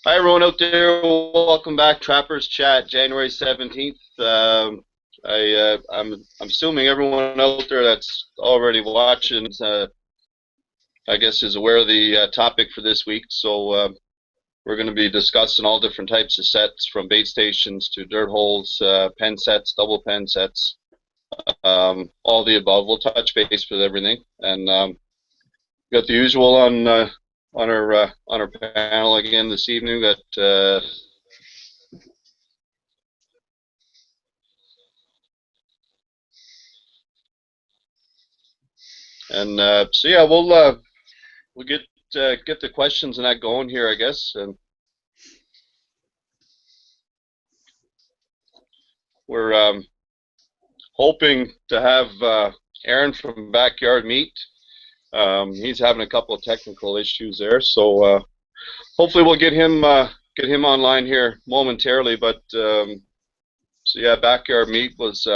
Hi everyone out there. Welcome back, Trappers Chat, January 17th. I'm assuming everyone out there that's already watching, I guess, is aware of the topic for this week. So we're going to be discussing all different types of sets, from bait stations to dirt holes, pen sets, double pen sets, all the above. We'll touch base with everything, and got the usual on our panel again this evening. That and so yeah, we'll get the questions and that going here, I guess. And we're hoping to have Aaron from Backyard Meat. He's having a couple of technical issues there, so hopefully we'll get him online here momentarily. But so yeah, Backyard Meat was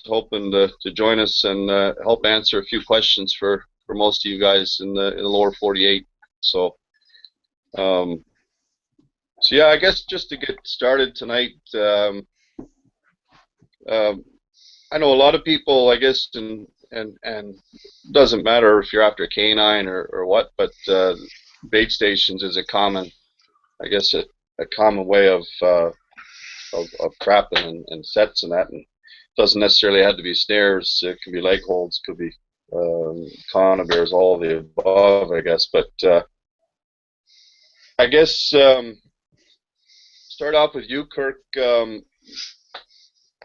hoping to join us and help answer a few questions for most of you guys in the lower 48. So. Um, So yeah, I guess just to get started tonight, um, I know a lot of people, I guess, and doesn't matter if you're after a canine or what, but bait stations is a common, I guess, a common way of trapping and sets and that, and doesn't necessarily have to be snares. It could be leg holds, could be conibears, all of the above, I guess. But I guess start off with you, Kirk.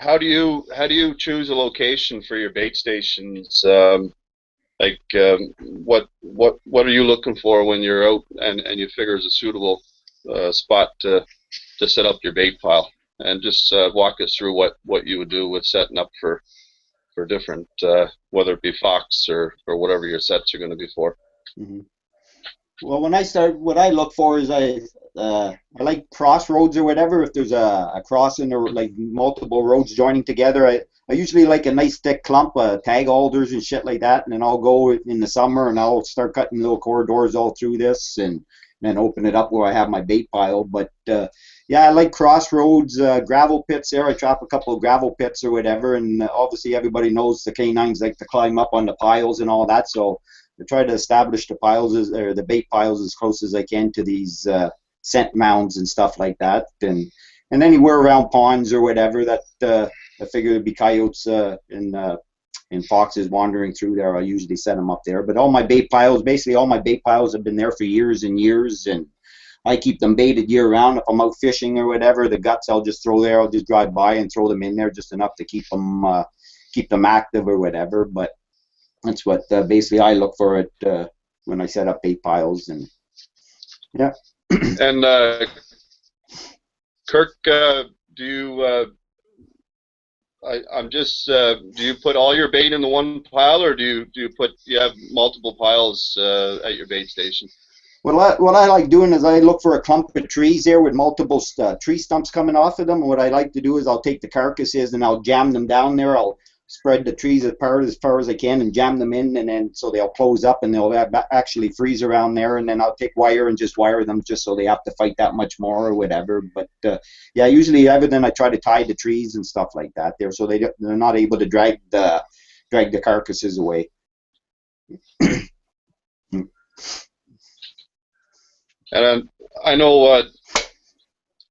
How do you choose a location for your bait stations? Like what are you looking for when you're out and you figure is a suitable spot to set up your bait pile? And just walk us through what you would do with setting up for different whether it be fox or whatever your sets are going to be for. Mhm. Well, when I start, what I look for is I like crossroads or whatever. If there's a crossing or like multiple roads joining together, I usually like a nice thick clump of tag alders and shit like that, and then I'll go in the summer and I'll start cutting little corridors all through this and then open it up where I have my bait pile. But yeah, I like crossroads, gravel pits there. I trap a couple of gravel pits or whatever, and obviously everybody knows the canines like to climb up on the piles and all that, so I try to establish the piles or the bait piles as close as I can to these scent mounds and stuff like that, and anywhere around ponds or whatever that I figure there'd be coyotes and foxes wandering through there. I usually set them up there. But all my bait piles, basically all my bait piles, have been there for years and years, and I keep them baited year round. If I'm out fishing or whatever, the guts I'll just throw there. I'll just drive by and throw them in there, just enough to keep them active or whatever. But that's what basically I look for it when I set up bait piles, and yeah. And Kirk, do you I'm just do you put all your bait in the one pile, or do you have multiple piles at your bait station? What I like doing is I look for a clump of trees there with multiple tree stumps coming off of them. And what I like to do is I'll take the carcasses and I'll jam them down there. I'll spread the trees apart as far as I can and jam them in, and then so they'll close up and they'll actually freeze around there. And then I'll take wire and just wire them just so they have to fight that much more or whatever. But yeah, usually everything I try to tie the trees and stuff like that there so they're not able to drag the carcasses away. And I know,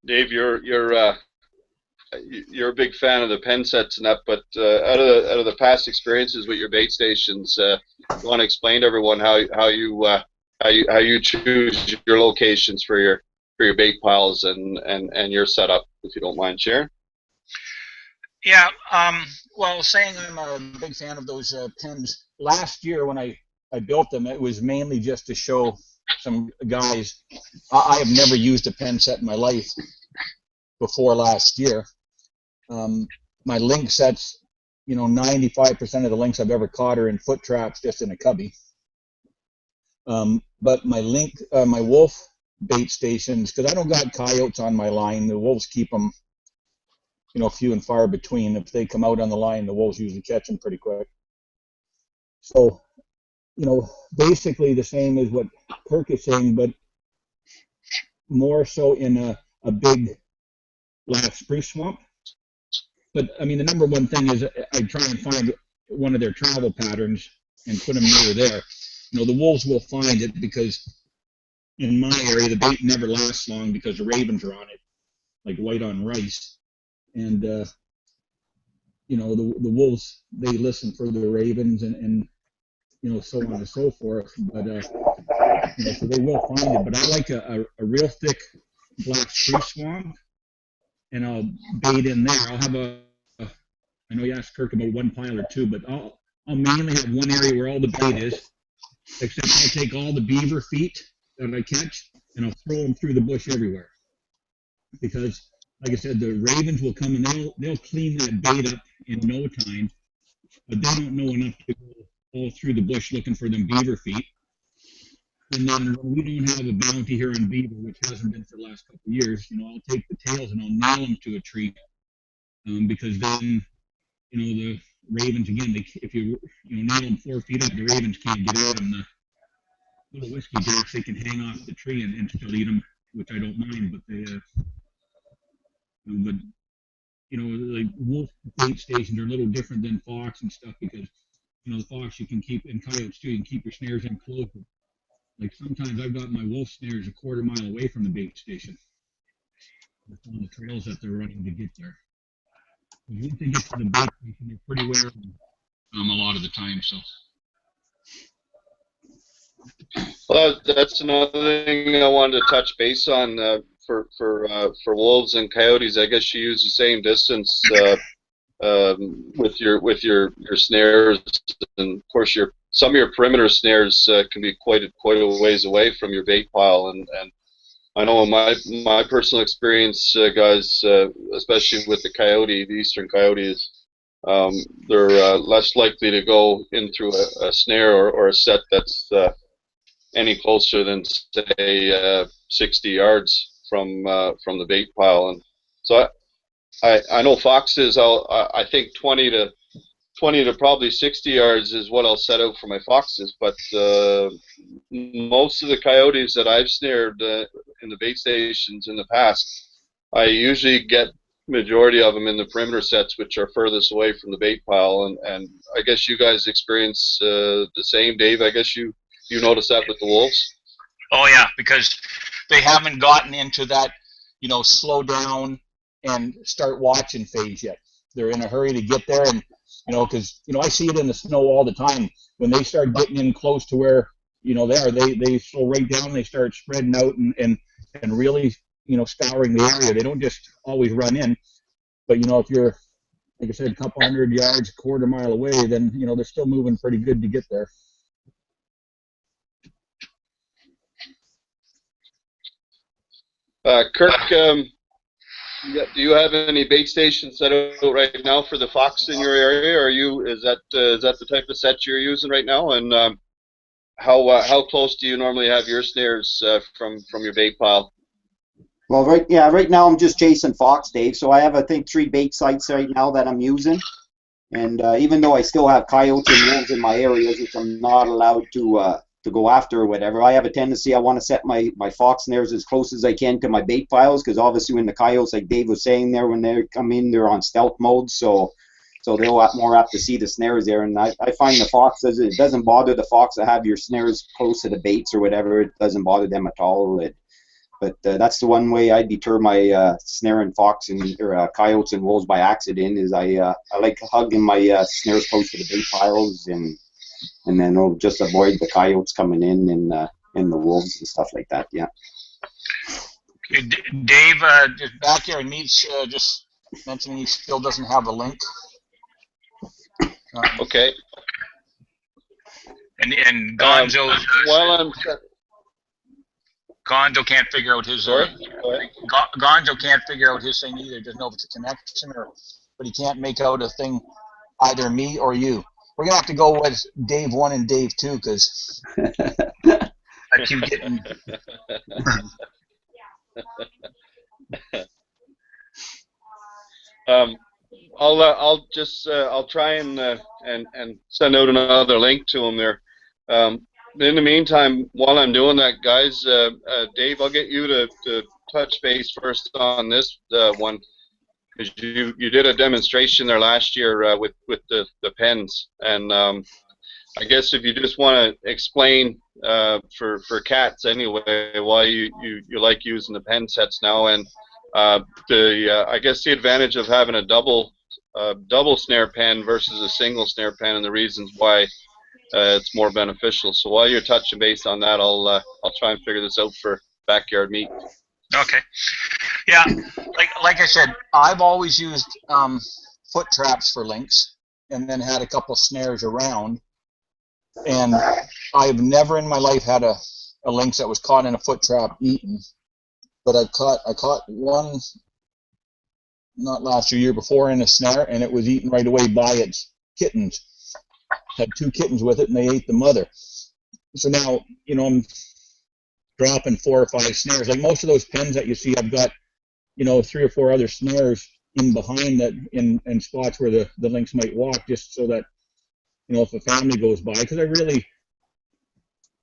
Dave, you're a big fan of the pen sets and that, but out of the past experiences with your bait stations, you want to explain to everyone how you choose your locations for your bait piles and your setup, if you don't mind sharing. Yeah, well, saying I'm a big fan of those pens. Last year when I built them, it was mainly just to show some guys. I have never used a pen set in my life before last year. Um, my link sets, 95% of the links I've ever caught are in foot traps, just in a cubby. But my wolf bait stations, because I don't got coyotes on my line. The wolves keep them, few and far between. If they come out on the line, the wolves usually catch them pretty quick. So, basically the same as what Kirk is saying, but more so in a big black spruce swamp. But I mean, the number one thing is I try and find one of their travel patterns and put them near there. You know, the wolves will find it because in my area the bait never lasts long because the ravens are on it, like white on rice, and you know, the wolves, they listen for the ravens and you know, so on and so forth. But you know, so they will find it. But I like a real thick black spruce swamp, and I'll bait in there. I'll have I know you asked Kirk about one pile or two, but I'll mainly have one area where all the bait is, except I'll take all the beaver feet that I catch and I'll throw them through the bush everywhere. Because, like I said, the ravens will come and they'll clean that bait up in no time, but they don't know enough to go all through the bush looking for them beaver feet. And then when we don't have a bounty here on beaver, which hasn't been for the last couple of years, you know, I'll take the tails and I'll nail them to a tree, because then, you know, the ravens, again, if you nail them 4 feet up, the ravens can't get out, and the little whiskey jacks, they can hang off the tree and still eat them, which I don't mind. But they, but you know, like wolf bait stations are a little different than fox and stuff because, you know, the fox you can keep, and coyotes too, you can keep your snares in close. Like sometimes I've got my wolf snares a quarter mile away from the bait station, on the trails that they're running to get there. Once they get to the bait station, they're pretty wary a lot of the time. So. Well, that's another thing I wanted to touch base on for wolves and coyotes. I guess you use the same distance with your snares, and of course some of your perimeter snares can be quite a ways away from your bait pile. And I know in my personal experience, guys, especially with the coyote, the eastern coyotes, they're less likely to go in through a snare or a set that's any closer than say 60 yards from the bait pile. And so I know foxes, I think 20 to probably 60 yards is what I'll set out for my foxes, but most of the coyotes that I've snared in the bait stations in the past, I usually get majority of them in the perimeter sets, which are furthest away from the bait pile. And I guess you guys experience the same, Dave. I guess you notice that with the wolves. Oh yeah, because they haven't gotten into that, you know, slow down and start watching phase yet. They're in a hurry to get there, and you know, because you know, I see it in the snow all the time. When they start getting in close to where, you know, they slow right down. They start spreading out and really, you know, scouring the area. They don't just always run in, but you know, if you're, like I said, a couple hundred yards, quarter mile away, then you know they're still moving pretty good to get there. Kirk, do you have any bait stations set out right now for the fox in your area? Is that the type of set you're using right now? And how close do you normally have your snares from your bait pile? Well, right now I'm just chasing fox, Dave. So I have, I think, 3 bait sites right now that I'm using. And even though I still have coyotes and wolves in my areas, which I'm not allowed to go after or whatever, I have a tendency, I want to set my fox snares as close as I can to my bait piles, because obviously when the coyotes, like Dave was saying there, when they come in, they're on stealth mode, so they'll more apt to see the snares there. And I find the foxes, it doesn't bother the fox to have your snares close to the baits or whatever. It doesn't bother them at all. But that's the one way I deter my snaring fox or coyotes and wolves by accident, is I like hugging my snares close to the bait piles, and then I'll just avoid the coyotes coming in and the wolves and stuff like that. Yeah. Dave, just back here, needs just mentioning he still doesn't have a link. Okay. And Gonzo. Gonzo can't figure out his. Gonzo can't figure out his thing either. Doesn't know if it's a connection but he can't make out a thing. Either me or you. We're gonna have to go with Dave 1 and Dave 2 because I keep getting. I'll try and send out another link to him there. in the meantime, while I'm doing that, guys, Dave, I'll get you to touch base first on this one, because you did a demonstration there last year with the pens, and I guess if you just want to explain for cats anyway why you like using the pen sets now, and I guess the advantage of having a double snare pen versus a single snare pen, and the reasons why it's more beneficial. So while you're touching base on that, I'll try and figure this out for backyard meat. Okay. Yeah, like I said, I've always used foot traps for lynx, and then had a couple snares around. And I've never in my life had a lynx that was caught in a foot trap eaten. But I caught one not last year before in a snare, and it was eaten right away by its kittens. Had 2 kittens with it, and they ate the mother. So now, I'm dropping 4 or 5 snares. Like most of those pens that you see, I've got, 3 or 4 other snares in behind that, in spots where the lynx might walk, just so that, if a family goes by. Because I really,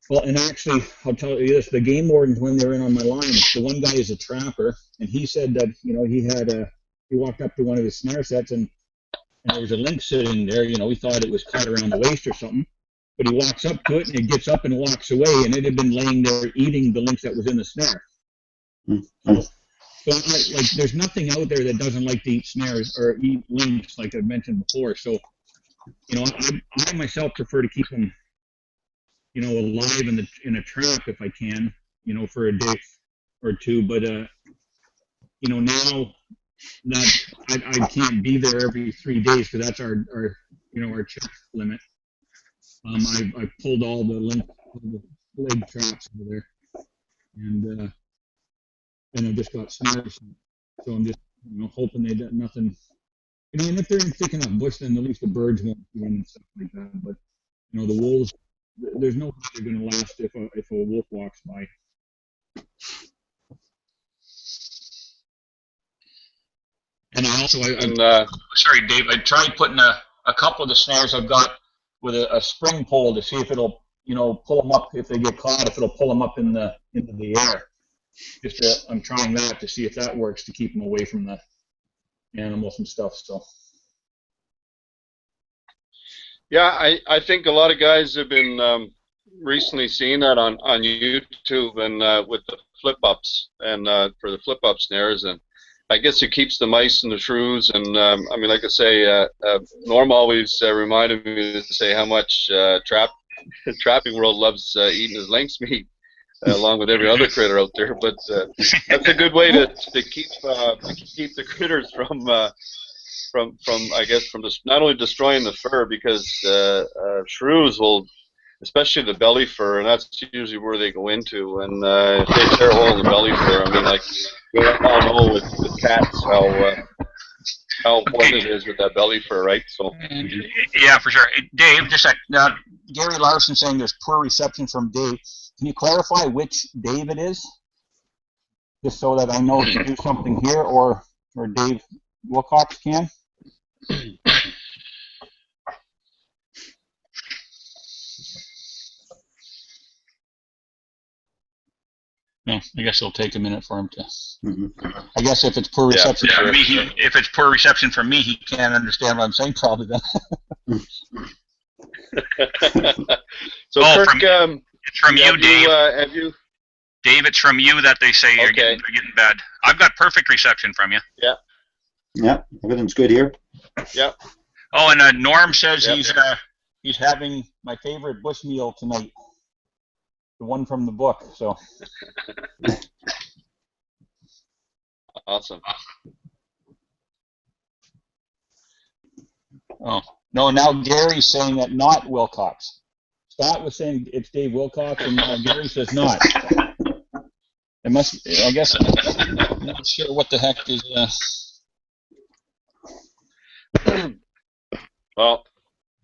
well, and actually, I'll tell you this, the game wardens, when they're in on my line, the one guy is a trapper, and he said that, he walked up to one of his snare sets, and there was a lynx sitting there. He thought it was caught around the waist or something, but he walks up to it, and it gets up and walks away, and it had been laying there eating the lynx that was in the snare. Mm-hmm. So there's nothing out there that doesn't like to eat snares or eat lynx, like I've mentioned before. So, I myself prefer to keep them, alive in a trap if I can, for a day or two. But now that I can't be there every 3 days, because that's our check limit. I pulled all the leg traps over there, and I've just got snares. So I'm just hoping they got nothing. And if they're in thick enough bush, then at least the birds won't be in and stuff like that. But the wolves, there's no way they're going to last if a wolf walks by. And I also, sorry, Dave, I tried putting a couple of the snares I've got with a spring pole to see if it'll, pull them up if they get caught, if it'll pull them up into the air. I'm trying that to see if that works to keep them away from the animals and stuff. So. Yeah, I think a lot of guys have been recently seeing that on YouTube and with the flip ups and for the flip up snares, and I guess it keeps the mice and the shrews. And like I say, Norm always reminded me to say how much Trapping World loves eating his lynx meat. Along with every other critter out there, but that's a good way to keep the critters from I guess from not only destroying the fur, because shrews will, especially the belly fur, and that's usually where they go into. And if they tear a hole in the belly fur, like we all know with cats how important it is with that belly fur, right? So yeah, for sure. Dave, just Gary Larson saying there's poor reception from Dave. Can you clarify which Dave it is? Just so that I know to do something here, or Dave Wilcox can? No, I guess it'll take a minute for him to. Mm-hmm. I guess if it's poor reception for me, if it's poor reception for me, he can't understand what I'm saying, probably then. So Kirk, it's from you, Dave. Dave, it's from you that they say you're getting bad. I've got perfect reception from you. Yeah. Yeah, everything's good here. Yeah. Oh, and Norm says he's having my favorite bush meal tonight, the one from the book. So. Awesome. Oh no! Now Gary's saying that not Wilcox. Scott was saying it's Dave Wilcox, and now Gary says not. It must. I guess I'm not sure what the heck is. Well,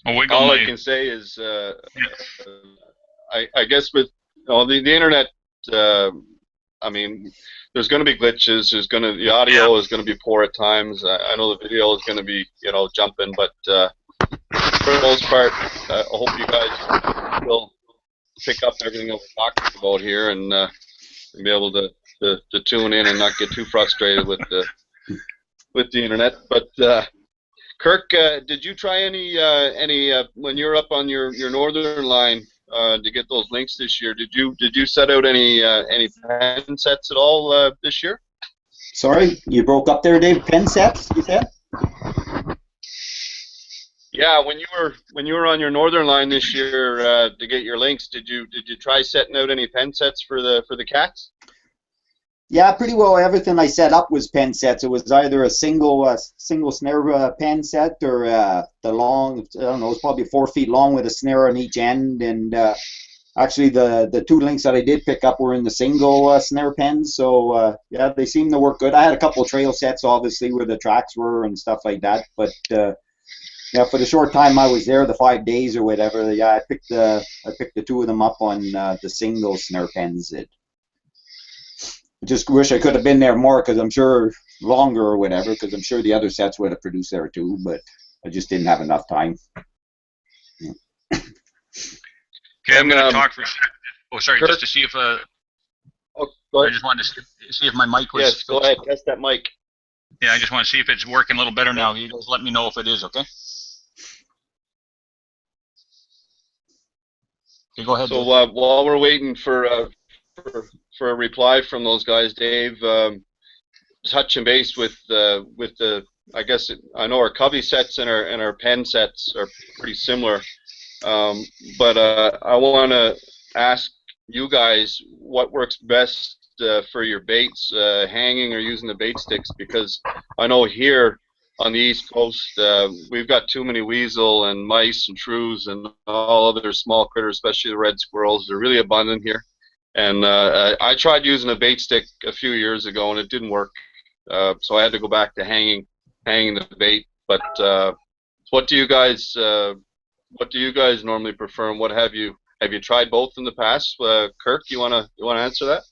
all I can say is, I guess with the internet, there's going to be glitches. The audio is going to be poor at times. I know the video is going to be jumping, but for the most part, I hope you guys will pick up everything that we're talking about here and be able to tune in and not get too frustrated with the internet. But Kirk, did you try any when you're up on your northern line to get those links this year? Did you set out any pen sets at all this year? Sorry, you broke up there, Dave. Pen sets, you said? Yeah, when you were on your northern line this year to get your links, did you try setting out any pen sets for the cats? Yeah, pretty well everything I set up was pen sets. It was either a single snare pen set or the long, I don't know, it was probably 4 feet long with a snare on each end. And actually the 2 links that I did pick up were in the single snare pens. So yeah, they seem to work good. I had a couple of trail sets, obviously, where the tracks were and stuff like that. But yeah, for the short time I was there, the 5 days or whatever, yeah, I picked the 2 of them up on the single snare pens. I just wish I could have been there more, because I'm sure longer or whatever, because I'm sure the other sets would have produced there too, but I just didn't have enough time. Yeah. Okay, I'm going to talk for a second. Oh, sorry, Kurt? Just to see if I just wanted to see if my mic was... Yes, go ahead, test that mic. Yeah, I just want to see if it's working a little better now. You guys let me know if it is, okay? Okay, go ahead. So while we're waiting for a reply from those guys, Dave, touching base with the I guess I know our cubby sets and our pen sets are pretty similar, but I want to ask you guys what works best for your baits, hanging or using the bait sticks, because I know here on the East Coast we've got too many weasel and mice and shrews and all other small critters, especially the red squirrels. They're really abundant here. And I tried using a bait stick a few years ago, and it didn't work. So I had to go back to hanging the bait. But what do you guys normally prefer, and what have you tried both in the past? Kirk, you wanna answer that?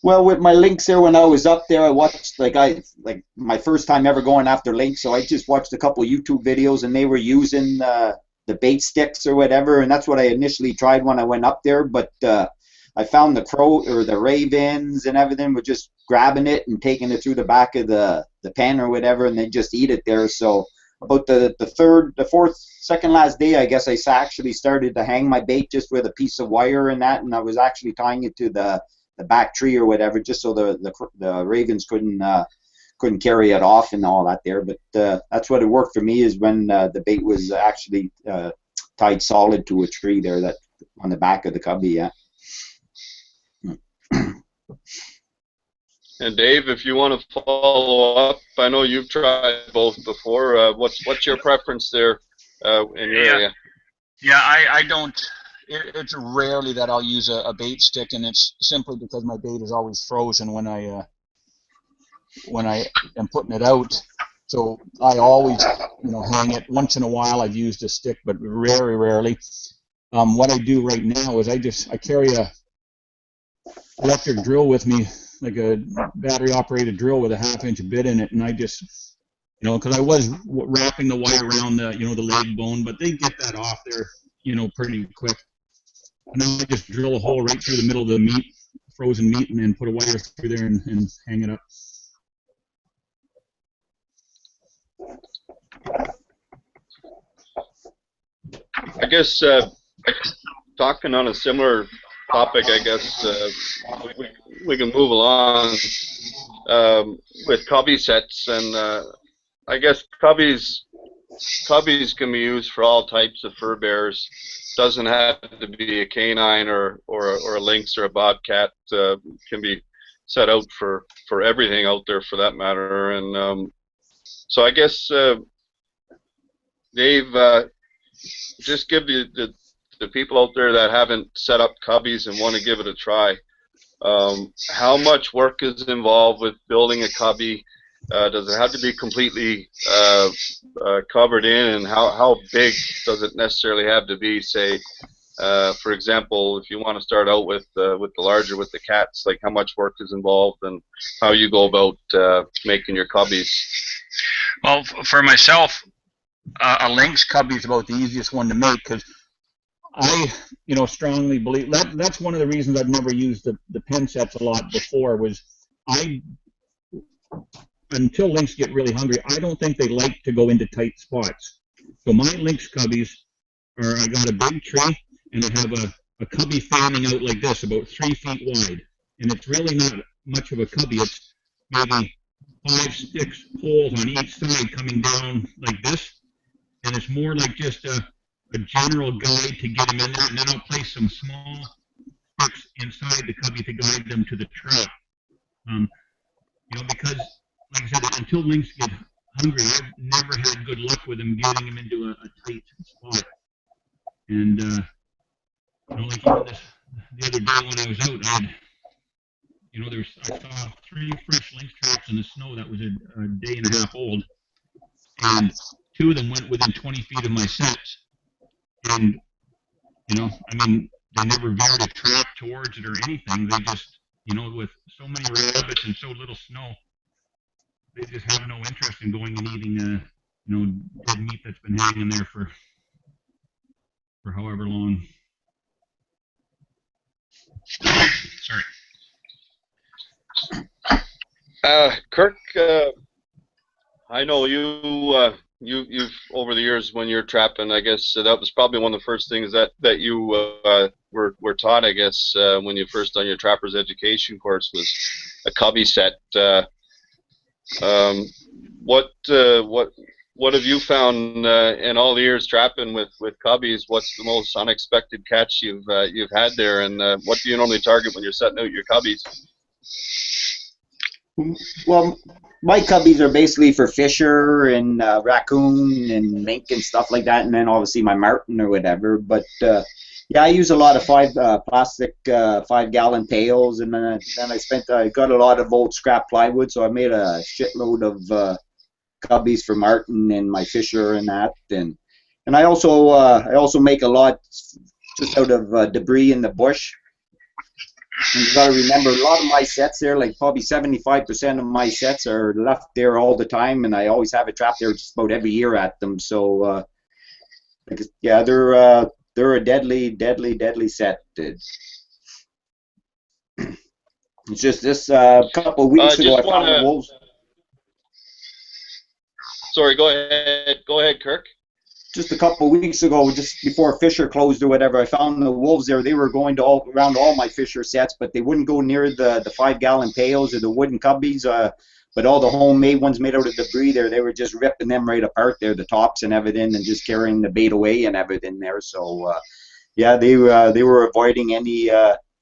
Well, with my links there, when I was up there, I watched like my first time ever going after links, so I just watched a couple of YouTube videos, and they were using the bait sticks or whatever, and that's what I initially tried when I went up there. But I found the crow or the ravens and everything were just grabbing it and taking it through the back of the pen or whatever, and they just eat it there. So about the fourth, second last day, I guess I actually started to hang my bait just with a piece of wire and that, and I was actually tying it to the back tree or whatever, just so the ravens couldn't carry it off and all that there. But that's what it worked for me, is when the bait was actually tied solid to a tree there, that on the back of the cubby. Yeah. And Dave, if you want to follow up, I know you've tried both before. What's your preference there in your area? Yeah, I don't. It's rarely that I'll use a bait stick, and it's simply because my bait is always frozen when I am putting it out. So I always, hang it. Once in a while, I've used a stick, but very rarely. What I do right now is I carry a electric drill with me, like a battery operated drill with a 1/2-inch bit in it, and I just, because I was wrapping the wire around the the leg bone, but they get that off there pretty quick, and then I just drill a hole right through the middle of the meat, frozen meat, and then put a wire through there and hang it up. I guess talking on a similar topic, I guess we can move along with cubby sets, and I guess cubbies can be used for all types of fur bearers. Doesn't have to be a canine or a lynx or a bobcat. Can be set out for everything out there, for that matter. And so I guess Dave, just give the people out there that haven't set up cubbies and want to give it a try, how much work is involved with building a cubby? Does it have to be completely covered in, and how big does it necessarily have to be? Say, for example, if you want to start out with the larger, with the cats, like how much work is involved, and how you go about making your cubbies? Well, for myself, a lynx cubby is about the easiest one to make, because I strongly believe that's one of the reasons I've never used the pen sets a lot before was until lynx get really hungry, I don't think they like to go into tight spots. So my lynx cubbies are, I got a big tree and I have a cubby fanning out like this, about 3 feet wide. And it's really not much of a cubby. It's maybe 5 sticks poles on each side coming down like this. And it's more like just a general guide to get them in there. And then I'll place some small sticks inside the cubby to guide them to the trap. Because, like I said, until lynx get hungry, I've never had good luck with them getting them into a tight spot. And, like even the other day when I was out, I saw 3 fresh lynx traps in the snow that was a day and a half old. And 2 of them went within 20 feet of my sets. And, they never veered a trap towards it or anything. They just, with so many rabbits and so little snow, they just have no interest in going and eating, dead meat that's been hanging there for however long. Sorry. Kirk, I know you've over the years when you're trapping, I guess that was probably one of the first things that you were taught, I guess, when you first done your trapper's education course was a cubby set. What have you found in all the years trapping with cubbies? What's the most unexpected catch you've had there, and what do you normally target when you're setting out your cubbies? Well, my cubbies are basically for fisher and raccoon and mink and stuff like that, and then obviously my marten or whatever. But yeah, I use a lot of plastic 5-gallon pails, and then I got a lot of old scrap plywood, so I made a shitload of cubbies for marten and my fisher and that, and I also make a lot just out of debris in the bush. And you got to remember, a lot of my sets there, like probably 75% of my sets are left there all the time, and I always have a trap there just about every year at them. So yeah, they're a deadly set. It's just this couple of weeks ago I found the wolves. Sorry, go ahead, Kirk. Just a couple of weeks ago, just before Fisher closed or whatever, I found the wolves there. They were going around all my Fisher sets, but they wouldn't go near the 5-gallon pails or the wooden cubbies. But all the homemade ones made out of debris there, they were just ripping them right apart there, the tops and everything, and just carrying the bait away and everything there. So yeah, they were avoiding any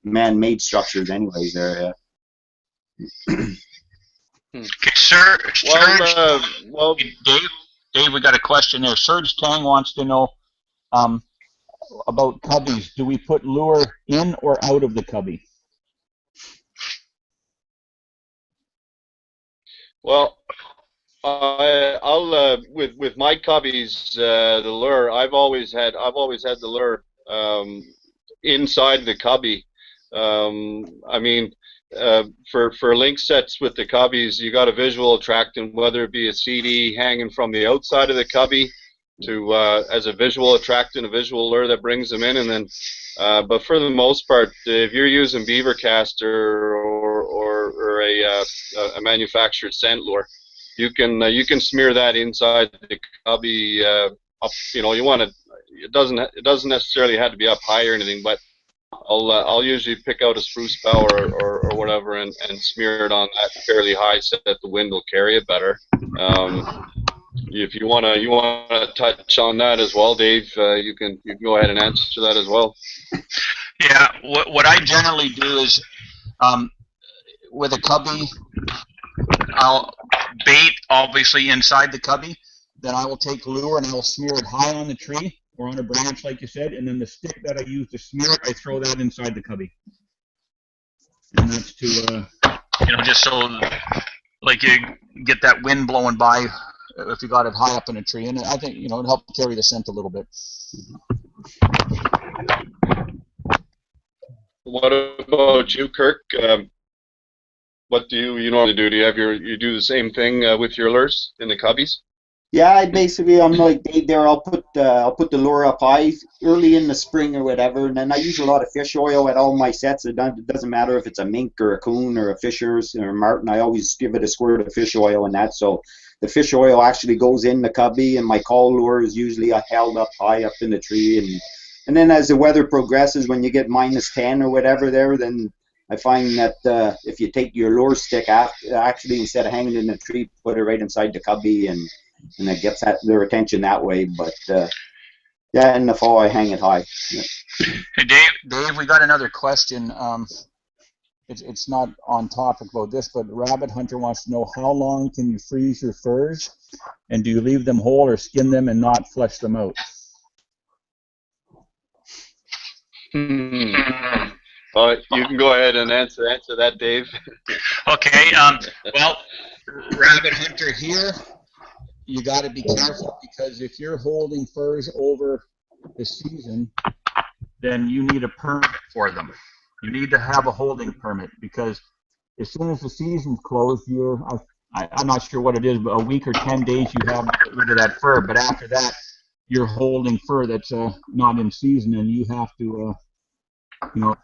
man-made structures anyways there. Yeah. Okay, sir. Well, Dave, we got a question there. Serge Tang wants to know about cubbies. Do we put lure in or out of the cubby? Well, I'll with my cubbies, the lure I've always had the lure inside the cubby. I mean, for lynx sets with the cubbies, you got a visual attractant, whether it be a CD hanging from the outside of the cubby to as a visual attractant, a visual lure that brings them in, and then but for the most part, if you're using beaver cast or a manufactured scent lure, you can smear that inside the cubby. Up, you want to. It doesn't necessarily have to be up high or anything, but I'll usually pick out a spruce bough or whatever and smear it on that fairly high so that the wind will carry it better. If you wanna touch on that as well, Dave, you can go ahead and answer that as well. Yeah, what I generally do is with a cubby, I'll bait obviously inside the cubby. Then I will take lure and I will smear it high on the tree or on a branch, like you said, and then the stick that I use to smear it, I throw that inside the cubby. And that's to, just so, like, you get that wind blowing by if you got it high up in a tree. And I think, it helps carry the scent a little bit. What about you, Kirk? What do you normally do? Do you do the same thing with your lures in the cubbies? Yeah, I'm like Dave there. I'll put the lure up high early in the spring or whatever, and then I use a lot of fish oil at all my sets. It doesn't matter if it's a mink or a coon or a Fisher's or a martin. I always give it a squirt of fish oil and that. So the fish oil actually goes in the cubby, and my call lure is usually held up high up in the tree. And then as the weather progresses, when you get -10 or whatever there, then I find that if you take your lure stick actually instead of hanging in the tree, put it right inside the cubby, and it gets their attention that way. But yeah, in the fall I hang it high. Yeah. Hey, Dave, we got another question. It's not on topic about this, but Rabbit Hunter wants to know how long can you freeze your furs, and do you leave them whole or skin them and not flesh them out? Well, you can go ahead and answer that, Dave. Okay. Well, Rabbit Hunter here, you got to be careful, because if you're holding furs over the season, then you need a permit for them. You need to have a holding permit, because as soon as the season's closed, I'm not sure what it is, but a week or 10 days you have to get rid of that fur. But after that, you're holding fur that's not in season, and you have to, to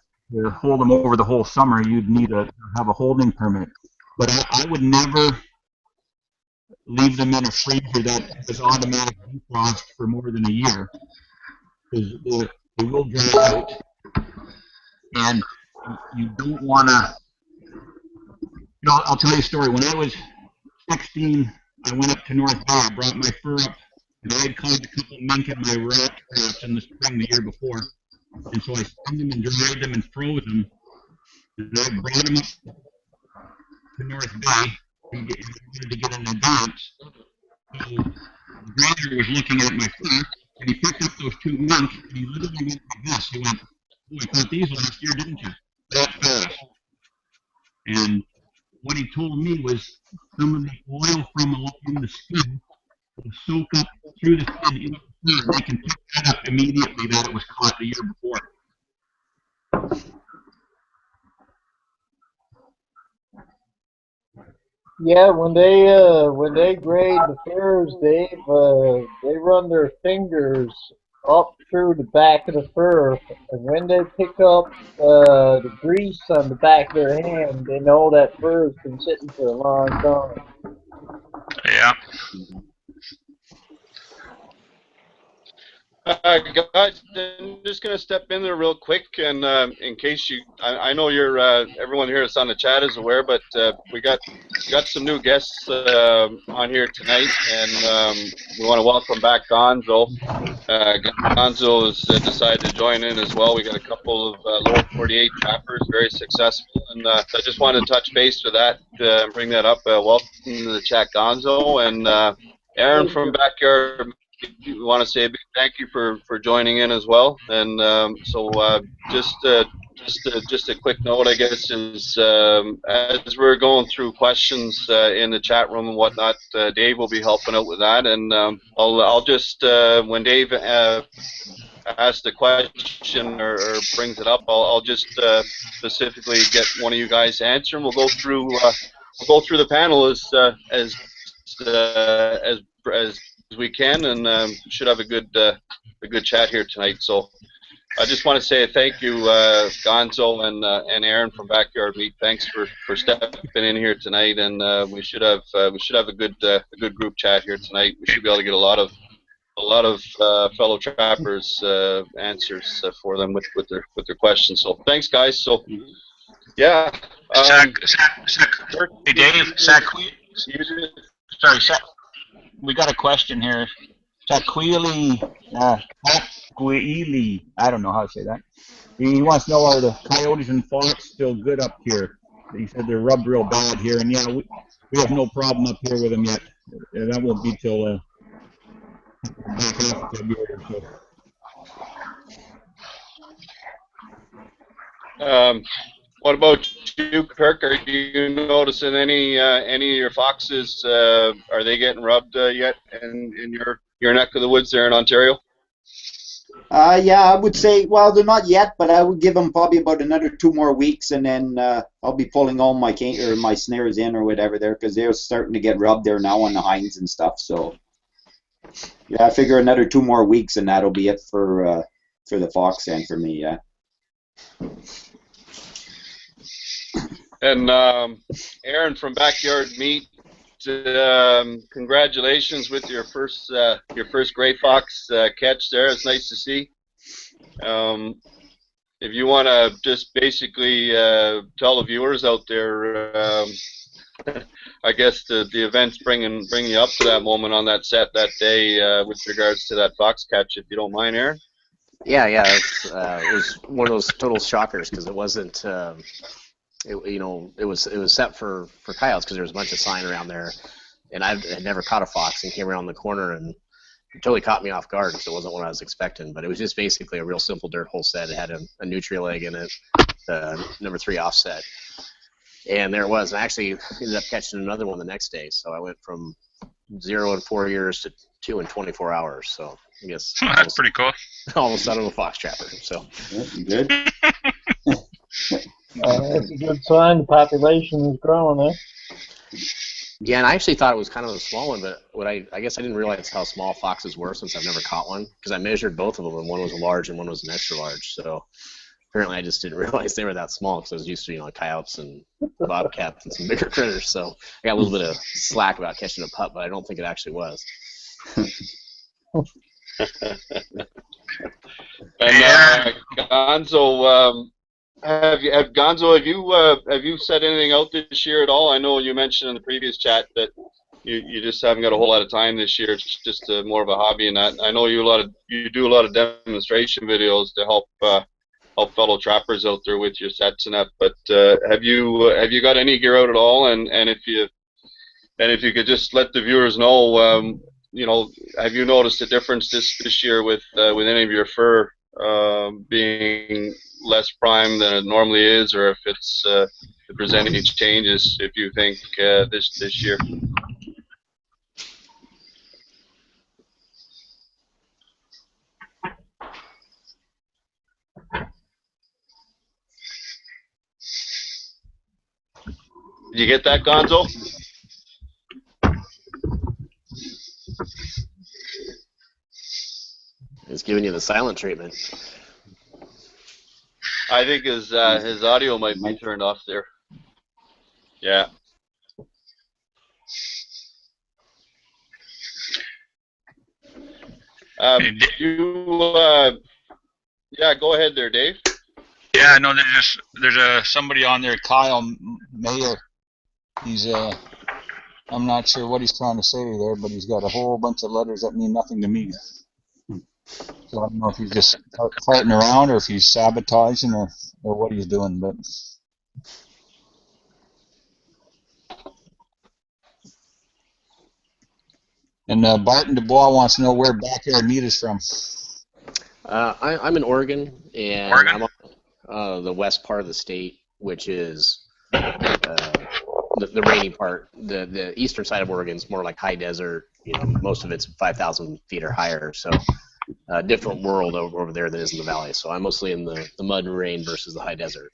hold them over the whole summer. You'd need to have a holding permit. But I would never leave them in a freezer that is automatic defrost for more than a year, because they will dry out, and you don't want to. I'll tell you a story. When I was 16, I went up to North Bay. I brought my fur up, and I had caught a couple mink in my rat traps in the spring the year before, and so I skinned them and dried them and froze them, and I brought them up to North Bay and wanted to get an advance. So the grader was looking at my fur, and he picked up those 2 mink, and he literally went like this. He went, "Oh, I caught these last year, didn't you?" That fast. And what he told me was some of the oil from along the skin will soak up through the skin into the fur, and they can pick that up immediately that it was caught the year before. Yeah, when they grade the furs, they run their fingers up through the back of the fur, and when they pick up the grease on the back of their hand, they know that fur has been sitting for a long time. Yeah. Guys, I'm just going to step in there real quick, and in case I know you're, everyone here that's on the chat is aware, but we got some new guests on here tonight, and we want to welcome back Gonzo. Gonzo has decided to join in as well. We got a couple of lower 48 trappers, very successful, and I just wanted to touch base with that, bring that up. Welcome to the chat, Gonzo, and Aaron from Backyard. We want to say a big thank you for joining in as well. And just a quick note, I guess, is as we're going through questions in the chat room and whatnot, Dave will be helping out with that. And I'll just when Dave asks the question or brings it up, I'll just specifically get one of you guys to answer, and we'll go through the panel as we can, and should have a good chat here tonight. So I just want to say thank you, Gonzo and Aaron from Backyard Meat. Thanks for stepping in here tonight, and we should have a good group chat here tonight. We should be able to get a lot of fellow trappers answers for them with their questions. So thanks, guys. So yeah. Hey, Dave. Zach. We got a question here. Taquili, I don't know how to say that. He wants to know, are the coyotes and fox still good up here? He said they're rubbed real bad here, and yeah, we have no problem up here with them yet. That won't be till back half of February or so. What about you, Kirk? Are you noticing any of your foxes? Are they getting rubbed yet in your neck of the woods there in Ontario? Yeah, I would say, well, they're not yet, but I would give them probably about another 2 more weeks, and then I'll be pulling all my snares in or whatever there, because they're starting to get rubbed there now on the hinds and stuff. So Yeah, I figure another 2 more weeks and that'll be it for the fox end for me. Yeah. And Aaron from Backyard Meat, congratulations with your first gray fox catch there. It's nice to see. If you want to just basically tell the viewers out there, I guess the event's bringing you up to that moment on that set that day with regards to that fox catch, if you don't mind, Aaron. Yeah. It was one of those total shockers because it wasn't. It was set for coyotes because there was a bunch of sign around there, and I had never caught a fox and came around the corner and it totally caught me off guard because it wasn't what I was expecting. But it was just basically a real simple dirt hole set. It had a nutria leg in it, the number 3 offset, and there it was. And I actually ended up catching another one the next day. So I went from 0 in 4 years to 2 in 24 hours. So I guess that's pretty cool. Almost out of a fox trapper. So Good. That's a good sign. The population is growing, eh? Yeah, and I actually thought it was kind of a small one, but I guess I didn't realize how small foxes were since I've never caught one, because I measured both of them, and one was a large and one was an extra large. So apparently I just didn't realize they were that small because I was used to, coyotes and bobcats and some bigger critters. So I got a little bit of slack about catching a pup, but I don't think it actually was. And Gonzo, have you said anything out this year at all? I know you mentioned in the previous chat that you just haven't got a whole lot of time this year. It's just more of a hobby, and that I know you do a lot of demonstration videos to help fellow trappers out there with your sets and that. But have you got any gear out at all? And if you could just let the viewers know, have you noticed a difference this year with any of your fur being less prime than it normally is, or if there's any changes, if you think this year? Did you get that, Gonzo? It's giving you the silent treatment. I think his audio might be turned off there. Yeah. Yeah, go ahead there, Dave. Yeah, no, there's somebody on there, Kyle Mayer. He's I'm not sure what he's trying to say there, but he's got a whole bunch of letters that mean nothing to me. So I don't know if he's just farting around or if he's sabotaging or what he's doing, but. And Barton Dubois wants to know where Backyard Meat is from. I'm in Oregon, and I'm on the west part of the state, which is the rainy part. The eastern side of Oregon is more like high desert. Most of it's 5,000 feet or higher. So a different world over there than is in the valley. So I'm mostly in the mud and rain versus the high desert.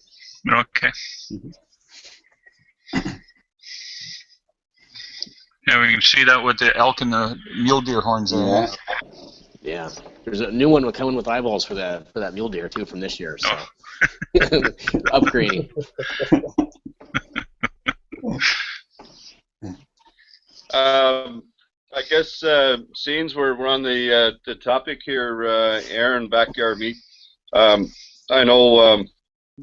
Okay. Yeah, we can see that with the elk and the mule deer horns there. Yeah. There's a new one coming with eyeballs for that mule deer too from this year. So upgrading. I guess seeing we're on the topic here, Aaron, Backyard Meat. I know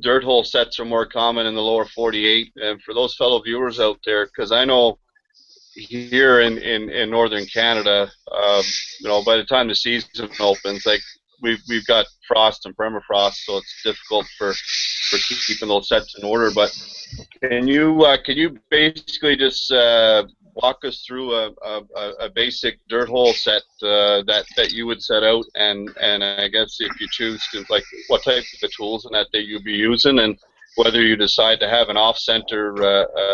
dirt hole sets are more common in the lower 48, and for those fellow viewers out there, because I know here in northern Canada, by the time the season opens, like we've got frost and permafrost, so it's difficult for keeping those sets in order. But can you basically just walk us through a basic dirt hole set that you would set out, and I guess if you choose to, like, what type of tools and that you'd be using, and whether you decide to have an off-center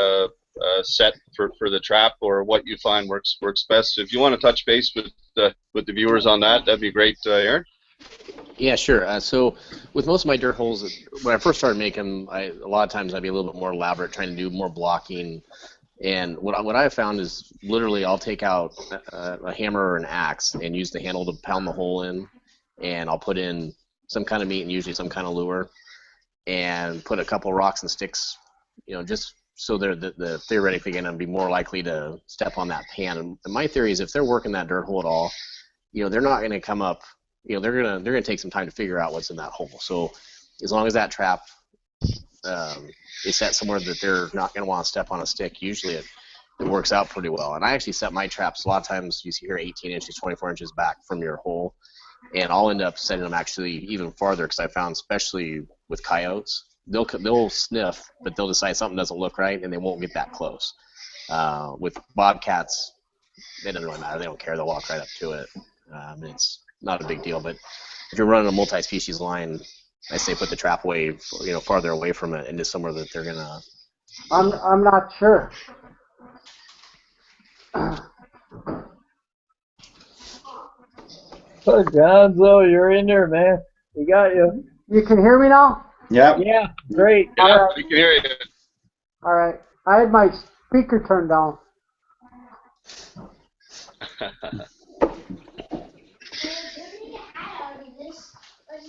set for the trap, or what you find works best. So if you want to touch base with the viewers on that, that'd be great, Aaron. Yeah, sure. So with most of my dirt holes, when I first started making them, a lot of times I'd be a little bit more elaborate, trying to do more blocking, And what I have found is literally I'll take out a hammer or an axe and use the handle to pound the hole in, and I'll put in some kind of meat and usually some kind of lure, and put a couple rocks and sticks, just so they're theoretically going to be more likely to step on that pan. And my theory is if they're working that dirt hole at all, they're not going to come up. They're gonna take some time to figure out what's in that hole. So as long as that trap is set somewhere that they're not going to want to step on a stick, usually it works out pretty well. And I actually set my traps a lot of times. You see here 18 inches, 24 inches back from your hole, and I'll end up setting them actually even farther because I found, especially with coyotes, they'll sniff, but they'll decide something doesn't look right, and they won't get that close. With bobcats, it doesn't really matter. They don't care. They'll walk right up to it. It's not a big deal. But if you're running a multi-species line, I say put the trap away, farther away from it, into somewhere that they're gonna. I'm not sure. So Gonzo, you're in there, man. We got you. You can hear me now? Yep. Yeah, great. Yeah, we can hear you. All right. I had my speaker turned down.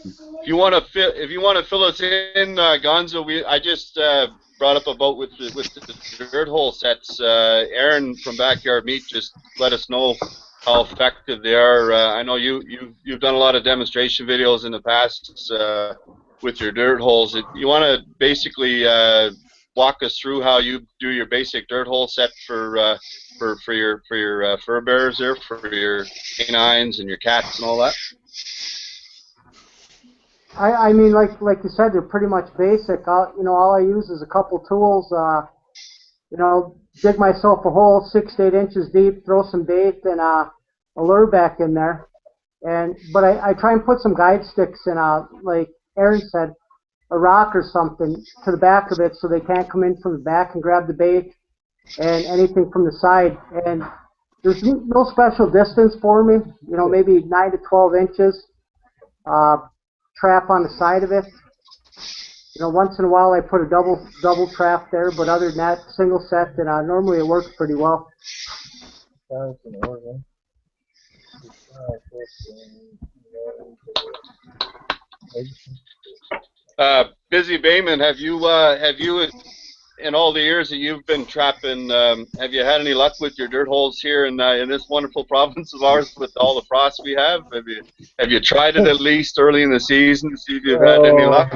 If you want to fill us in, Gonzo, I just brought up a boat with the dirt hole sets. Aaron from Backyard Meat just let us know how effective they are. I know you've done a lot of demonstration videos in the past with your dirt holes. You want to basically walk us through how you do your basic dirt hole set for your fur bearers there, for your canines and your cats and all that? I mean, like you said, they're pretty much basic. All I use is a couple tools. Dig myself a hole 6 to 8 inches deep, throw some bait and a lure back in there. But I try and put some guide sticks in, like Aaron said, a rock or something to the back of it so they can't come in from the back and grab the bait and anything from the side. And there's no special distance for me, maybe 9 to 12 inches. Trap on the side of it. Once in a while I put a double trap there, but other than that, single set, and normally it works pretty well. Busy Bayman, have you in all the years that you've been trapping, have you had any luck with your dirt holes here in this wonderful province of ours with all the frost we have? Have you tried it at least early in the season to see if you've had any luck?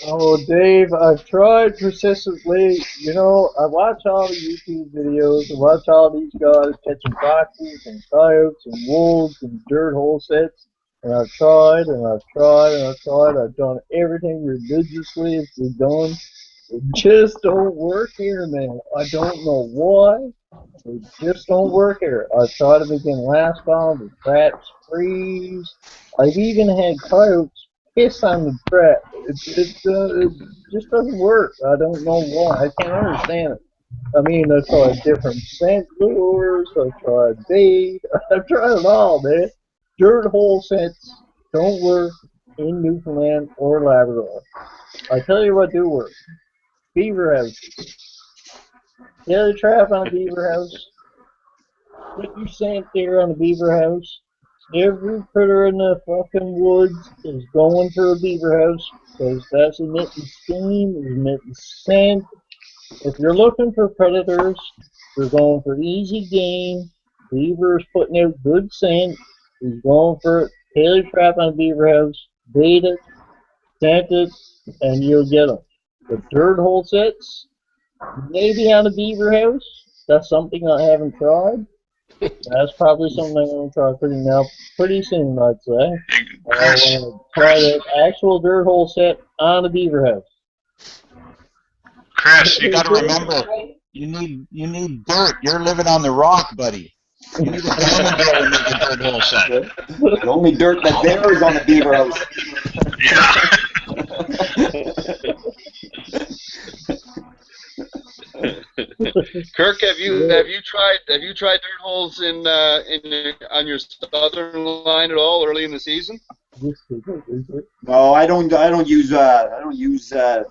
Oh, Dave, I've tried persistently. I watch all the YouTube videos. I watch all these guys catching foxes and coyotes and wolves and dirt hole sets. And I've tried and I've tried and I've tried. I've done everything religiously as we've done. It just don't work here, man. I don't know why. It just don't work here. I've tried to begin last fall, the traps freeze. I've even had coyotes piss on the trap. It just doesn't work. I don't know why. I can't understand it. I mean, I've tried different scent lures. I've tried bait. I've tried it all, man. Dirt hole sets don't work in Newfoundland or Labrador. I tell you what do work. Beaver houses. The trap on a beaver house. Put your scent there on a beaver house. Every critter in the fucking woods is going for a beaver house because that's emitting steam, emitting scent. If you're looking for predators, you're going for easy game. Beaver's putting out good scent. He's going for it. Tailor trap on a beaver house. Bait it, scent it, and you'll get them. The dirt hole sets, maybe on a beaver house. That's something I haven't tried. That's probably something I'm going to try pretty soon, I'd say. Chris, I want to try the actual dirt hole set on a beaver house. Chris, you got to remember, you need dirt. You're living on the rock, buddy. You need a diamond drill to make a dirt hole set. The only dirt that's there is on the beaver house. Kirk, have you tried dirt holes on your southern line at all early in the season? No, I don't use dirt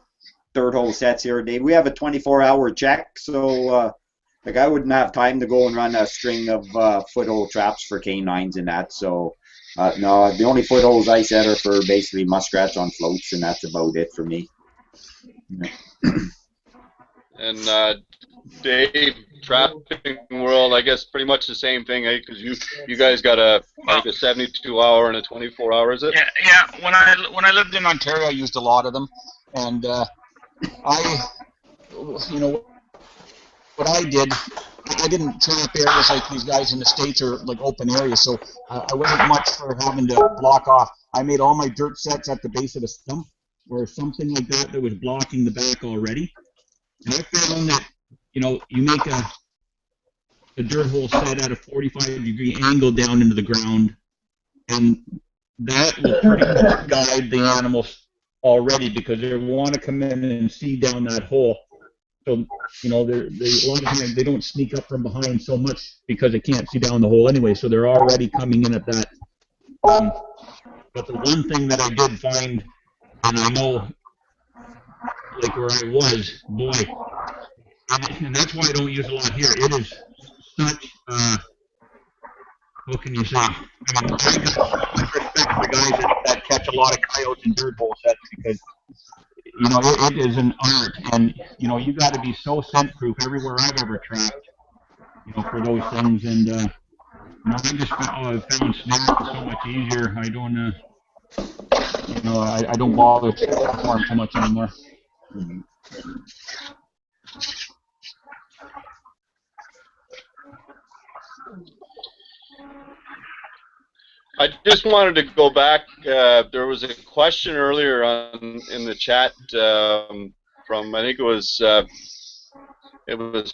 hole sets here, Dave. We have a 24-hour check, so like I wouldn't have time to go and run a string of foothold traps for canines and that. So no, the only footholds I set are for basically muskrats on floats, and that's about it for me. And Dave, trapping world, I guess pretty much the same thing, eh? Because you guys got like a 72-hour and a 24-hour, is it? Yeah. When I lived in Ontario, I used a lot of them, and what I did, I didn't trap areas like these guys in the States or like open areas, so I wasn't much for having to block off. I made all my dirt sets at the base of the stump or something like that was blocking the back already. And I found that, you make a dirt hole set at a 45-degree angle down into the ground, and that will pretty much guide the animals already because they want to come in and see down that hole. So, a lot of times they don't sneak up from behind so much because they can't see down the hole anyway, so they're already coming in at that. But the one thing that I did find, and I know, like where I was, boy, and that's why I don't use a lot here, it is such, what can you say? I mean, I got much respect for guys that catch a lot of coyotes in dirt hole sets because it is an art, and you got to be so scent proof everywhere I've ever trapped, for those things. And I just found snares so much easier. I don't, I don't bother for them too much anymore. I just wanted to go back. There was a question earlier in the chat from, I think it was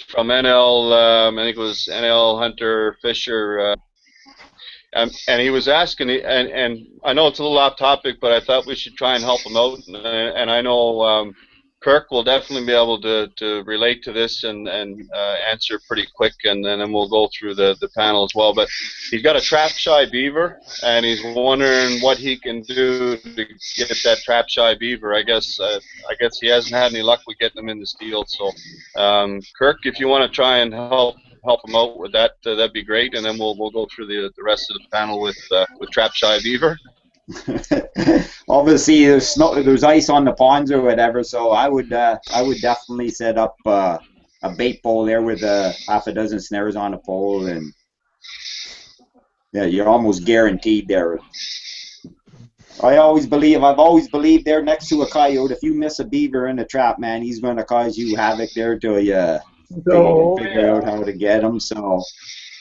from NL. I think it was NL Hunter Fisher, and he was asking, and I know it's a little off topic, but I thought we should try and help him out. And I know Kirk will definitely be able to relate to this and answer pretty quick, and then we'll go through the panel as well. But he's got a trap shy beaver, and he's wondering what he can do to get that trap shy beaver. I guess he hasn't had any luck with getting them in the steel. So, Kirk, if you want to try and help him out with that, that'd be great, and then we'll go through the rest of the panel with trap shy beaver. Obviously, there's ice on the ponds or whatever, so I would definitely set up a bait pole there with half a dozen snares on a pole, and yeah, you're almost guaranteed there. I've always believed there next to a coyote, if you miss a beaver in a trap, man, he's going to cause you havoc there till you figure out how to get him. So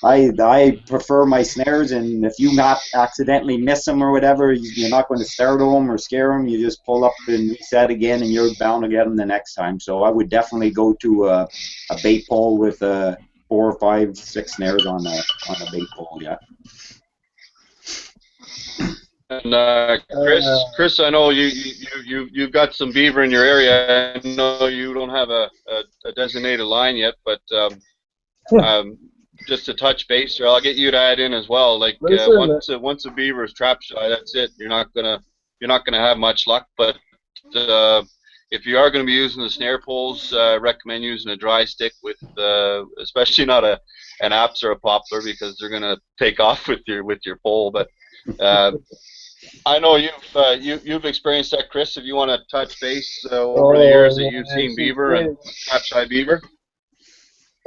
I prefer my snares, and if you not accidentally miss them or whatever, you're not going to startle them or scare them. You just pull up and reset again, and you're bound to get them the next time. So I would definitely go to a bait pole with 4 or 5, 6 snares on a bait pole. Yeah. And Chris, I know you've got some beaver in your area. I know you don't have a designated line yet, but just to touch base here, I'll get you to add in as well. Like once a beaver is trap shy, that's it. You're not gonna have much luck. But if you are going to be using the snare poles, I recommend using a dry stick with, especially not an Apps or a Poplar, because they're going to take off with your pole. But I know you've experienced that, Chris. If you want to touch base over the years that you've seen beaver and trap shy beaver.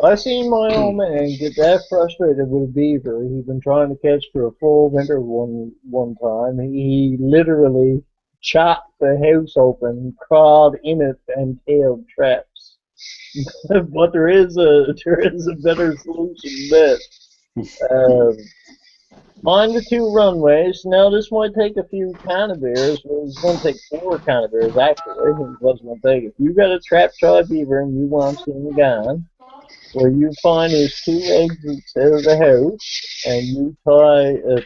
I seen my old man get that frustrated with a beaver. He'd been trying to catch for a full winter one time. He literally chopped the house open, crawled in it, and tailed traps. But there is a better solution than that. On the 2 runways. Now this might take a few conibears, but it's going to take 4 conibears actually. It wasn't going to take. If you got a trap shy beaver and you want to see him gone, where you find there's 2 exits out of the house, and you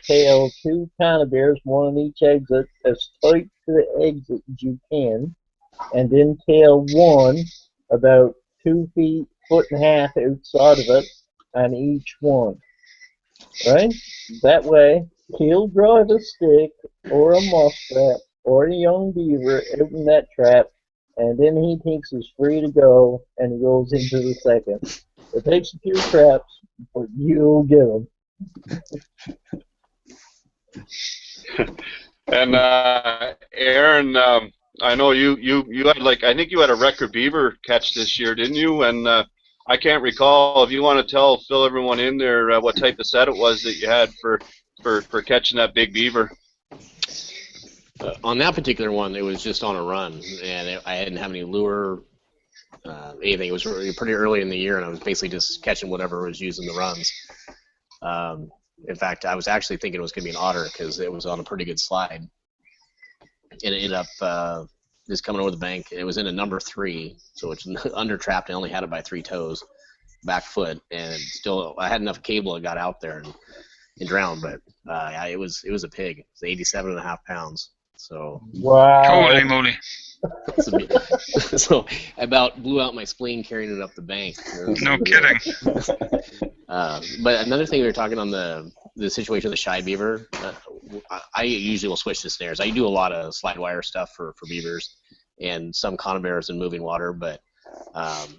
tail 2 conibears, one on each exit, as tight to the exit as you can, and then tail 1 about 2 feet, 1.5 feet outside of it, on each one. Right? That way, he'll drive a stick, or a muskrat, or a young beaver out in that trap, and then he thinks he's free to go, and he goes into the second. It takes a few traps, but you'll get them. And Aaron, I know you had I think you had a record beaver catch this year, didn't you? And I can't recall if you want to fill everyone in there what type of set it was that you had for catching that big beaver. On that particular one, it was just on a run, and I didn't have any lure, anything. It was pretty early in the year, and I was basically just catching whatever was used in the runs. In fact, I was actually thinking it was going to be an otter because it was on a pretty good slide. And it ended up just coming over the bank. It was in a number 3, so it's under trapped. I only had it by 3 toes, back foot, and still I had enough cable that got out there and drowned. But it was a pig. It was 87.5 pounds. So wow. Holy moly. So I about blew out my spleen carrying it up the bank. No kidding. But another thing we were talking on the situation of the shy beaver, I usually will switch to snares. I do a lot of slide wire stuff for beavers and some conibears in moving water, but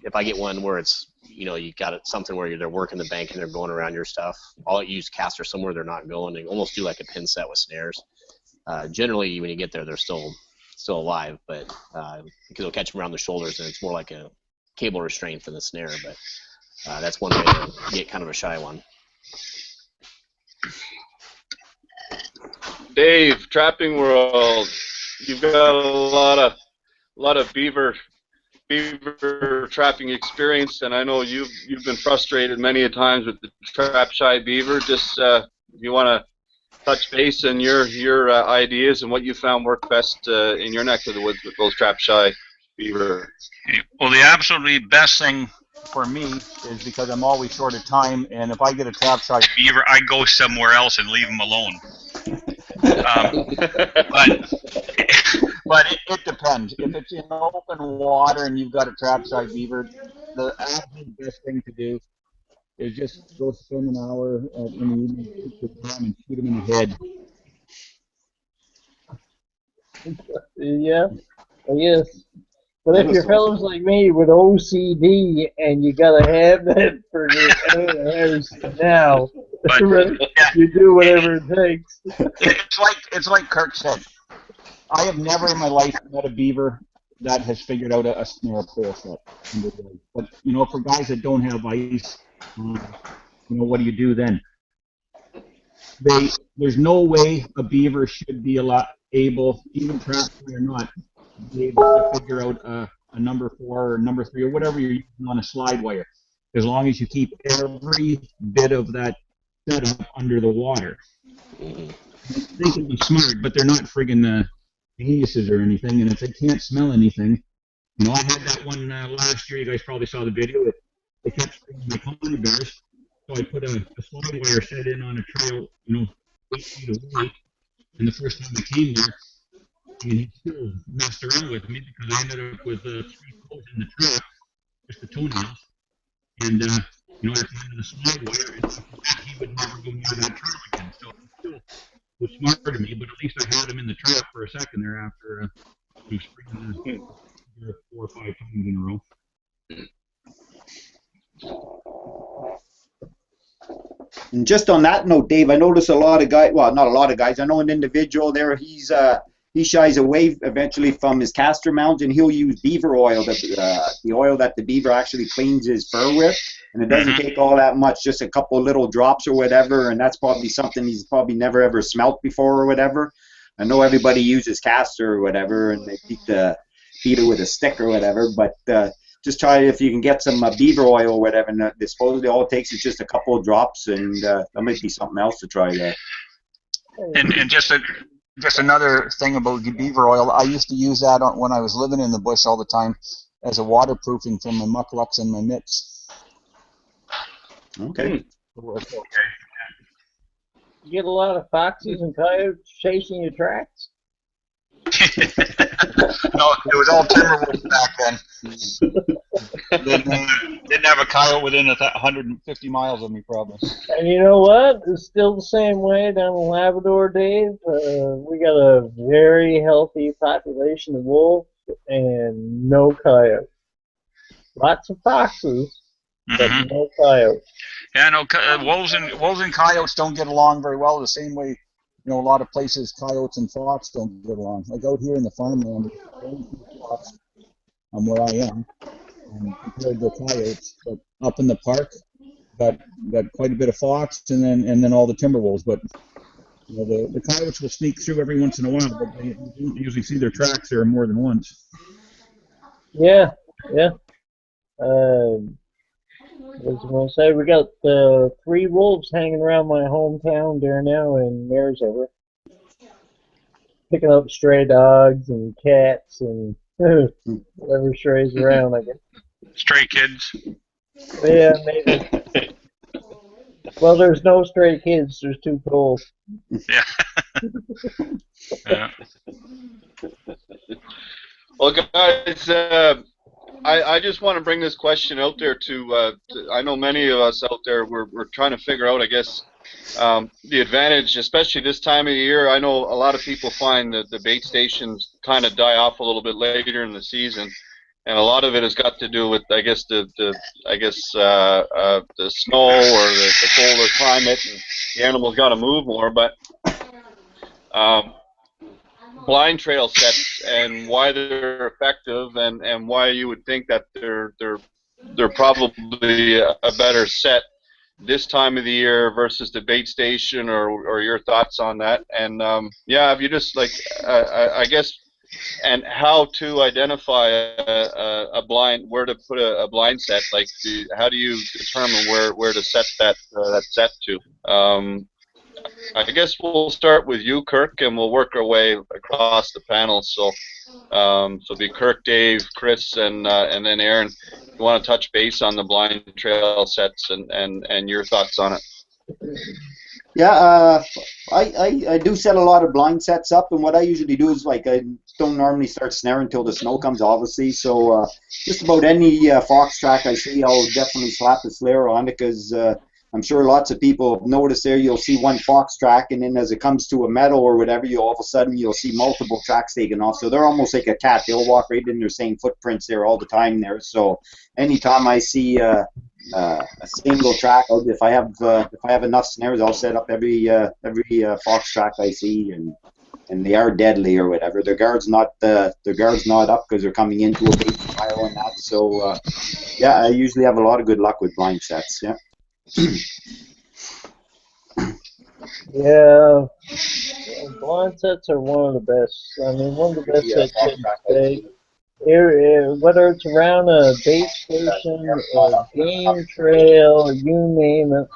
if I get one where it's, you got something where they're working the bank and they're going around your stuff, I'll use caster somewhere they're not going and almost do like a pin set with snares. Generally, when you get there, they're still alive, but because it'll catch them around the shoulders, and it's more like a cable restraint than a snare. But that's one way to get kind of a shy one. Dave, Trapping World, you've got a lot of beaver trapping experience, and I know you've been frustrated many a times with the trap shy beaver. Just if you want to touch base on your ideas and what you found worked best in your neck of the woods with those trap shy beaver. Well, the absolutely best thing for me is because I'm always short of time, and if I get a trap shy Beaver, I go somewhere else and leave him alone. But it depends. If it's in open water and you've got a trap shy beaver, the absolute best thing to do is just go spend an hour in the evening, shoot the drum, and shoot him in the head. Yeah, I guess. But if you're fellas like me with OCD and you gotta have that for the house now, you do whatever it takes. It's like Kirk said. I have never in my life met a beaver that has figured out a snare pole set. But for guys that don't have ice, what do you do then? There's no way a beaver should be able, even trap or not, be able to figure out a number 4 or number 3 or whatever you're using on a slide wire, as long as you keep every bit of that setup under the water. They can be smart, but they're not friggin' geniuses or anything, and if they can't smell anything, I had that one last year. You guys probably saw the video. They kept bringing my conibears, so I put a slide wire set in on a trail, 8 feet away, and the first time I came there, he still messed around with me because I ended up with 3 toes in the trap, just the toenails, and at the end of the slide wire, he would never go near that trail again. So he still was smarter to me, but at least I had him in the trap for a second there after springing 4 or 5 times in a row. And just on that note, Dave, I notice a lot of guys, well, not a lot of guys, I know an individual there, he shies away eventually from his caster mount, and he'll use beaver oil, the oil that the beaver actually cleans his fur with, and it doesn't take all that much, just a couple little drops or whatever, and that's probably something he's probably never ever smelt before or whatever. I know everybody uses caster or whatever, and they beat it with a stick or whatever, but just try if you can get some beaver oil or whatever, and supposedly all it takes is just a couple of drops, and that might be something else to try there. And just another thing about beaver oil, I used to use that when I was living in the bush all the time as a waterproofing for my mucklucks and my mitts. Okay. You get a lot of foxes and coyotes chasing your tracks? No, it was all timber wolves back then. Didn't have a coyote within 150 miles of me, probably. And you know what? It's still the same way down in Labrador, Dave. We got a very healthy population of wolves and no coyotes. Lots of foxes, but Mhm. no coyotes. Yeah, no, wolves and coyotes don't get along very well. The same way, a lot of places coyotes and fox don't get along. Like out here in the farmland, there's very few fox where I am, compared to coyotes. But up in the park, got quite a bit of fox, and then all the timber wolves. But the coyotes will sneak through every once in a while, but you don't usually see their tracks there more than once. Yeah, yeah. I was going to say, we got 3 wolves hanging around my hometown there now in Maresville, picking up stray dogs and cats and whatever strays around, I guess. Stray kids. Yeah, maybe. Well, there's no stray kids. There's 2 cold. Yeah. Yeah. Well, guys, I just want to bring this question out there I know many of us out there, we're trying to figure out, I guess, the advantage, especially this time of year. I know a lot of people find that the bait stations kind of die off a little bit later in the season, and a lot of it has got to do with, I guess, the snow or the colder climate, and the animals got to move more. But blind trail sets and why they're effective, and why you would think that they're probably a better set this time of the year versus the bait station, or your thoughts on that. And yeah, if you just I guess, and how to identify a blind, where to put a blind set, like how do you determine where to set that set to? I guess we'll start with you, Kirk, and we'll work our way across the panel. So, so be Kirk, Dave, Chris, and then Aaron. You want to touch base on the blind trail sets and your thoughts on it? Yeah, I do set a lot of blind sets up, and what I usually do is, like, I don't normally start snaring until the snow comes, obviously. So just about any fox track I see, I'll definitely slap a snare on it, because I'm sure lots of people have noticed there. You'll see one fox track, and then as it comes to a meadow or whatever, all of a sudden you'll see multiple tracks taken off. So they're almost like a cat. They'll walk right in their same footprints there all the time there. So anytime I see a single track, if I have enough snares, I'll set up every fox track I see, and they are deadly or whatever. Their guard's not up because they're coming into a bait pile and that. So yeah, I usually have a lot of good luck with blind sets. Yeah. Yeah, blind sets are one of the best. I mean, one of the best sets you can say. Whether it's around a bait station, a game trail, you name it.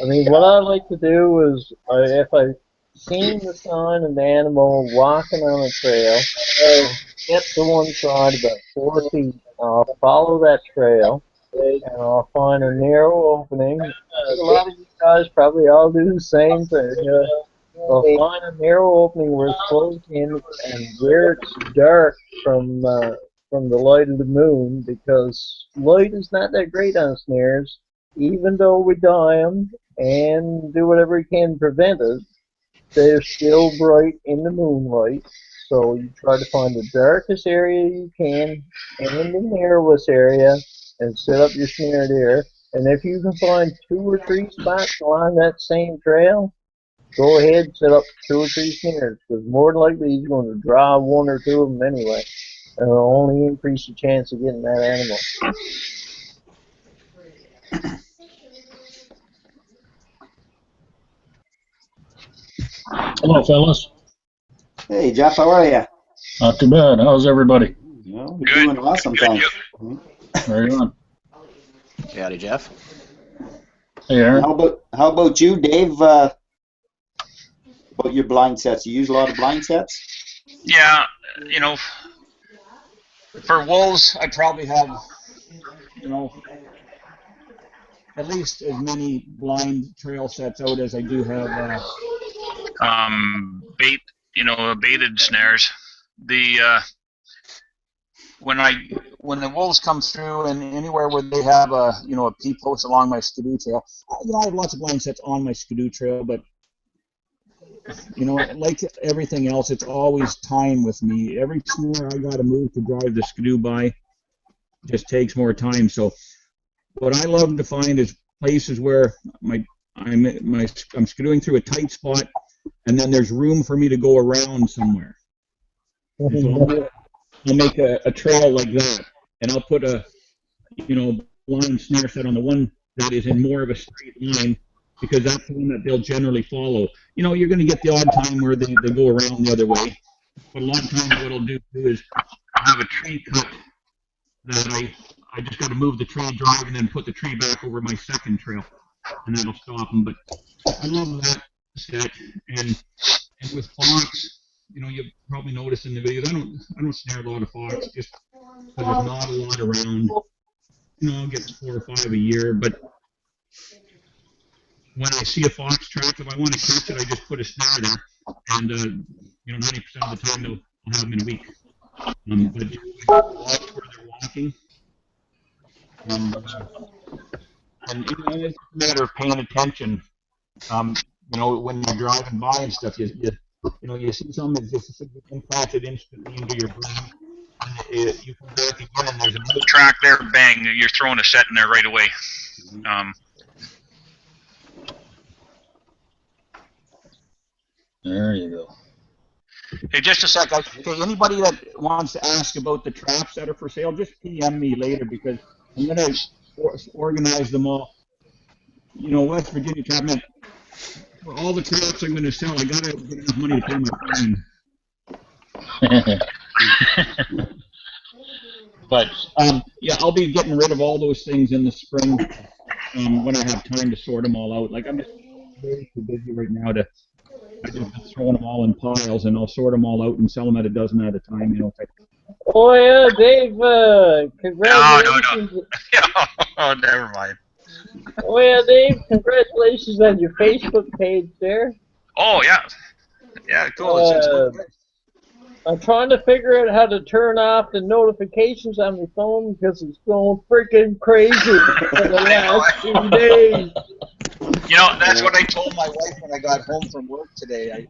I mean, what I like to do is, if I've seen the sign of an animal walking on a trail, I'll get to one side about 4 feet, I'll follow that trail, and I'll find a narrow opening. A lot of you guys probably all do the same thing. I'll find a narrow opening where it's closed in and where it's dark from the light of the moon, because light is not that great on snares. Even though we dye them and do whatever we can to prevent it, they're still bright in the moonlight. So you try to find the darkest area you can and the narrowest area and set up your snare there. And if you can find 2 or 3 spots along that same trail, go ahead and set up 2 or 3 snares, because more than likely he's going to draw 1 or 2 of them anyway. And it'll only increase your chance of getting that animal. Hello, fellas. Hey, Jeff, how are you? Not too bad. How's everybody? We're doing awesome, thanks. Very on. Howdy, Jeff. Hey, Aaron. How about you, Dave? About your blind sets, you use a lot of blind sets? Yeah, for wolves, I probably have, At least as many blind trail sets out as I do have. baited snares. When the wolves come through, and anywhere where they have a peep post along my skidoo trail, I have lots of blind sets on my skidoo trail, but like everything else, it's always time with me. Every snare I got to move to drive the skidoo by just takes more time. So what I love to find is places where I'm skidooing through a tight spot, and then there's room for me to go around somewhere. And so I'll make a trail like that, and I'll put a line snare set on the one that is in more of a straight line, because that's the one that they'll generally follow. You're going to get the odd time where they go around the other way, but a lot of times what I'll do is have a tree cut that I just got to move the tree drive and then put the tree back over my second trail, and that'll stop them. But I love that set, and with fox, you probably noticed in the videos, I don't snare a lot of fox just because there's not a lot around. I'll get 4 or 5 a year, but when I see a fox track, if I want to catch it, I just put a snare there, and 90% of the time I'll have them in a week. But watch where they're walking, and it's a matter of paying attention. When you're driving by and stuff, you see something that just implanted instantly into your brain. And you come back again, and there's another Track there, bang, you're throwing a set in there right away. There you go. Hey, just a sec. Okay, anybody that wants to ask about the traps that are for sale, just PM me later, because I'm going to organize them all. West Virginia Trap Net, for all the traps I'm going to sell, I got to get enough money to pay my fine. But, I'll be getting rid of all those things in the spring when I have time to sort them all out. Like, I'm just very too busy right now to just throwing them all in piles, and I'll sort them all out and sell them at a dozen at a time, Oh yeah, Dave, congratulations. No. Oh, never mind. Oh yeah, Dave, congratulations on your Facebook page there. Oh, yeah. Yeah, cool. I'm trying to figure out how to turn off the notifications on my phone because it's going freaking crazy for the last 2 days. That's what I told my wife when I got home from work today.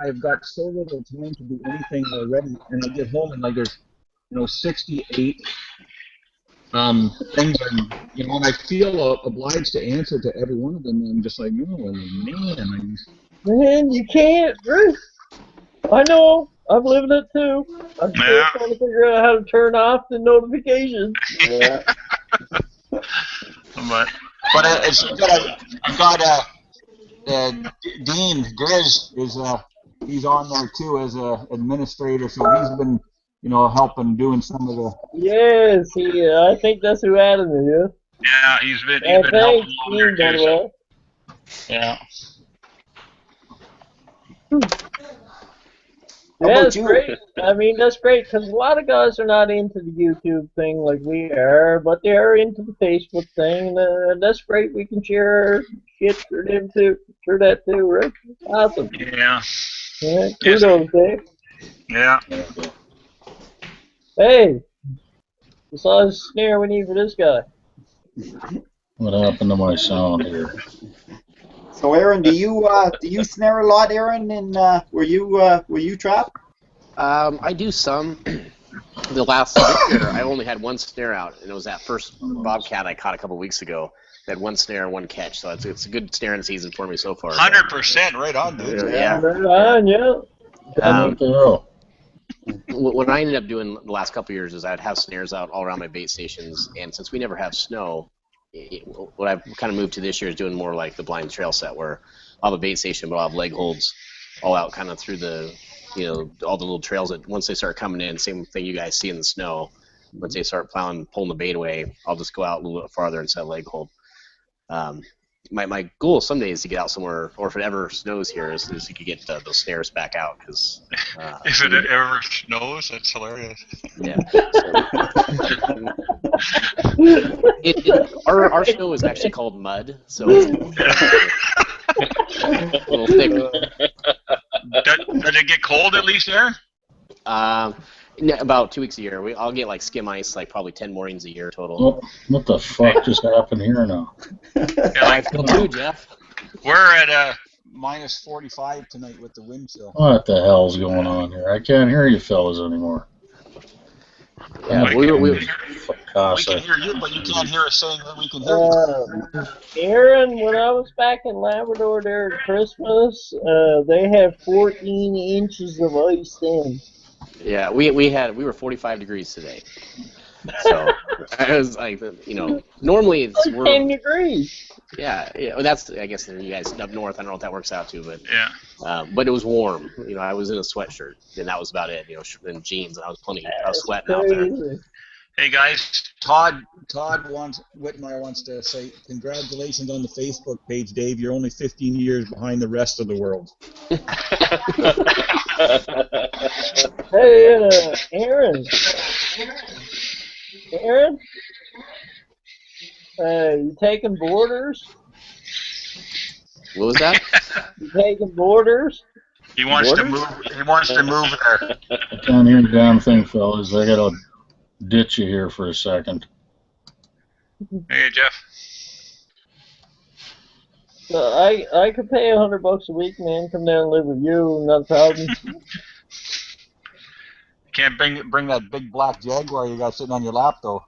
I've got so little time to do anything already, and I get home and there's 68 things, and I feel obliged to answer to every one of them. And I'm just like, oh man, Man, you can't, Bruce. I know. I'm living it too. I'm still trying to figure out how to turn off the notifications. Yeah. But it's good. I've got Dean Grizz he's on there too as a administrator, so he's been helping doing some of the. Yes, I think that's who added me. Yeah. Yeah, he's been helping along there too. So. Yeah. Yeah, that's great. I mean, that's great because a lot of guys are not into the YouTube thing like we are, but they are into the Facebook thing. That's great. We can share shit for them too, for that too, right? Awesome. Yeah. Yeah. Kudos, Dave. Yeah. Hey, this is the snare we need for this guy. What happened to my sound here? So, Aaron, do you snare a lot, Aaron? And were you trap? I do some. The last year, I only had one snare out, and it was that first bobcat I caught a couple weeks ago. That one snare and one catch, so it's a good snaring season for me so far. 100%, right on, dude. Yeah. Right on, yeah. What I ended up doing the last couple of years is I'd have snares out all around my bait stations, and since we never have snow, what I've kind of moved to this year is doing more like the blind trail set, where I'll have a bait station, but I'll have leg holds all out kind of through the, all the little trails that once they start coming in, same thing you guys see in the snow, once they start pulling the bait away, I'll just go out a little bit farther and set a leg hold. My goal someday is to get out somewhere, or if it ever snows here, is to get those snares back out. Cause, if it ever snows, that's hilarious. Yeah. Our snow is actually called mud, so it's a little thick. Does it get cold at least there? About 2 weeks a year. I'll get like skim ice, like probably 10 mornings a year total. What the fuck just happened here now? Yeah, too, Jeff. We're at minus 45 tonight with the wind chill. What the hell's going on here? I can't hear you fellas anymore. Yeah, we Fuck Cossack. hear you, but you can't hear us saying that we can hear you. Aaron, when I was back in Labrador there at Christmas, they had 14 inches of ice then. Yeah, we were 45 degrees today. So I was like, normally it's 10 degrees. Yeah, well, that's, I guess, you guys up north. I don't know what that works out to, but Yeah. But it was warm. I was in a sweatshirt, and that was about it. And jeans, and I was sweating out there. Hey guys, Todd Whitmire wants to say congratulations on the Facebook page, Dave. You're only 15 years behind the rest of the world. Hey, Aaron, you taking boarders? What was that? You taking boarders? he wants to move. He wants to move there. I can't hear a damn thing, fellas. I gotta ditch you here for a second. Hey Jeff. I could pay $100 a week, man. Come down and live with you, not a problem. Can't Bring that big black Jaguar you got sitting on your lap, though.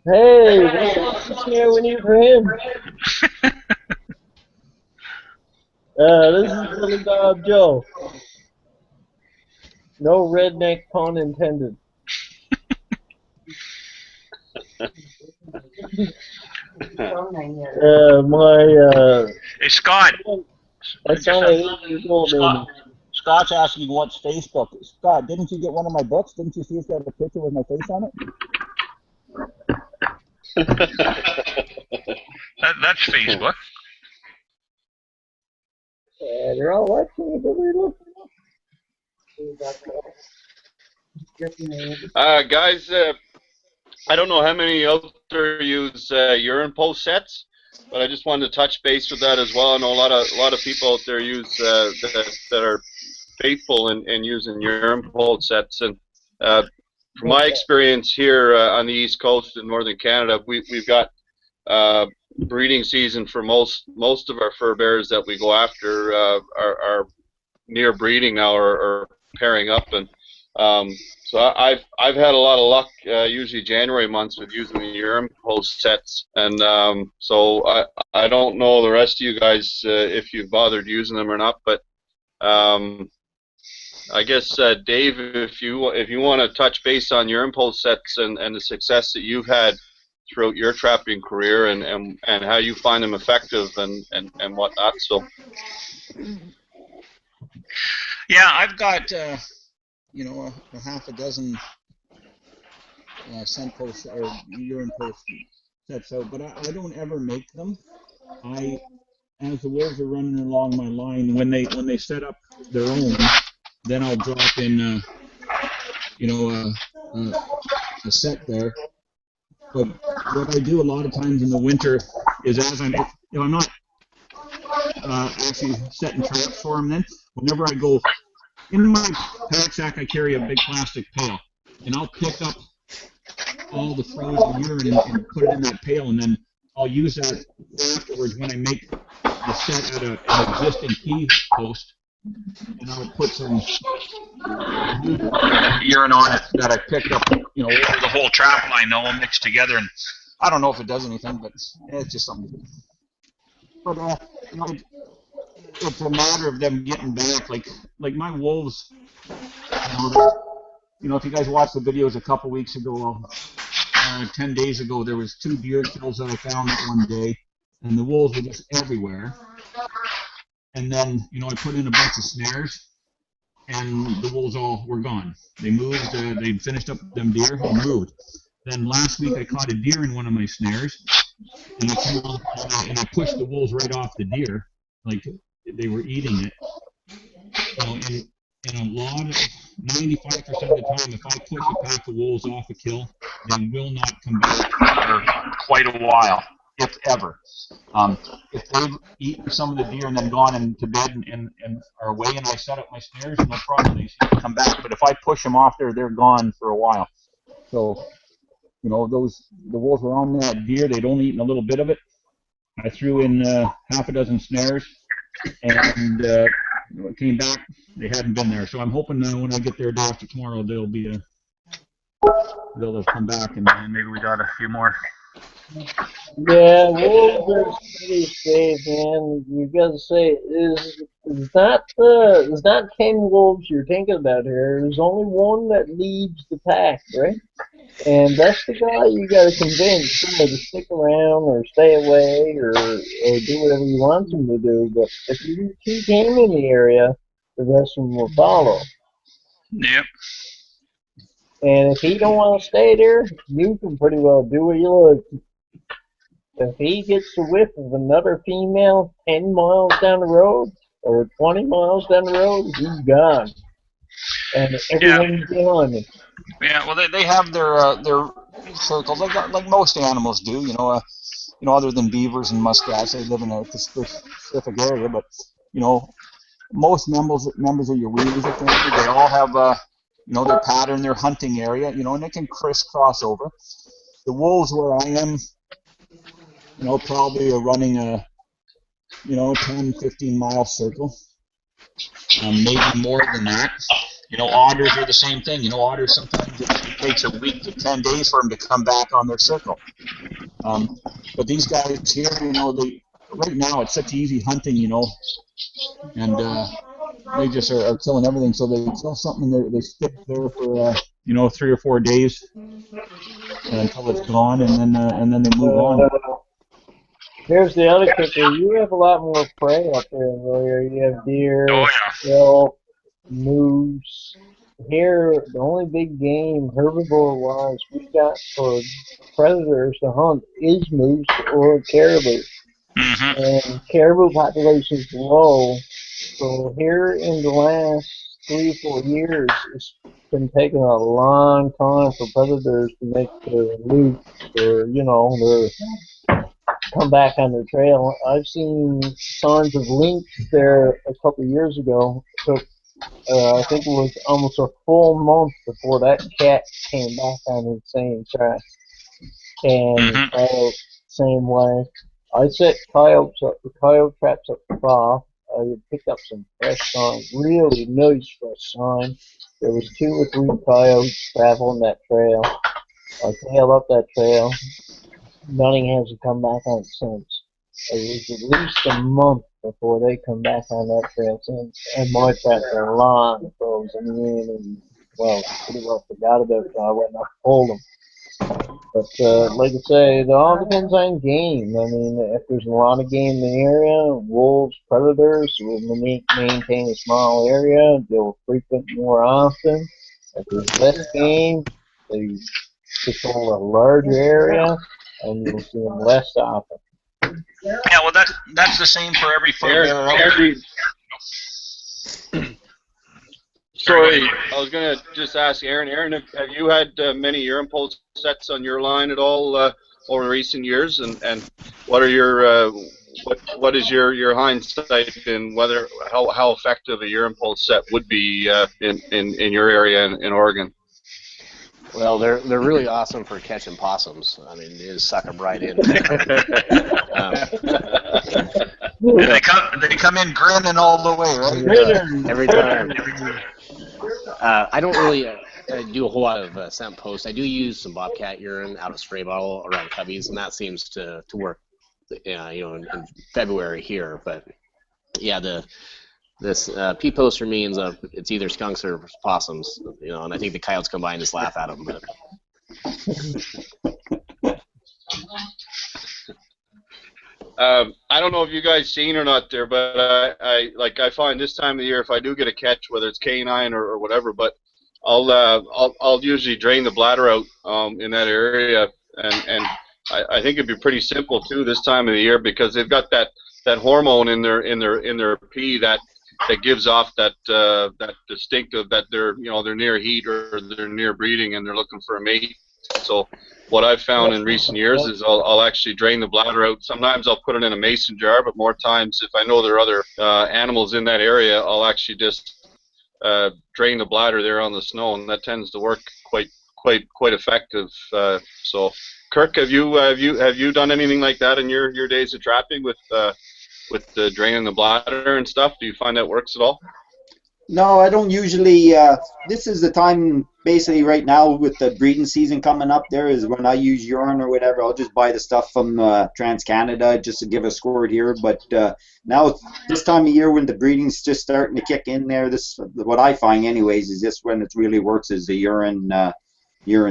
Hey, what's here we need for him? This is Billy Bob Joe. No redneck pun intended. Hey Scott. My son is 8 years old, baby. Scott's asking what's Facebook. Scott, didn't you get one of my books? Didn't you see it's got a picture with my face on it? That's Facebook. They're all watching it, but we look. Guys, I don't know how many out there use urine post sets, but I just wanted to touch base with that as well. I know a lot of people out there use that are faithful in using urine post sets, and from my experience here on the East Coast in Northern Canada, we've got breeding season for most of our fur bearers that we go after are near breeding now or pairing up, and so I've had a lot of luck usually January months with using the urine post sets, and so I don't know the rest of you guys if you've bothered using them or not, but I guess Dave, if you want to touch base on your impulse sets and the success that you've had throughout your trapping career and how you find them effective and whatnot. So yeah, I've got you know, a half a dozen scent posts or urine post sets out, but I don't ever make them. As the wolves are running along my line, when they set up their own, then I'll drop in, you know, a set there. But what I do a lot of times in the winter is, as I'm, you know, I'm not actually setting traps for them. Then, whenever I go in my pack sack, I carry a big plastic pail, and I'll pick up all the frozen urine and put it in that pail, and then I'll use that afterwards when I make the set at an existing key post, and I'll put some Urine on it. that I picked up, you know, Over the whole trap line, they'll all mixed together, and I don't know if it does anything, but it's just something to do. But you know, it's a matter of them getting back. Like my wolves, you know, if you guys watched the videos a couple weeks ago, 10 days ago, there was 2 deer kills that I found that one day, and the wolves were just everywhere. And then, you know, I put in a bunch of snares, and the wolves all were gone. They moved. They finished up them deer and moved. Then last week I caught a deer in one of my snares, and I pushed the wolves right off the deer, like they were eating it. You know, and a lot of 95% of the time, if I push a pack of wolves off a kill, they will not come back for quite a while, if ever. If they've eaten some of the deer and then gone into bed and are away, and I set up my snares, no problem, they seem to come back. But if I push them off there, they're gone for a while. So, you know, the wolves were on that deer. They'd only eaten a little bit of it. I threw in half a dozen snares, and when it came back, they hadn't been there. So I'm hoping when I get there day after tomorrow, there'll be they'll have come back, and then maybe we got a few more. Yeah, wolves are pretty safe, man. You gotta say, it's not 10 wolves you're thinking about here. There's only one that leads the pack, right? And that's the guy you gotta convince to stick around or stay away or do whatever you want him to do. But if you keep him in the area, the rest of them will follow. Yep. And if he don't want to stay there, you can pretty well do what you like. If he gets the whiff of another female 10 miles down the road or 20 miles down the road, he's gone. And everyone's behind him. Yeah, well, they have their circles like most animals do. Other than beavers and muskrats, they live in a specific area. But most members of your weaver family, they all have their pattern, their hunting area. And they can crisscross over. The wolves where I am, probably are running a 10, 15 mile circle, maybe more than that. Otters are the same thing. Otters sometimes it takes a week to 10 days for them to come back on their circle. But these guys here, right now it's such easy hunting, and they just are killing everything. So they kill something, and they stick there for 3 or 4 days until it's gone, and then they move on. Here's the other kicker. You have a lot more prey up there where you have deer, elk, moose. Here, the only big game herbivore-wise we got for predators to hunt is moose or caribou. Mm-hmm. And caribou population is low. So here in the last 3 or 4 years, it's been taking a long time for predators to make their loot or, their come back on their trail. I've seen signs of lynx there a couple of years ago. It took, I think it was almost a full month before that cat came back on the same track. And same way. I set coyote traps up the far. I picked up some fresh sign, really nice fresh sign. There was 2 or 3 coyotes traveling that trail. I tailed up that trail. Nothing hasn't come back on it since. It was at least a month before they come back on that trail since. And my traps are long frozen in, and pretty well forgot about it. So I went and I pulled them. But like I say, it all depends on game. I mean, if there's a lot of game in the area, wolves, predators will maintain a small area. They'll frequent more often. If there's less game, they control a larger area, and you'll see them less often. Yeah, well, that's the same for every Sorry, I was going to just ask Aaron. Aaron, have you had many year impulse sets on your line at all over recent years? And what are your what is your hindsight in whether how effective a year impulse set would be in your area in Oregon? Well, they're really awesome for catching possums. I mean, you just suck them right in. They come in grinning all the way, right? Every time. I don't really do a whole lot of scent posts. I do use some bobcat urine out of spray bottle around cubbies, and that seems to work. In February here, but yeah, this pea poster means it's either skunks or possums, and I think the coyotes come by and just laugh at them. But I don't know if you guys seen or not there, but I find this time of the year, if I do get a catch, whether it's canine or whatever, but I'll usually drain the bladder out in that area, and I think it'd be pretty simple too this time of the year because they've got that hormone in their pee that gives off that distinctive that they're near heat or they're near breeding and they're looking for a mate. So what I've found in recent years is I'll actually drain the bladder out. Sometimes I'll put it in a mason jar, but more times if I know there are other animals in that area, I'll actually just drain the bladder there on the snow, and that tends to work quite effective. So Kirk, have you done anything like that in your days of trapping with the draining the bladder and stuff? Do you find that works at all? No, I don't usually. This is the time, basically, right now with the breeding season coming up. There is when I use urine or whatever. I'll just buy the stuff from Trans Canada just to give a squirt here. But now this time of year when the breeding's just starting to kick in, there, this what I find, anyways, is this when it really works is the urine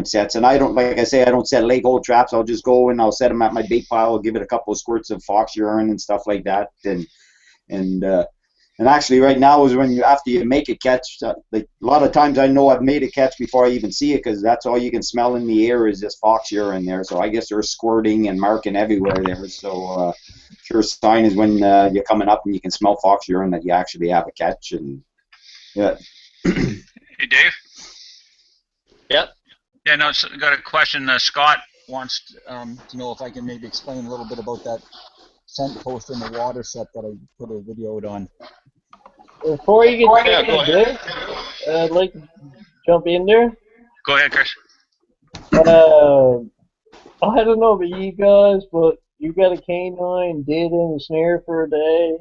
sets. And I don't, like I say, I don't set lake hole traps. I'll just go and I'll set them at my bait pile. I'll give it a couple of squirts of fox urine and stuff like that, and and actually, right now is when after you make a catch. Like a lot of times, I know I've made a catch before I even see it because that's all you can smell in the air is this fox urine there. So I guess they're squirting and marking everywhere there. So sure sign is when you're coming up and you can smell fox urine that you actually have a catch. And yeah. Hey, Dave. Yep. Yeah, no, so got a question. Scott wants to know if I can maybe explain a little bit about that scent post in the water set that I put a video out on. Before you get started, go ahead. Dave, I'd like to jump in there. Go ahead, Chris. I don't know about you guys, but you got a canine dead in the snare for a day.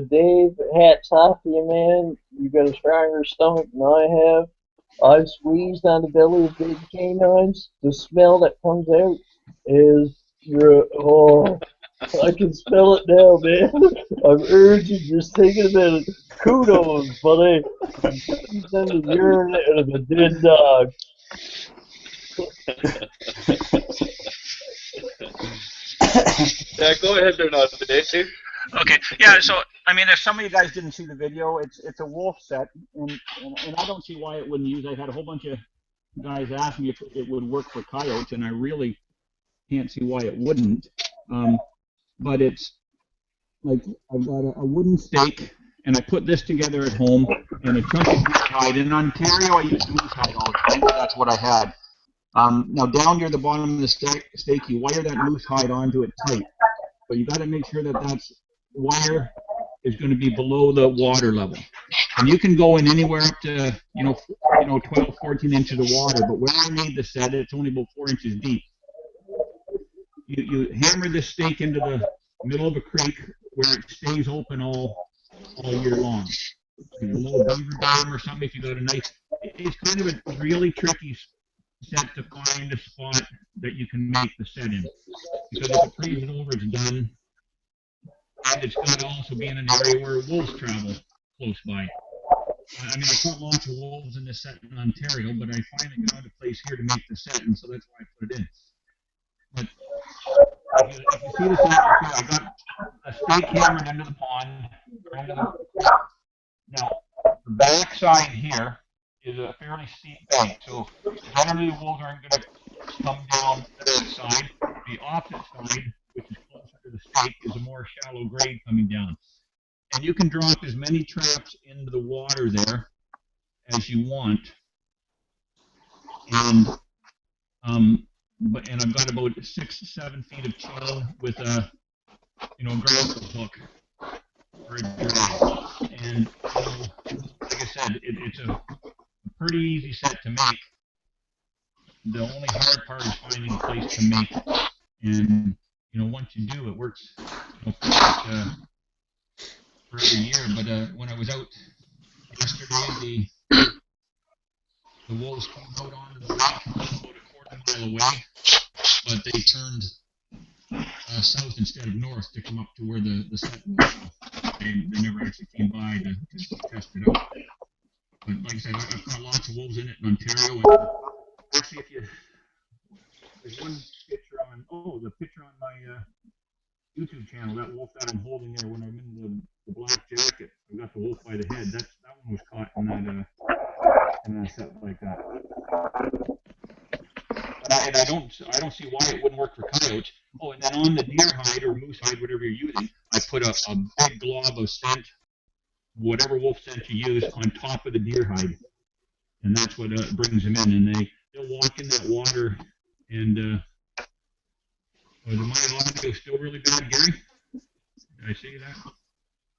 Dave, hats off to you, man. You got a stronger stomach than I have. I've squeezed on the belly of big canines. The smell that comes out is I can smell it now, man. I'm urging, just thinking about it. Kudos, buddy. He's in the urine of a dead dog. Yeah, go ahead there, not Dave. Okay, yeah, so, I mean, if some of you guys didn't see the video, it's a wolf set, and I don't see why it wouldn't use. I've had a whole bunch of guys ask me if it would work for coyotes, and I really can't see why it wouldn't. But it's like I've got a wooden stake, and I put this together at home, and a chunk of deer hide. In Ontario, I use moose hide all the time. That's what I had. Now down near the bottom of the stake, you wire that moose hide onto it tight, but you got to make sure that that's wire is going to be below the water level. And you can go in anywhere up to 12, 14 inches of water. But where I made the set, it's only about 4 inches deep. You hammer this stake into the middle of a creek where it stays open all year long. Below a beaver dam or something, if you got a nice, it's kind of a really tricky set to find a spot that you can make the set in. Because if it freezes over, it's done. And it's got to also be in an area where wolves travel close by. I mean, I caught lots of wolves in this set in Ontario, but I finally found a place here to make the set, and so that's why I put it in. But if you see the set, I got a stake hammered into the pond. Now, the back side here is a fairly steep bank, so generally the wolves aren't going to come down that side. The opposite side, which is closer to the stake, is a more shallow grade coming down. And you can drop as many traps into the water there as you want. And I've got about 6 to 7 feet of chain with a grapple hook for a drag. And like I said, it's a pretty easy set to make. The only hard part is finding a place to make it. And once you do, it works for every year. But when I was out yesterday, the wolves came out onto the lake about a quarter mile away, but they turned south instead of north to come up to where the set was. They never actually came by to test it out. But like I said, I've got lots of wolves in it in Ontario. And actually, there's one picture the picture on my YouTube channel, that wolf that I'm holding there when I'm in the black jacket. I got the wolf by the head. That one was caught in a set like that. And I don't see why it wouldn't work for coyotes. Oh, and then on the deer hide or moose hide, whatever you're using, I put a big glob of scent, whatever wolf scent you use, on top of the deer hide, and that's what brings them in. And they'll walk in that water. And is my audio still really bad, Gary? Did I say that?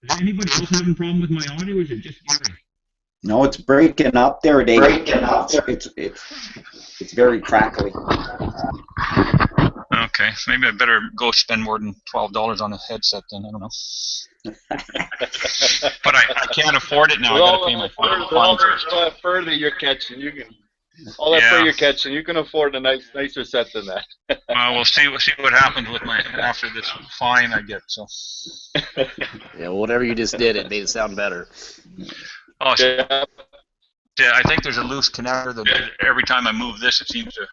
Is anybody else having a problem with my audio, or is it just Gary? No, it's breaking up there, Dave. It's very crackly. Okay, so maybe I better go spend more than $12 on a headset then. I don't know. But I can't afford it now. I With got all to pay my that fine first. fur that you're catching, all that fur you're catching, you can afford a nicer set than that. Well, we'll see what happens with my after this fine I get. So. Yeah, whatever you just did, it made it sound better. Oh, Yeah. yeah, I think there's a loose connector that every time I move this, it seems to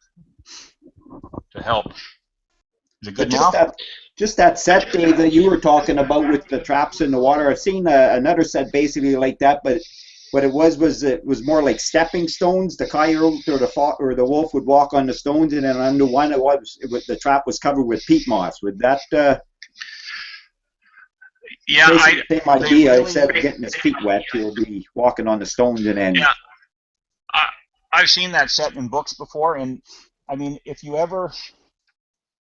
help. Is it good now? Just that set, Dave, that you were talking about with the traps in the water. I've seen another set basically like that, but what it was more like stepping stones. The coyote or the wolf would walk on the stones, and then under one the trap was covered with peat moss. Would that? Yeah, same idea. Instead of getting his feet wet, he'll be walking on the stones, and then. Yeah, I've seen that set in books before, and I mean, if you ever,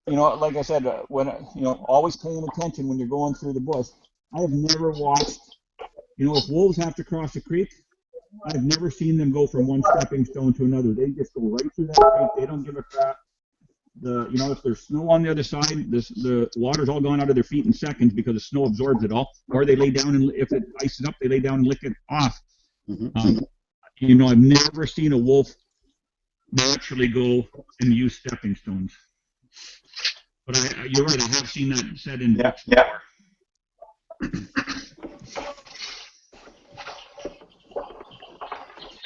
like I said, always paying attention when you're going through the bush. I have never watched, if wolves have to cross a creek, I've never seen them go from one stepping stone to another. They just go right through that creek. They don't give a crap. If there's snow on the other side, the water's all gone out of their feet in seconds because the snow absorbs it all. Or they lay down, and if it ices up, they lay down and lick it off. Mm-hmm. I've never seen a wolf naturally go and use stepping stones. But you're right, I have seen that said in books before.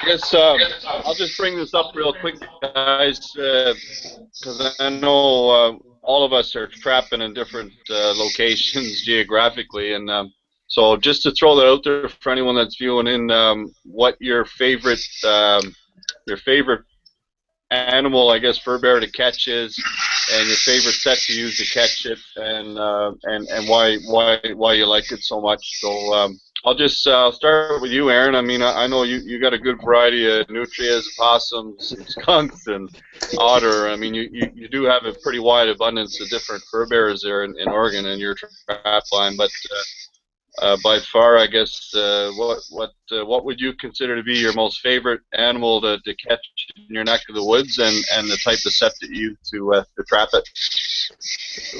I guess I'll just bring this up real quick, guys, because I know all of us are trapping in different locations geographically, and so just to throw that out there for anyone that's viewing in, what your favorite animal, I guess, fur bearer to catch is, and your favorite set to use to catch it, and why you like it so much. So I'll just start with you, Aaron. I mean, I know you got a good variety of nutrias, possums, skunks, and otter. I mean, you do have a pretty wide abundance of different fur bearers there in Oregon in your trap line, but by far, I guess, what would you consider to be your most favorite animal to catch in your neck of the woods, and the type of set that you use to trap it?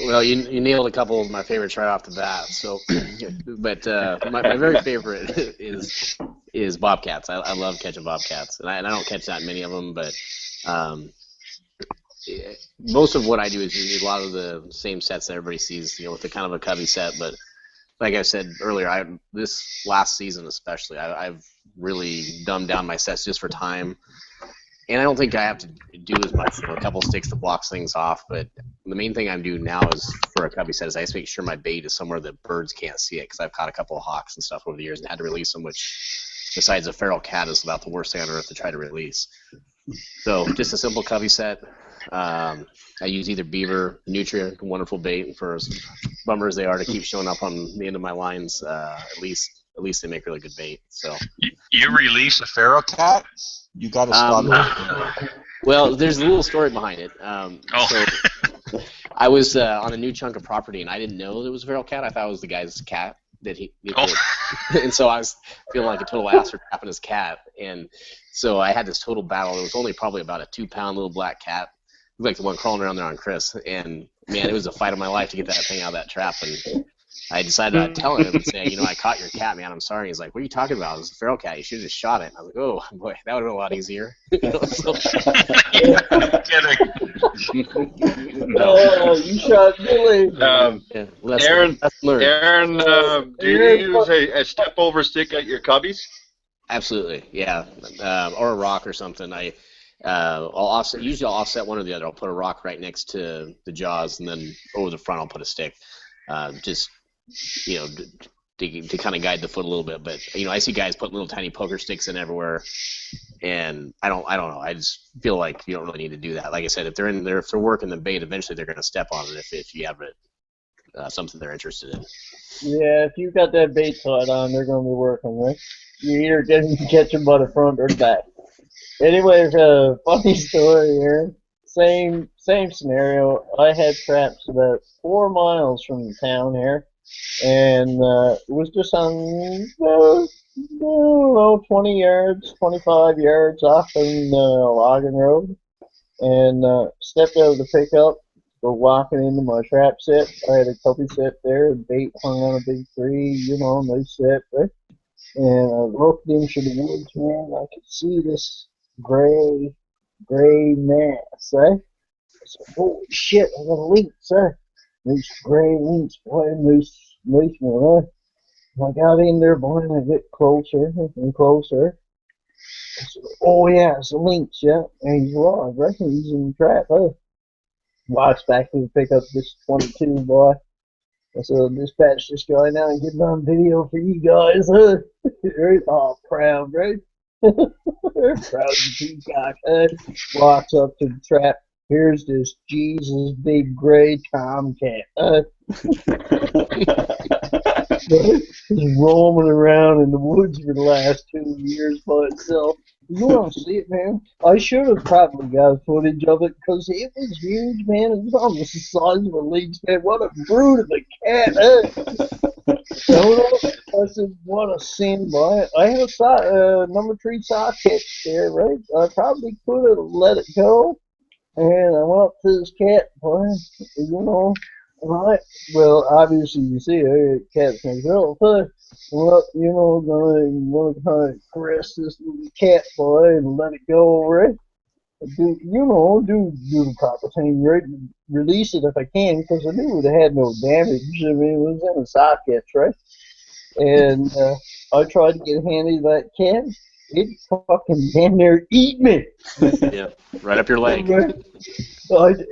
Well, you nailed a couple of my favorites right off the bat. So, but my very favorite is bobcats. I love catching bobcats, and I don't catch that many of them, but most of what I do is use a lot of the same sets that everybody sees, with the kind of a cubby set, but. Like I said earlier, this last season especially, I've really dumbed down my sets just for time, and I don't think I have to do as much. A couple sticks to block things off, but the main thing I'm doing now is for a cubby set is I just make sure my bait is somewhere that birds can't see it, because I've caught a couple of hawks and stuff over the years and had to release them, which, besides a feral cat, is about the worst thing on earth to try to release. So just a simple cubby set. I use either beaver, nutria, wonderful bait, and for as bummer as they are to keep showing up on the end of my lines, at least they make really good bait. So you release a feral cat? You got to stop that. Well, there's a little story behind it. So I was on a new chunk of property, and I didn't know there was a feral cat. I thought it was the guy's cat that he and so I was feeling like a total ass for trapping his cat, and so I had this total battle. It was only probably about a 2-pound little black cat, like the one crawling around there on Chris, and man, it was a fight of my life to get that thing out of that trap. And I decided I'd tell him and say, I caught your cat, man. I'm sorry. He's like, what are you talking about? It was a feral cat. You should have just shot it. I was like, oh boy, that would have been a lot easier. Oh, you shot Billy. Aaron, do you use a step over stick at your cubbies? Absolutely, yeah, or a rock or something. I'll offset one or the other. I'll put a rock right next to the jaws, and then over the front I'll put a stick. Just to kind of guide the foot a little bit. But I see guys put little tiny poker sticks in everywhere, and I don't know. I just feel like you don't really need to do that. Like I said, if they're working the bait, eventually they're going to step on it if you have it something they're interested in. Yeah, if you got that bait tied on, they're going to be working, right? You either catch them by the front or the back. Anyways, funny story here. Same scenario. I had traps about 4 miles from the town here, and it was just on 20 yards, 25 yards off on the logging road, and stepped out of the pickup, We're walking into my trap set. I had a cubby set there, and bait hung on a big tree, you know, nice set, right? And I looked into the woods, man. I could see this gray mass, eh? I said, holy shit, I got a lynx, eh? Nice gray lynx, boy, nice one, eh? I got in there, boy, and I get closer and closer. I said, oh yeah, it's a lynx, yeah. And he's raw, I reckon he's in the trap, huh? Walks back to pick up this 22, boy. I said, I'll dispatch this guy now and get it on video for you guys, huh? Oh, proud, right? Proud to peacock, huh? Walks up to the trap. Here's this Jesus big gray tomcat, huh? He's roaming around in the woods for the last 2 years by itself. You want to see it, man? I should have probably got footage of it because it was huge, man. It was almost the size of a lynx, man. What a brute of a cat, huh? I said, what a sin, boy. I had a number 3 socket there, right? I probably could have let it go. And I went up to this cat, boy, you know. Right. Well, obviously, you see, cats myself. Well, you know, gonna kind of caress this little cat boy and let it go, right? Do the proper thing, right? Release it if I can, because I knew it had no damage. I mean, it was in a socket, right? And I tried to get handy to that cat. It fucking damn near eat me. Yeah, right up your leg.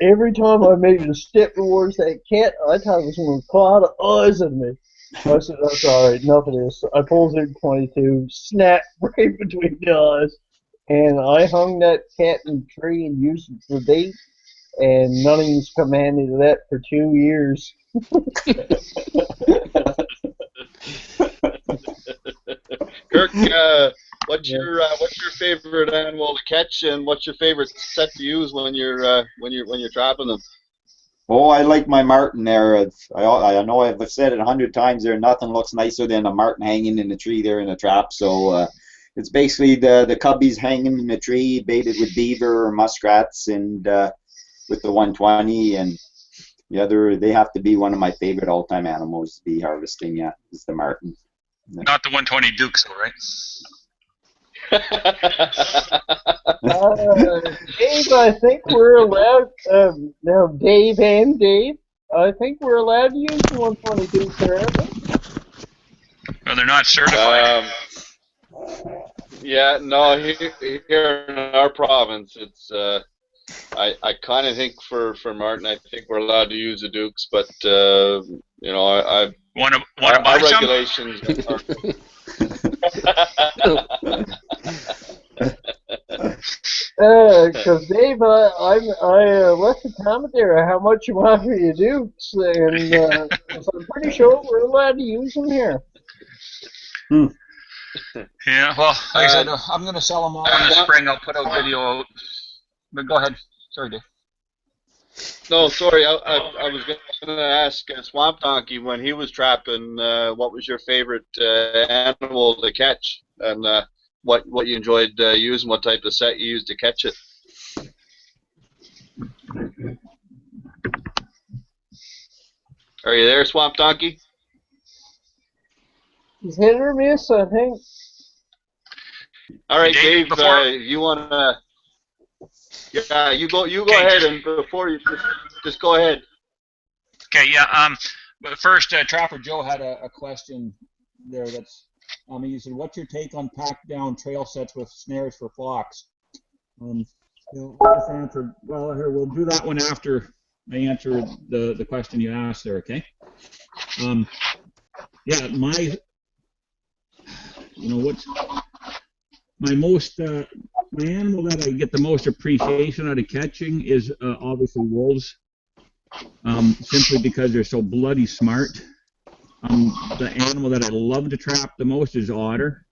Every time I made a step towards that cat, I thought it was going to claw the eyes at me. I said, that's all right, enough of this. I pulled it 22, snap right between the eyes, and I hung that cat in the tree and used it for bait, and nothing's come handy to that for 2 years. Kirk, what's your favorite animal to catch, and what's your favorite set to use when you're trapping them? Oh, I like my marten there. I know I've said it 100 times there. Nothing looks nicer than a marten hanging in the tree there in a trap. So it's basically the cubbies hanging in the tree, baited with beaver or muskrats, and with the 120. And they have to be one of my favorite all-time animals to be harvesting. Yeah, is the marten. Not the 120 Dukes, though, right? Dave, I think we're allowed. Now, Dave, I think we're allowed to use the 122 currently. Well, they're not certified. Yeah, no. Here in our province, it's. I kind of think for Martin, I think we're allowed to use the Dukes, but you know, I want to buy our some? regulations are. Because Dave, I left a comment there how much you want for your Dukes, and so I'm pretty sure we're allowed to use them here. Yeah, well, like I said, I'm going to sell them all in the spring. I'll put out video out. But go ahead. Sorry, Dave. No, sorry. I was going to ask Swamp Donkey, when he was trapping, what was your favorite animal to catch, and what you enjoyed using, what type of set you used to catch it. Are you there, Swamp Donkey? He's hit or miss, I think. All right, Dave. You want to? Yeah, you go ahead, and before you just go ahead. Okay, yeah. But first, Trapper Joe had a question there. That's he said, "What's your take on packed down trail sets with snares for flocks?" Just answered. Well, here we'll do that one after I answer the question you asked there. Okay. Yeah, what's my most my animal that I get the most appreciation out of catching is obviously wolves, simply because they're so bloody smart. The animal that I love to trap the most is otter.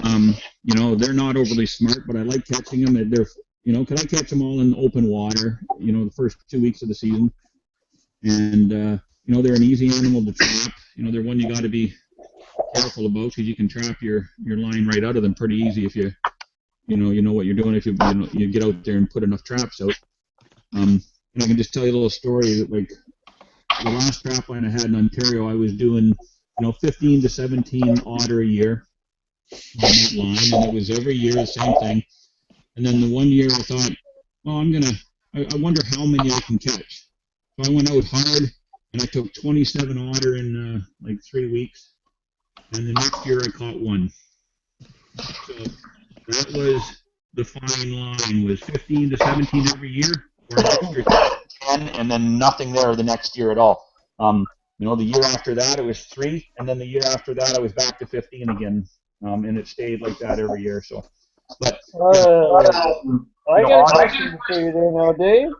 They're not overly smart, but I like catching them. They're, because I catch them all in open water, the first 2 weeks of the season. And, they're an easy animal to trap. They're one you got to be careful about, because you can trap your line right out of them pretty easy if you know what you're doing, if you get out there and put enough traps out. and I can just tell you a little story that, like, the last trap line I had in Ontario, I was doing, 15 to 17 otter a year on that line, and it was every year the same thing. And then the one year I thought, well, I wonder how many I can catch. So I went out hard, and I took 27 otter in like 3 weeks. And the next year I caught one. So that was the fine line, was 15 to 17 every year, or an extra 10, and then nothing there the next year at all. The year after that it was 3, and then the year after that I was back to 15 again, and it stayed like that every year. So, but I got a question for you there now, Dave.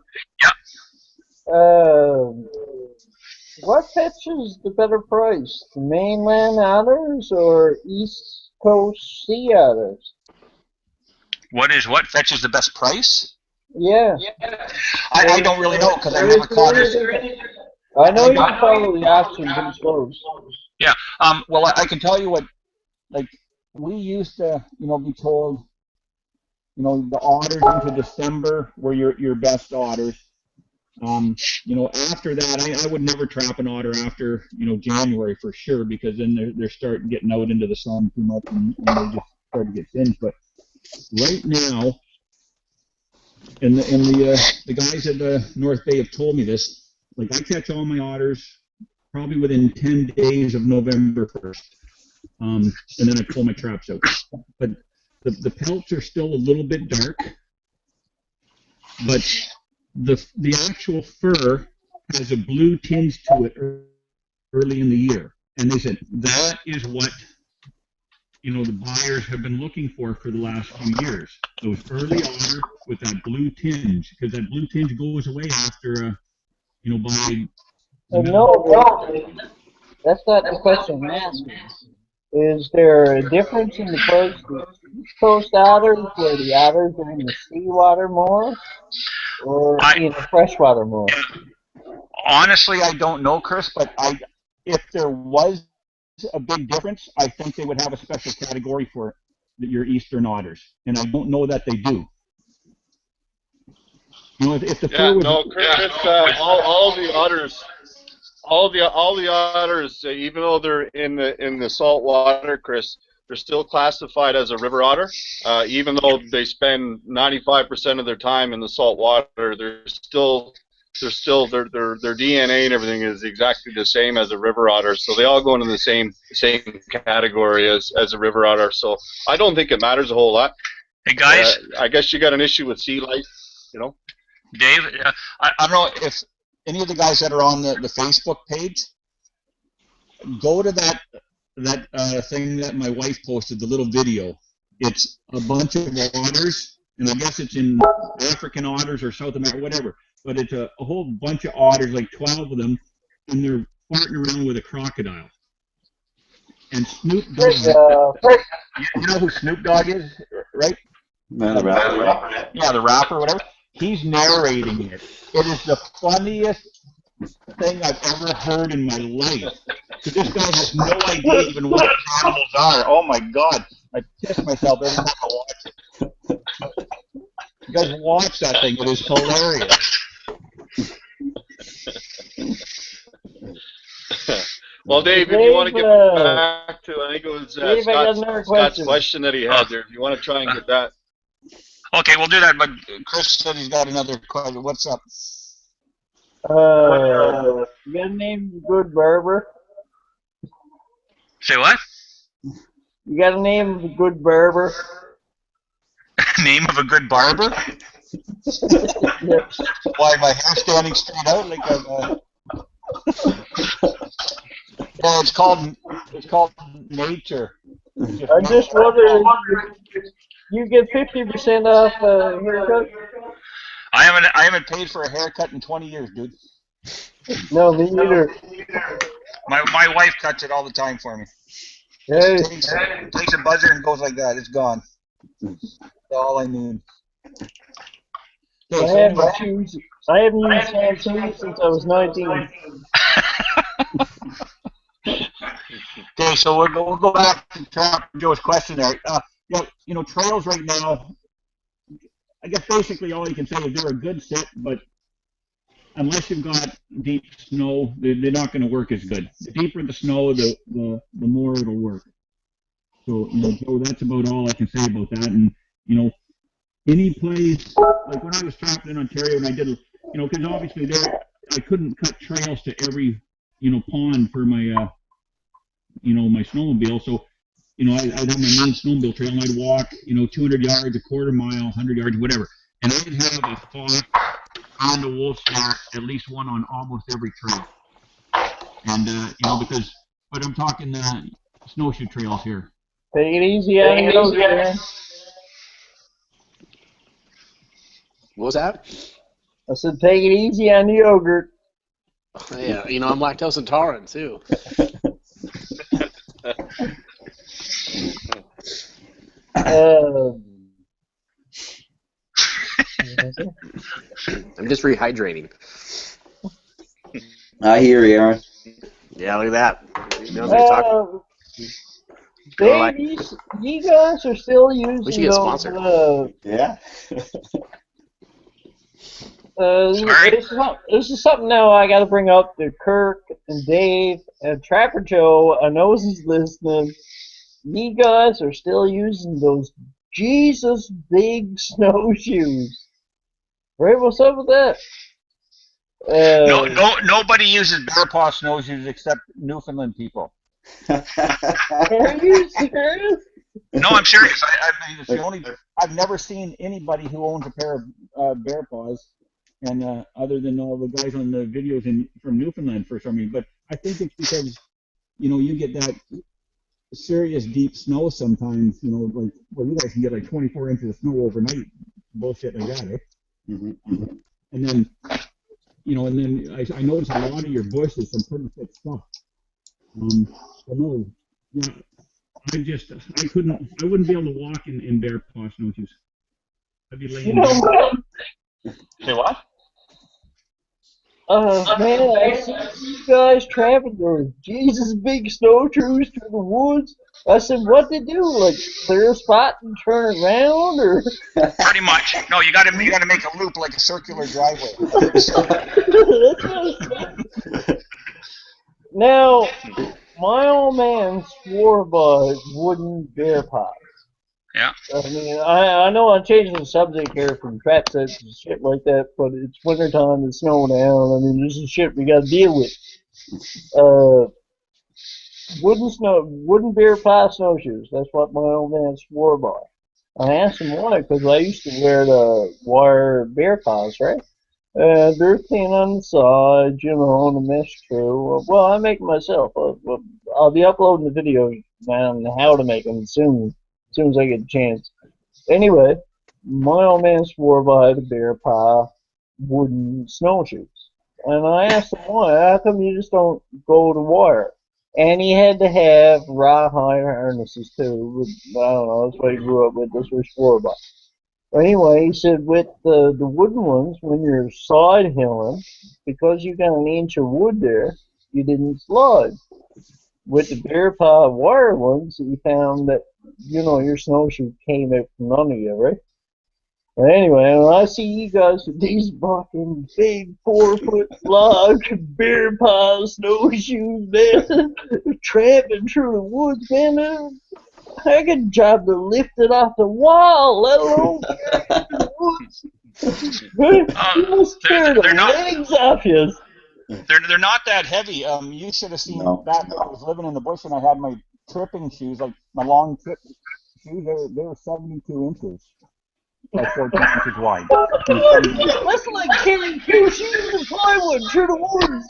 What fetches the better price, the mainland otters or East Coast sea otters? What fetches the best price? Yeah. I don't really know because I never caught it. I know you can follow the auction pretty close. Yeah. Well, I can tell you what, like, we used to, be told, the otters into December were your best otters. After that, I would never trap an otter after, January for sure, because then they're starting getting out into the sun too much, and they just start to get singed. But right now, and the guys at the North Bay have told me this. Like, I catch all my otters probably within 10 days of November 1st, and then I pull my traps out. But the pelts are still a little bit dark, but the actual fur has a blue tinge to it early in the year. And they said that is what the buyers have been looking for the last few years. Those early otter with that blue tinge, because that blue tinge goes away after by No, that's not the question I'm asking. Is there a difference in the price of East Coast otters, where the otters are in the seawater more, or in the freshwater more? Honestly, I don't know, Chris, but if there was a big difference, I think they would have a special category for it, your eastern otters, and I don't know that they do. If the fur was, Chris, all the otters, even though they're in the salt water, Chris, they're still classified as a river otter. Even though they spend 95% of their time in the salt water, their DNA and everything is exactly the same as a river otter. So they all go into the same category as a river otter. So I don't think it matters a whole lot. Hey guys, I guess you got an issue with sea life, Dave, I don't know if any of the guys that are on the Facebook page, go to that thing that my wife posted, the little video. It's a bunch of otters, and I guess it's in African otters or South America, whatever. But it's a whole bunch of otters, like 12 of them, and they're farting around with a crocodile. And Snoop Dogg, you know who Snoop Dogg is, right? The rapper. Yeah, the rapper, whatever. He's narrating it. It is the funniest thing I've ever heard in my life. This guy has no idea even what animals are. Oh my God. I piss myself every time I watch it. You guys watch that thing. It is hilarious. Well, Dave, if you want to get back to, I think it was Scott's question that he had there. If you want to try and get that. Okay, we'll do that, but Chris said he's got another question. What's up? You got a name of a good barber? Say what? You got a name of a good barber? Name of a good barber? Why, my hair standing straight out like I'm well, it's called nature. I'm just wondering, you get 50% off a haircut? I haven't paid for a haircut in 20 years, dude. No, me neither. My wife cuts it all the time for me. Hey. Takes a buzzer and goes like that. It's gone. That's all I need. I haven't used shampoo since I was 19. Okay, so we'll go back to Joe's question there. Trails right now, I guess basically all you can say is they're a good set, but unless you've got deep snow, they're not going to work as good. The deeper the snow, the more it'll work. So, Joe, that's about all I can say about that. And, any place, like when I was trapped in Ontario and I did, because obviously I couldn't cut trails to every, pond for my, my snowmobile. So, I'd have my main snowmobile trail and I'd walk, 200 yards, a quarter mile, 100 yards, whatever. And I'd have a fox and a wolf snare, at least one on almost every trail. And, but I'm talking snowshoe trails here. Take it easy on the yogurt. What was that? I said, take it easy on the yogurt. Yeah, I'm lactose intolerant too. I'm just rehydrating. I hear you, Aaron. Yeah, look at that. You know what talking. Dave, you guys are still using we should get sponsored. Yeah. This is something now I got to bring up to Kirk and Dave and Trapper Joe. I know he's listening. You guys are still using those Jesus big snowshoes. Right? What's up with that? Nobody uses bear paw snowshoes except Newfoundland people. Are you serious? No, I'm serious. I mean, it's the only. I've never seen anybody who owns a pair of bear paws, and other than all the guys on the videos from Newfoundland for some reason. But I think it's because you get that serious deep snow sometimes. Like you guys can get like 24 inches of snow overnight, bullshit like that, eh? Mm-hmm. And then I noticed a lot of your bush is some pretty thick stuff. I wouldn't be able to walk in bear paw snowshoes. I'd be laying down. Say what? Man, I see you guys traveling those Jesus big snowshoes through the woods. I said, what to do? Like clear a spot and turn around, or? Pretty much. No, you got to make a loop like a circular driveway. That's what I said. Now, my old man swore by wooden bear paws. Yeah. I mean, I know I'm changing the subject here from trap sets and shit like that, but it's wintertime, it's snowing down. I mean, this is shit we got to deal with. Wooden bear paw snowshoes. That's what my old man swore by. I asked him why, because I used to wear the wire bear paws, right? They're thin on the sides, and the mesh through. Well, I make them myself. I'll be uploading the videos on how to make them soon as I get a chance. Anyway, my old man swore by the bear paw wooden snowshoes. And I asked him why. How come you just don't go to wire? And he had to have rawhide harnesses too. I don't know, that's what he grew up with. That's what he swore by. Anyway, he said with the wooden ones, when you're side hilling, because you got an inch of wood there, you didn't slide. With the bear paw wire ones, he found that, your snowshoe came out from under you, right? But anyway, when I see you guys with these fucking big 4-foot log bear paw snowshoes, man, tramping through the woods, man, I could job to lift it off the wall, let alone carry it in the woods. You must tear the legs off you. They're not that heavy. You should have seen back when I was living in the bush and I had my tripping shoes, like my long trip shoes. They were 72 inches. Like 14 inches wide. That's like carrying 2 sheets of plywood through the woods.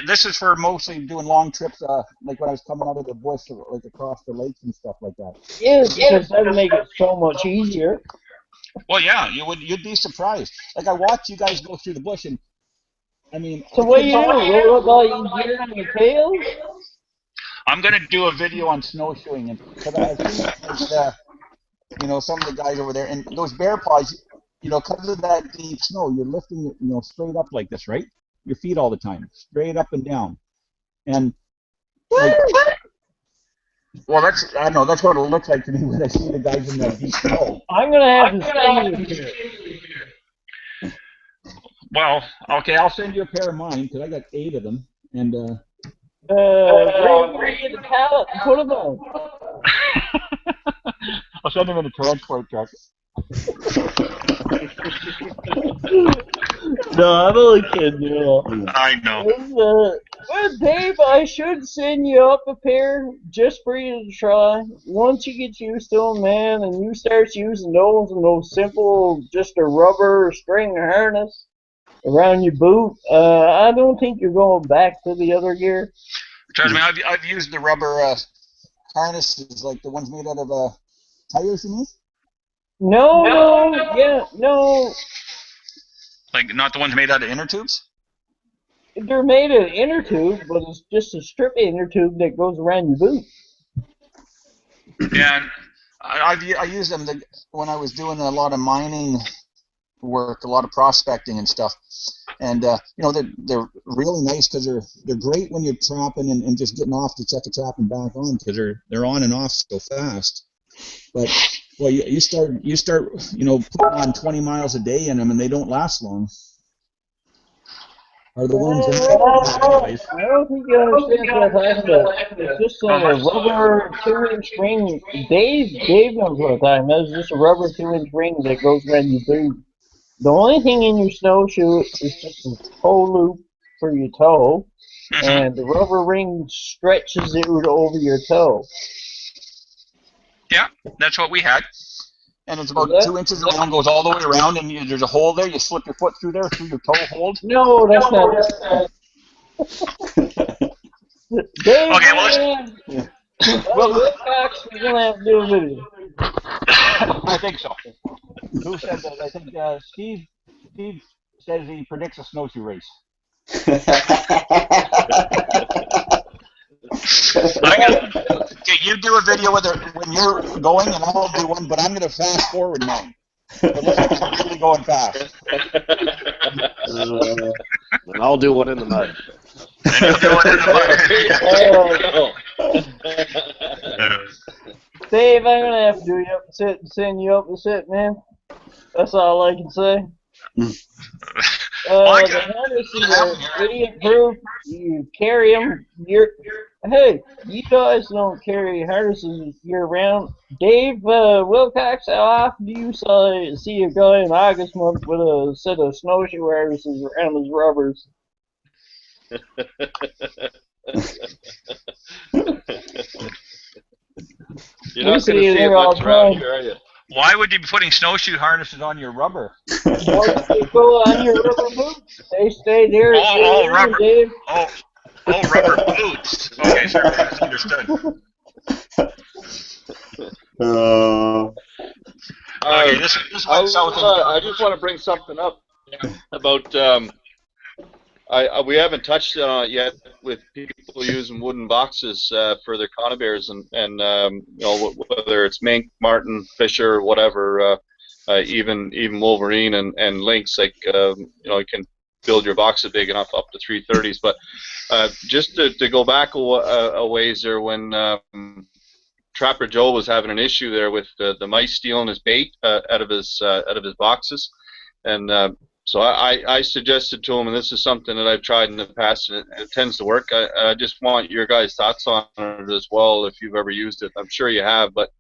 This is for Mostly doing long trips, like when I was coming out of the bush, like across the lakes and stuff like that. Yeah, because that would make it so much easier. Well, yeah, you'd be surprised. Like I watch you guys go through the bush, and I mean. So what do you do? Roll up all your gear on your tail? I'm gonna do a video on snowshoeing, and because I've seen some of the guys over there, and those bear paws, because of that deep snow, you're lifting it, straight up like this, right? Your feet all the time, straight up and down, and like, well, that's what it looks like to me when I see the guys in that deep snow. I'm gonna have to stay here. Well, okay, I'll send you a pair of mine because I got 8 of them, and Where you gonna get the pallet and put them on? I'll send them in a transport truck. No, I'm only kidding, you know. I know. Well, Dave, I should send you up a pair just for you to try. Once you get used to them, man, and you start using those simple, just a rubber string harness around your boot, I don't think you're going back to the other gear. Trust me, I've used the rubber harnesses, like the ones made out of tires, you mean? No. Like not the ones made out of inner tubes? They're made of inner tube, but it's just a strip inner tube that goes around your boot. Yeah, I used them when I was doing a lot of mining work, a lot of prospecting and stuff. And you know, they're really nice because they're great when you're trapping and just getting off to check a trap and back on because they're on and off so fast. But well, you start you know putting on 20 miles a day in them and they don't last long. Are the ones that I don't think you understand what I'm talking about. It's just a rubber 2-inch ring. Dave knows what I'm talking about. It's just a rubber 2-inch ring that goes around your boot. The only thing in your snowshoe is just a toe loop for your toe, and the rubber ring stretches it over your toe. Yeah, that's what we had. And it's about 2 inches long, goes all the way around, and there's a hole there. You slip your foot through there, through your toe hold. No, that's not. Dave, Okay, well, we're gonna have to do a video. I think so. Who said that? I think Steve says he predicts a snowshoe race. Okay, you do a video with her when you're going, and I'll do one, but I'm going to fast forward mine. Unless I'm really going fast. And I'll do one in the mud. And you'll do one in the mud. Dave, I'm gonna have to do you up and sit and send you up and sit, man. That's all I can say. The harnesses are idiot proof. You carry them. Hey, you guys don't carry harnesses year round. Dave Wilcox, how often do you see a guy in August month with a set of snowshoe harnesses around his rubbers? You're not going to see it much around here, are you? Why would you be putting snowshoe harnesses on your rubber? They go on your rubber boots. They stay there. Oh, rubber. Dave. Oh, rubber boots. Okay, sure. Understood. Okay, this went south. I just want to bring something up about. We haven't touched on it yet with people using wooden boxes for their conibears and you know, whether it's mink, marten, fisher, whatever, even wolverine and lynx, like you know, you can build your boxes big enough up to 330s. But just to go back a ways there, when Trapper Joe was having an issue there with the mice stealing his bait out of his boxes, and so I suggested to him, and this is something that I've tried in the past, and it tends to work. I just want your guys' thoughts on it as well, if you've ever used it. I'm sure you have, but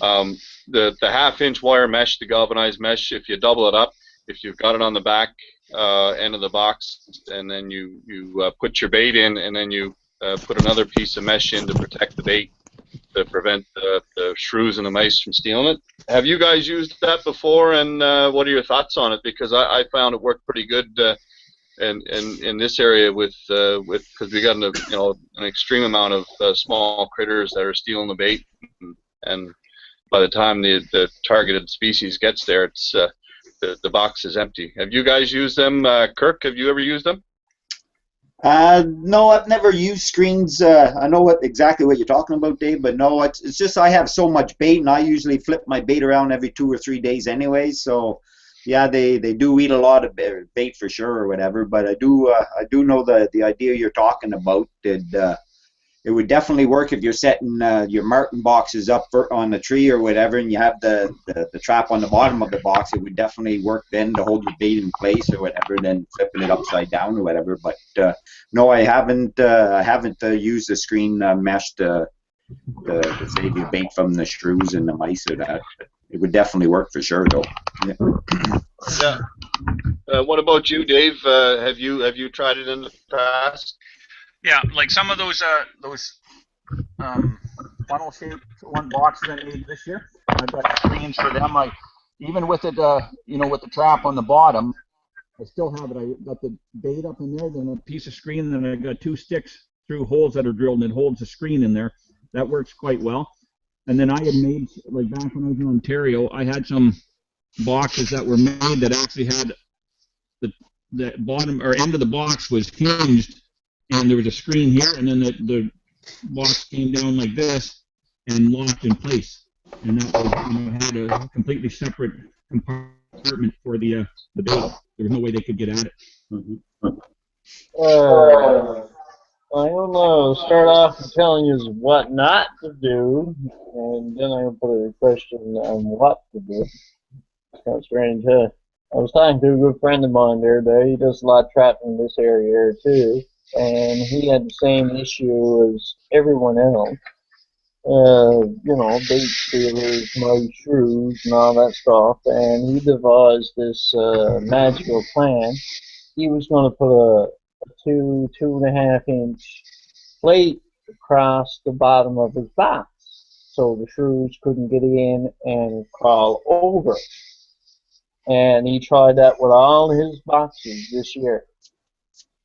the half-inch wire mesh, the galvanized mesh, if you double it up, if you've got it on the back end of the box, and then you put your bait in, and then you put another piece of mesh in to protect the bait, to prevent the shrews and the mice from stealing it. Have you guys used that before, and what are your thoughts on it? Because I found it worked pretty good in this area with because we got an extreme amount of small critters that are stealing the bait, and by the time the targeted species gets there, it's the box is empty. Have you guys used them? Kirk, have you ever used them? No, I've never used screens. I know exactly what you're talking about, Dave, but no, it's just I have so much bait, and I usually flip my bait around every 2 or 3 days anyway. So, yeah, they do eat a lot of bait for sure or whatever. But I do know the idea you're talking about. It it would definitely work if you're setting your martin boxes up on the tree or whatever, and you have the trap on the bottom of the box. It would definitely work then to hold your bait in place or whatever, then flipping it upside down or whatever. But no, I haven't used the screen mesh to save your bait from the shrews and the mice or that. But it would definitely work for sure, though. Yeah. What about you, Dave? Have you tried it in the past? Yeah, like some of those funnel shaped one boxes I made this year. I've got screens for them. Even with it, with the trap on the bottom, I still have it. I got the bait up in there, then a piece of screen, and then I got 2 sticks through holes that are drilled, and it holds the screen in there. That works quite well. And then I had made, like back when I was in Ontario, I had some boxes that were made that actually had the bottom or end of the box was hinged, and there was a screen here, and then the box came down like this and locked in place. And that was, had a completely separate compartment for the bait. There was no way they could get at it. I'm gonna start off with telling you what not to do, and then I'm gonna put a question on what to do. It's kind of strange, huh? I was talking to a good friend of mine the other day. He does a lot of trapping in this area too, and he had the same issue as everyone else. Bait stealers, mice, shrews, and all that stuff. And he devised this magical plan. He was going to put a 2.5 inch plate across the bottom of his box, so the shrews couldn't get in and crawl over. And he tried that with all his boxes this year.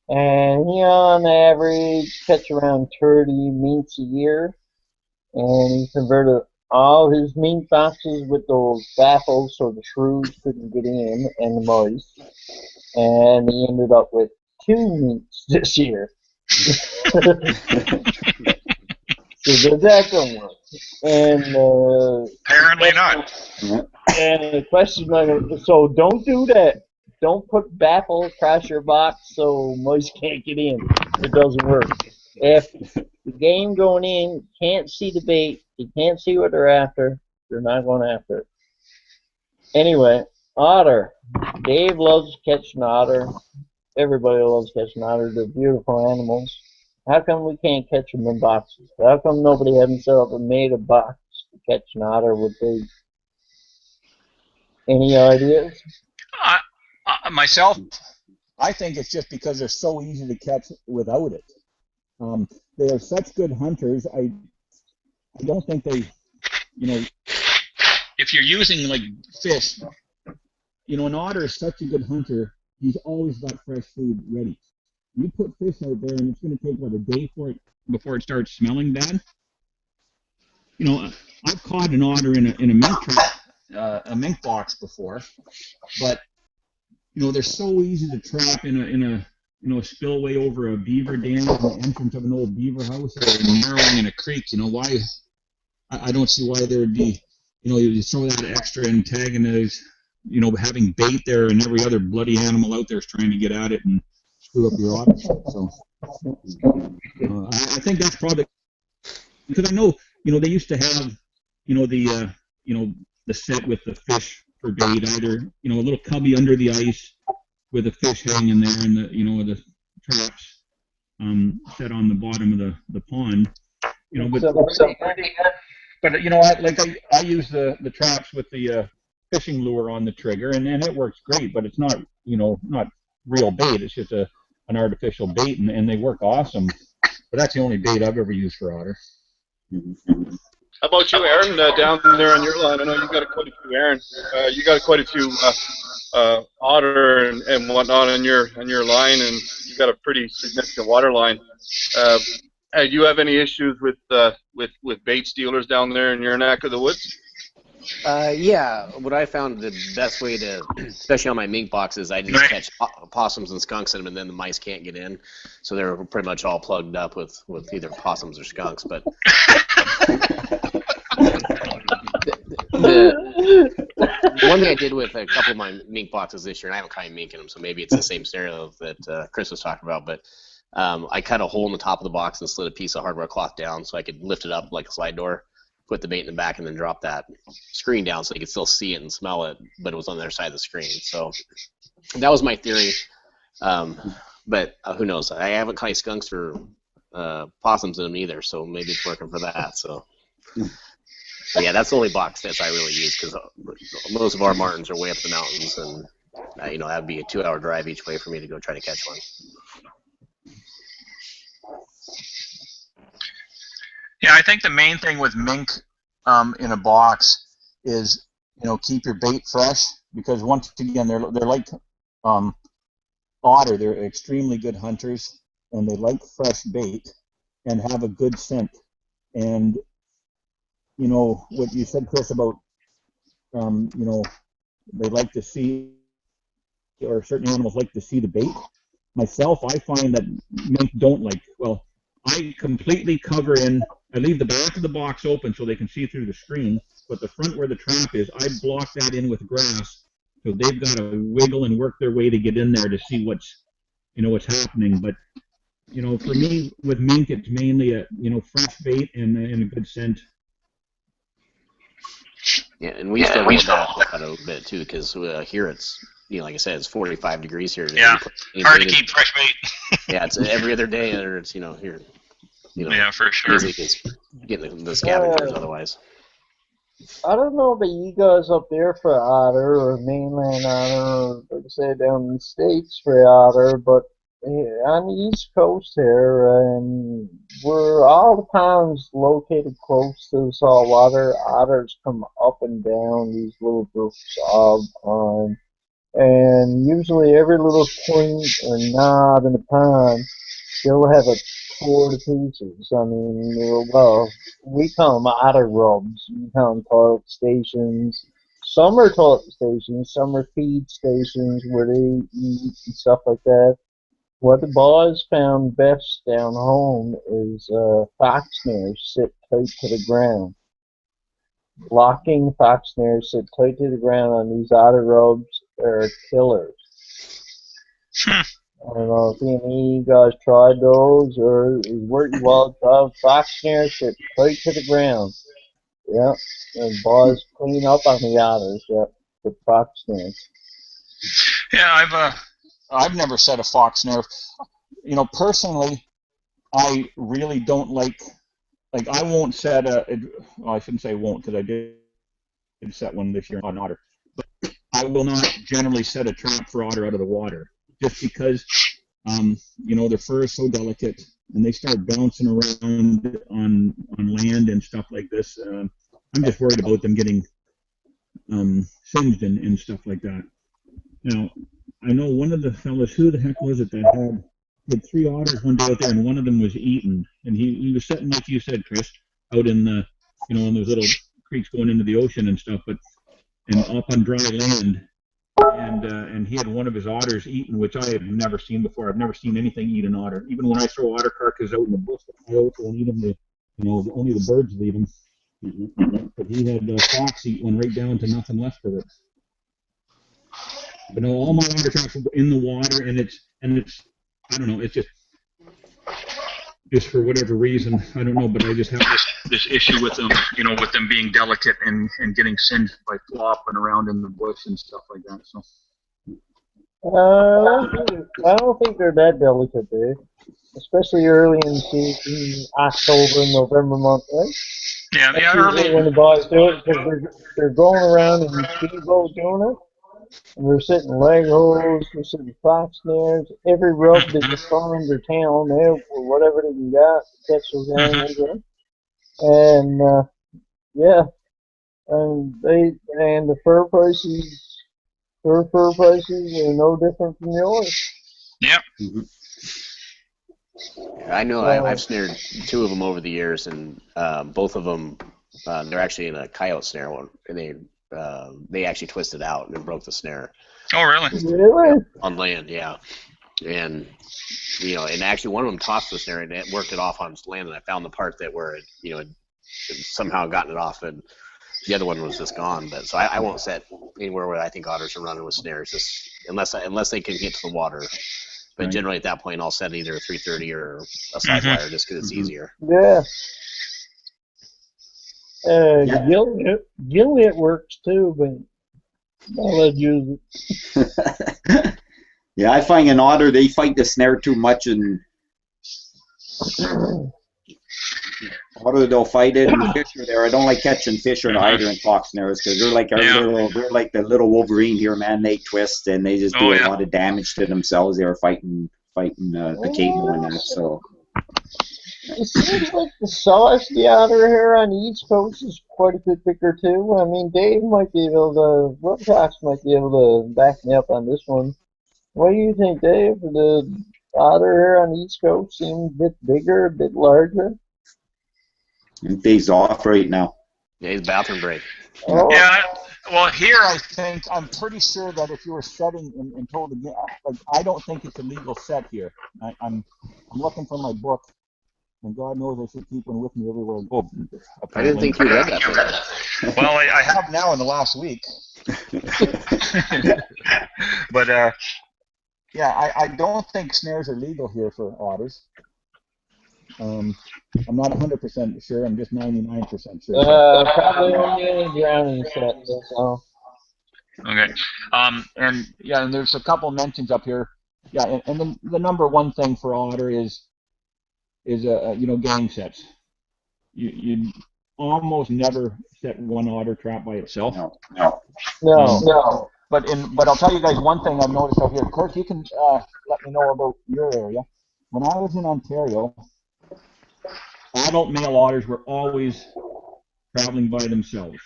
And he on average catch around 30 minks a year. And he converted all his mink boxes with those baffles so the shrews couldn't get in and the mice. And he ended up with 2 minks this year. So did that don't work. And apparently not. And the question, so don't do that. Don't put baffle across your box so mice can't get in. It doesn't work. If the game going in can't see the bait, you can't see what they're after, they're not going after it. Anyway, otter. Dave loves catching otter. Everybody loves catching otter. They're beautiful animals. How come we can't catch them in boxes? How come nobody hasn't set up and made a box to catch an otter with bait? Any ideas? Myself, I think it's just because they're so easy to catch without it. They are such good hunters. I don't think they, if you're using like fish, an otter is such a good hunter. He's always got fresh food ready. You put fish out there, and it's going to take a day before it starts smelling bad. I've caught an otter in a mink trap, a mink box before, but they're so easy to trap in a spillway over a beaver dam, the entrance of an old beaver house, or narrowing in a creek. Why? I don't see why there would be, you throw that extra antagonist, having bait there, and every other bloody animal out there is trying to get at it and screw up your otter. So I think that's probably because I know, they used to have, the set with the fish for bait, either, a little cubby under the ice with a fish hanging there, and the traps set on the bottom of the pond, but I use the traps with the fishing lure on the trigger, and it works great, but it's not not real bait. It's just an artificial bait, and they work awesome. But that's the only bait I've ever used for otter. How about you, Aaron, down there on your line? I know you got quite a few, Aaron. You got quite a few otter and whatnot on your line, and you got a pretty significant water line. Do you have any issues with bait stealers down there in your neck of the woods? Yeah, what I found the best way to, especially on my mink boxes, I just catch possums and skunks in them, and then the mice can't get in. So they're pretty much all plugged up with either possums or skunks. But the one thing I did with a couple of my mink boxes this year, and I haven't caught any mink in them, so maybe it's the same scenario that Chris was talking about, but I cut a hole in the top of the box and slid a piece of hardware cloth down so I could lift it up like a slide door, put the bait in the back, and then drop that screen down so they could still see it and smell it, but it was on the other side of the screen. So that was my theory. But who knows? I haven't caught any skunks or possums in them either, so maybe it's working for that. So, but yeah, that's the only box nest I really use because most of our martins are way up the mountains, and that'd be a 2-hour drive each way for me to go try to catch one. Yeah, I think the main thing with mink in a box is keep your bait fresh, because once again they're like otter. They're extremely good hunters, and they like fresh bait and have a good scent. And what you said, Chris, about they like to see, or certain animals like to see the bait. Myself, I find that mink don't like. Well, I completely cover in. I leave the back of the box open so they can see through the screen, but the front where the trap is, I block that in with grass, so they've got to wiggle and work their way to get in there to see what's happening. But for me with mink, it's mainly a fresh bait and a good scent. Yeah, and we still hold that a little bit too, because here it's like I said, it's 45 degrees here today. Yeah, hard to keep fresh bait. Yeah, it's every other day, or it's here. Yeah, for sure. Easily gets getting the scavengers otherwise. I don't know about you guys up there for otter, or mainland otter, or like I say down in the States for otter, but on the East Coast here, and where all the ponds located close to the salt water, otters come up and down these little groups all the time. And usually every little point or knob in the pond, they'll have it tore to pieces. I mean, well, we call them otter rubs. We call them toilet stations. Some are toilet stations, some are feed stations where they eat and stuff like that. What the boys found best down home is fox snares sit tight to the ground. Locking fox snares sit tight to the ground on these otter rubs are killers. I don't know if any of you guys tried those or is working well. Fox snares sit tight to the ground. Yeah, and boys clean up on the otters. Yeah, with fox snares. Yeah, I've never set a fox snare. Personally, I really don't like I won't set I shouldn't say won't, because I did set one this year on otter. But I will not generally set a trap for otter out of the water, just because their fur is so delicate and they start bouncing around on land and stuff like this. I'm just worried about them getting singed and stuff like that. Now, I know one of the fellas, who the heck was it that had 3 otters one day out there, and one of them was eaten, and he was sitting, like you said, Chris, out in the in those little creeks going into the ocean and stuff, and up on dry land, and he had one of his otters eaten, which I have never seen before. I've never seen anything eat an otter. Even when I throw otter carcasses out in the bush, the coyotes won't eat them. Only the birds leave them. But he had a fox eat one right down to nothing left of it. But no, all my otter traps are in the water, and it's I don't know, it's just for whatever reason, I don't know, but I just have this issue with them, with them being delicate and getting singed by flopping around in the bush and stuff like that. So I don't think they're that delicate, Dave. Especially early in the season, October, November month, right? Yeah, That's early. when the boys do it, because they're going around in speedboats doing it. And they're sitting leg holes, they're sitting fox snares, every rub they can find their tail, or whatever they can get to catch those animals in. And yeah, and the fur prices are no different from yours. Yep. I know I've snared 2 of them over the years, and both of them they're actually in a coyote snare one, and they actually twisted out and broke the snare. Oh, really? Really? On land, yeah. And and actually one of them tossed the snare and it worked it off on land, and I found the part that where it had somehow gotten it off, and the other one was just gone. But so I won't set anywhere where I think otters are running with snares, just unless they can get to the water. But Right. generally at that point, I'll set either a 330 or a side wire just because it's easier. Yeah. Yeah. Gillet works too, but I'll let you. Yeah, I find an otter, they fight the snare too much, and otter, they'll fight it, and the fish are there. I don't like catching fish or either in fox snares because they're like they're like the little Wolverine here, man. They twist and they just do a lot of damage to themselves. They're fighting the cable and that. So It seems like the Celestia otter here on the East Coast is quite a bit bigger too. I mean, Dave might be able to, Wilcox might be able to back me up on this one. What do you think, Dave? The otter here on the East Coast seems a bit bigger, a bit larger. Dave's off right now. Yeah, he's bathroom break. Oh, Yeah, well, here I'm pretty sure that if you were setting and told again, like, I don't think it's a legal set here. I'm looking for my book, and God knows I should keep one with me everywhere I go. I didn't think you read that thing. Well, I have now in the last week. But yeah, I don't think snares are legal here for otters. I'm not 100% sure. I'm just 99% sure. probably only a drowning set. That's all. Okay. And yeah, and there's a couple mentions up here. Yeah, and the number one thing for otter is gang sets. You almost never set one otter trap by itself. No. But I'll tell you guys one thing I've noticed out here. Kurt, you can let me know about your area. When I was in Ontario, adult male otters were always traveling by themselves.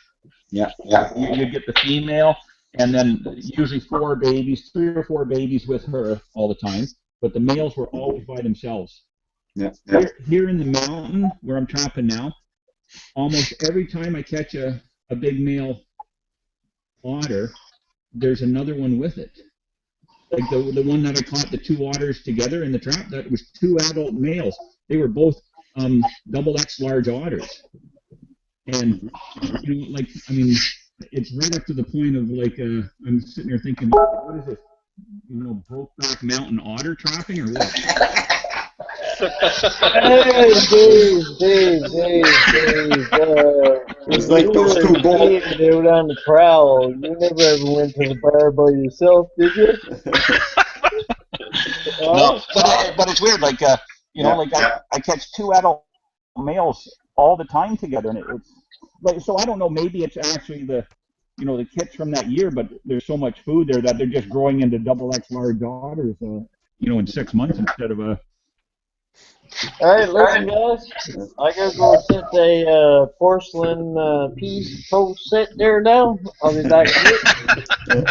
Yeah. You get the female, and then usually 3 or 4 babies with her all the time. But the males were always by themselves. Yeah. Here in the mountain where I'm trapping now, almost every time I catch a big male otter, there's another one with it. Like the one that I caught the 2 otters together in the trap, that was 2 adult males. They were both XX large otters. And it's right up to the point of I'm sitting there thinking, what is this? Brokeback Mountain otter trapping or what? Hey, Dave. It's like those 2 bulls. Dude on the prowl. You never ever went to the bar by yourself, did you? No, but it's weird. I catch 2 adult males all the time together, and it's like, so I don't know. Maybe it's actually the kits from that year, but there's so much food there that they're just growing into XX large otters, in 6 months instead of a. Alright, listen guys, I gotta go set a porcelain piece post set there now. I'll be back in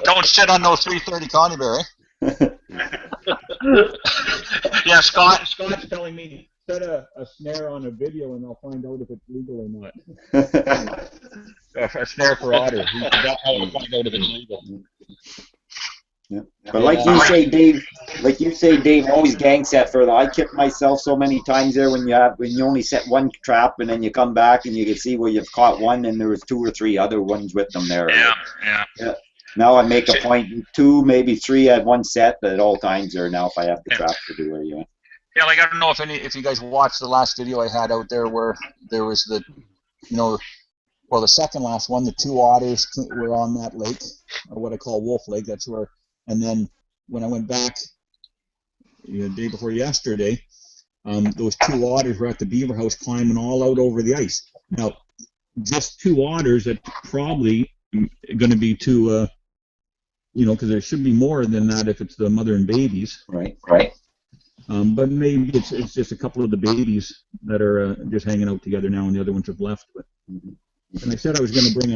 Don't sit on those 330 Coneyberry. Yeah, Scott's telling me set a snare on a video and I'll find out if it's legal or not. A snare for otters. That's how we'll find out if it's legal. Yeah. But like you say, Dave, always gang set further. I kicked myself so many times there when you only set one trap and then you come back and you can see where you've caught one and there was 2 or 3 other ones with them there. Yeah. Now I make a point 2, maybe 3 at one set at all times there now if I have the trap to do it. Yeah. Yeah, I don't know if you guys watched the last video I had out there where there was the second last one, the 2 otters were on that lake, or what I call Wolf Lake. That's where. And then when I went back the day before yesterday, those 2 otters were at the beaver house climbing all out over the ice. Now, just 2 otters that probably going to be 2, because there should be more than that if it's the mother and babies. Right. But maybe it's just a couple of the babies that are just hanging out together now, and the other ones have left. But, and I said I was going to bring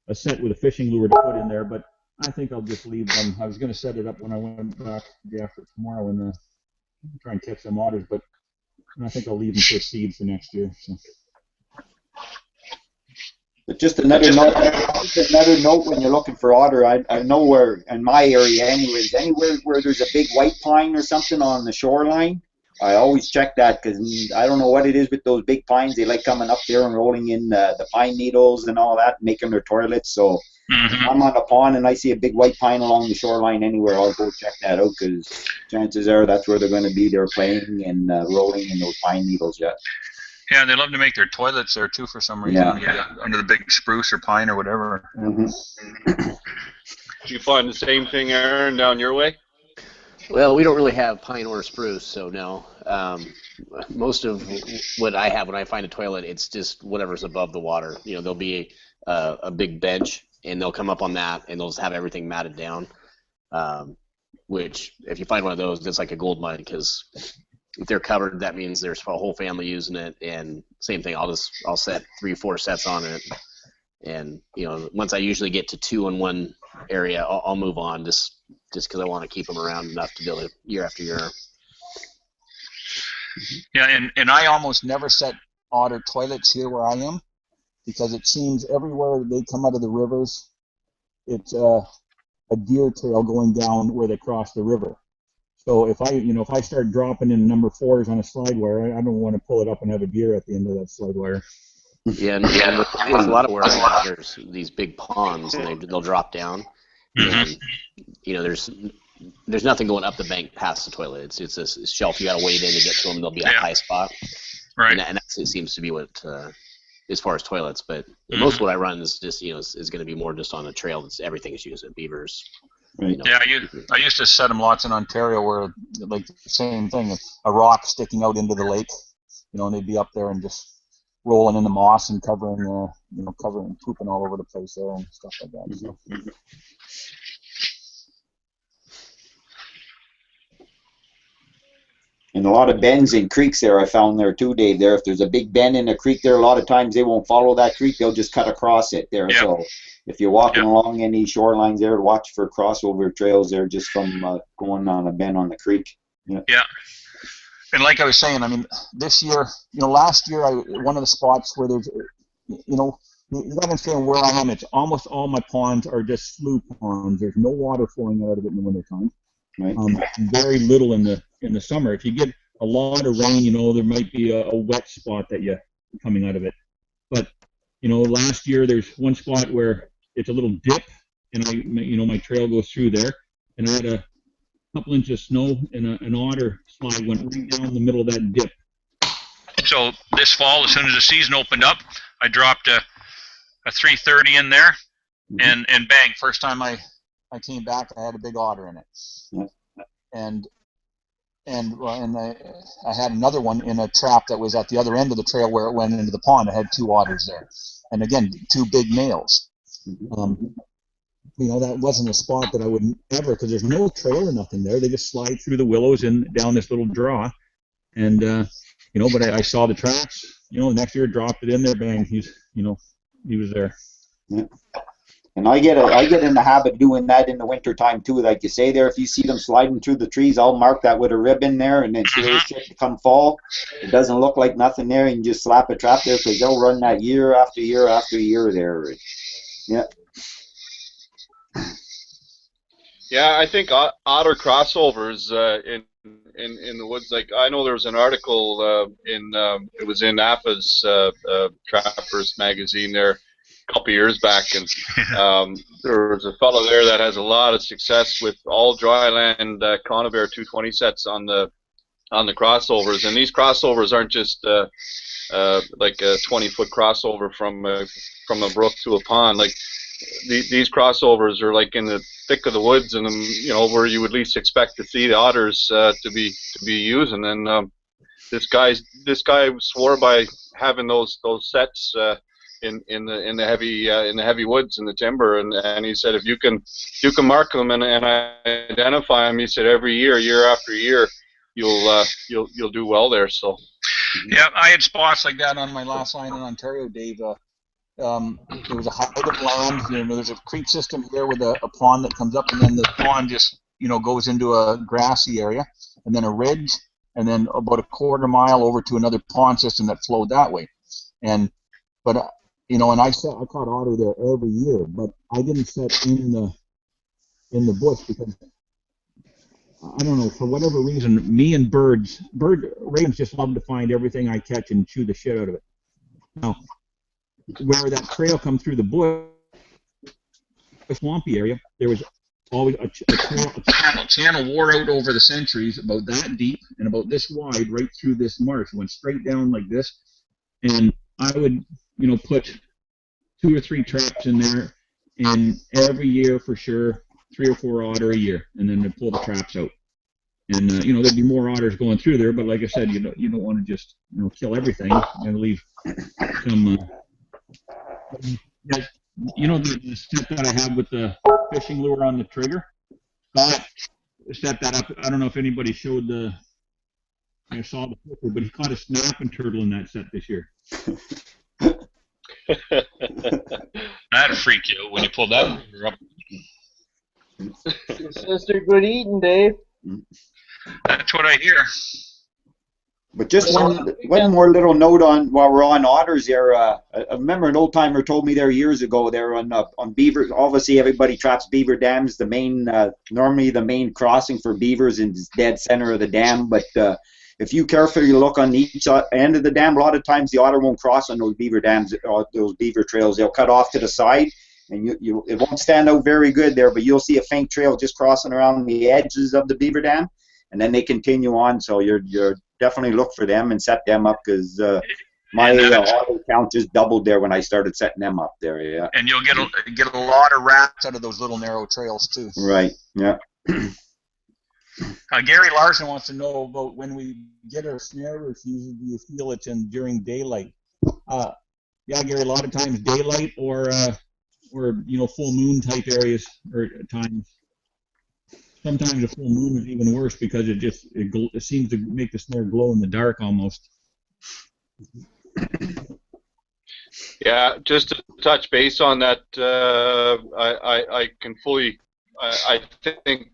a set with a fishing lure to put in there, but I think I'll just leave them. I was going to set it up when I went back the day after tomorrow and try and catch some otters, but I think I'll leave them for seed for next year. So. But just another note when you're looking for otter, I know where, in my area anyways, anywhere where there's a big white pine or something on the shoreline, I always check that because I don't know what it is with those big pines. They like coming up there and rolling in the pine needles and all that, making their toilets. So If I'm on a pond and I see a big white pine along the shoreline anywhere, I'll go check that out because chances are that's where they're going to be. They're playing and rolling in those pine needles yet. Yeah, and they love to make their toilets there too for some reason. Under the big spruce or pine or whatever. Mm-hmm. Do you find the same thing, Aaron, down your way? Well, we don't really have pine or spruce, so no. Most of what I have when I find a toilet, it's just whatever's above the water. You know, there'll be a big bench, and they'll come up on that, and they'll just have everything matted down. Which, if you find one of those, it's like a gold mine because if they're covered, that means there's a whole family using it. And same thing, I'll set 3 or 4 sets on it, and you know, once I usually get to 2 in one area, I'll move on just because I want to keep them around enough to be able to year after year. Yeah, and I almost never set otter toilets here where I am because it seems everywhere they come out of the rivers, it's a deer trail going down where they cross the river. So if I start dropping in number 4s on a slide wire, I don't want to pull it up and have a deer at the end of that slide wire. Yeah, and there's a lot of where there's these big ponds, and they'll drop down. And, you know, there's nothing going up the bank past the toilet. It's a shelf. You got to wade in to get to them. There'll be a high spot. Right. And that seems to be what, as far as toilets. But most of what I run is just, you know, is going to be more just on a trail. That's everything is used. Beavers. Right. You know. Yeah, I used to set them lots in Ontario where, like, the same thing, a rock sticking out into the lake, you know, and they'd be up there and just rolling in the moss and covering, pooping all over the place there and stuff like that. So. And a lot of bends and creeks there I found there too, Dave. There, if there's a big bend in a creek there, a lot of times they won't follow that creek. They'll just cut across it there. Yep. So if you're walking along any shorelines there, watch for crossover trails there just from going on a bend on the creek. Yeah. And like I was saying, I mean, this year, you know, last year, one of the spots where there's, you know, you got to understand where I am. It's almost all my ponds are just slough ponds. There's no water flowing out of it in the wintertime. Right. Very little in the summer. If you get a lot of rain, you know, there might be a wet spot that you coming out of it. But you know, last year there's one spot where it's a little dip, and my trail goes through there, and I had a couple inches of snow, and an otter slide went right down the middle of that dip. So this fall, as soon as the season opened up, I dropped a 330 in there, and bang, first time I came back, I had a big otter in it. Yeah. And I had another one in a trap that was at the other end of the trail where it went into the pond. I had 2 otters there, and again, 2 big males. You know, that wasn't a spot that I would ever, because there's no trail or nothing there. They just slide through the willows and down this little draw, and you know. But I saw the tracks. You know, next year dropped it in there. Bang, he was there. Yeah. And I get in the habit of doing that in the winter time too. Like you say there, if you see them sliding through the trees, I'll mark that with a ribbon there, and then sure as shit come fall, it doesn't look like nothing there, and you just slap a trap there because they'll run that year after year after year there. Yeah. Yeah, I think otter crossovers in the woods. Like, I know there was an article it was in APA's Trappers magazine there a couple years back, and there was a fellow there that has a lot of success with all dryland Conibear 220 sets on the crossovers, and these crossovers aren't just like a 20-foot crossover from a brook to a pond. Like, these crossovers are like in the thick of the woods, and you know, where you would least expect to see the otters to be using. And this guy swore by having those sets in the heavy woods in the timber, and he said if you can mark them and identify them, he said every year after year, you'll do well there. So yeah, I had spots like that on my last line in Ontario, Dave. There was a height of land. You know, there's a creek system here with a pond that comes up, and then the pond just, you know, goes into a grassy area, and then a ridge, and then about a quarter mile over to another pond system that flowed that way. But you know, and I caught otter there every year, but I didn't set in the bush because I don't know, for whatever reason, me and ravens just love to find everything I catch and chew the shit out of it. Now, where that trail comes through the bush, a swampy area, there was always a channel wore out over the centuries about that deep and about this wide right through this marsh. It went straight down like this, and I would, put 2 or 3 traps in there, and every year for sure 3 or 4 otter a year, and then they'd pull the traps out. And there'd be more otters going through there, but like I said, you don't want to just kill everything and leave some. The set that I have with the fishing lure on the trigger. Scott set that up. I don't know if anybody saw the picture, but he caught a snapping turtle in that set this year. That'd freak you when you pull that lure up. Sister, good eating, Dave. That's what I hear. But just one more little note on while we're on otters there. I remember an old timer told me there years ago there on beaver. Obviously, everybody traps beaver dams. The main normally the main crossing for beavers is dead center of the dam. But if you carefully look on each end of the dam, a lot of times the otter won't cross on those beaver dams, those beaver trails. They'll cut off to the side, and it won't stand out very good there. But you'll see a faint trail just crossing around the edges of the beaver dam, and then they continue on. So you're definitely look for them and set them up, because my otter count just doubled there when I started setting them up there. Yeah. And you'll get a lot of rats out of those little narrow trails too. Right. Yeah. Gary Larson wants to know about when we get our snare refusal. Do you feel it's during daylight? Yeah, Gary. A lot of times daylight or full moon type areas or times. Sometimes a full moon is even worse because it seems to make the snare glow in the dark almost. Yeah, just to touch base on that, I can fully. I think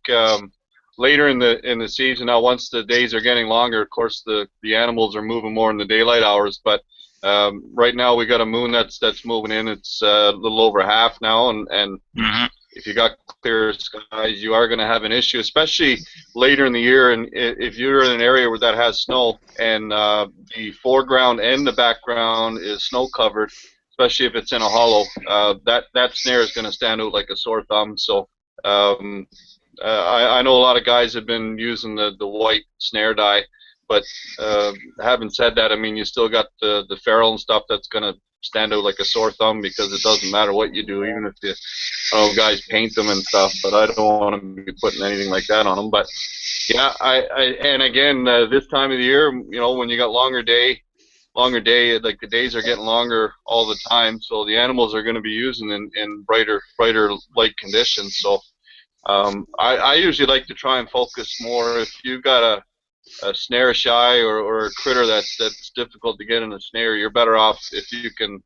later in the season now, once the days are getting longer, of course the animals are moving more in the daylight hours. But right now we got a moon that's moving in. It's a little over half now, and Mm-hmm. if you got clear skies, you are going to have an issue, especially later in the year. And if you're in an area where that has snow and the foreground and the background is snow covered, especially if it's in a hollow, that snare is going to stand out like a sore thumb. So I know a lot of guys have been using the white snare dye, but having said that, I mean, you still got the ferrule and stuff that's going to stand out like a sore thumb, because it doesn't matter what you do, even if guys paint them and stuff. But I don't want to be putting anything like that on them. But yeah, and again, this time of the year, when you got longer day, like the days are getting longer all the time, so the animals are going to be using in brighter light conditions. So I usually like to try and focus more. If you've got a snare shy or a critter that's difficult to get in a snare, you're better off if you can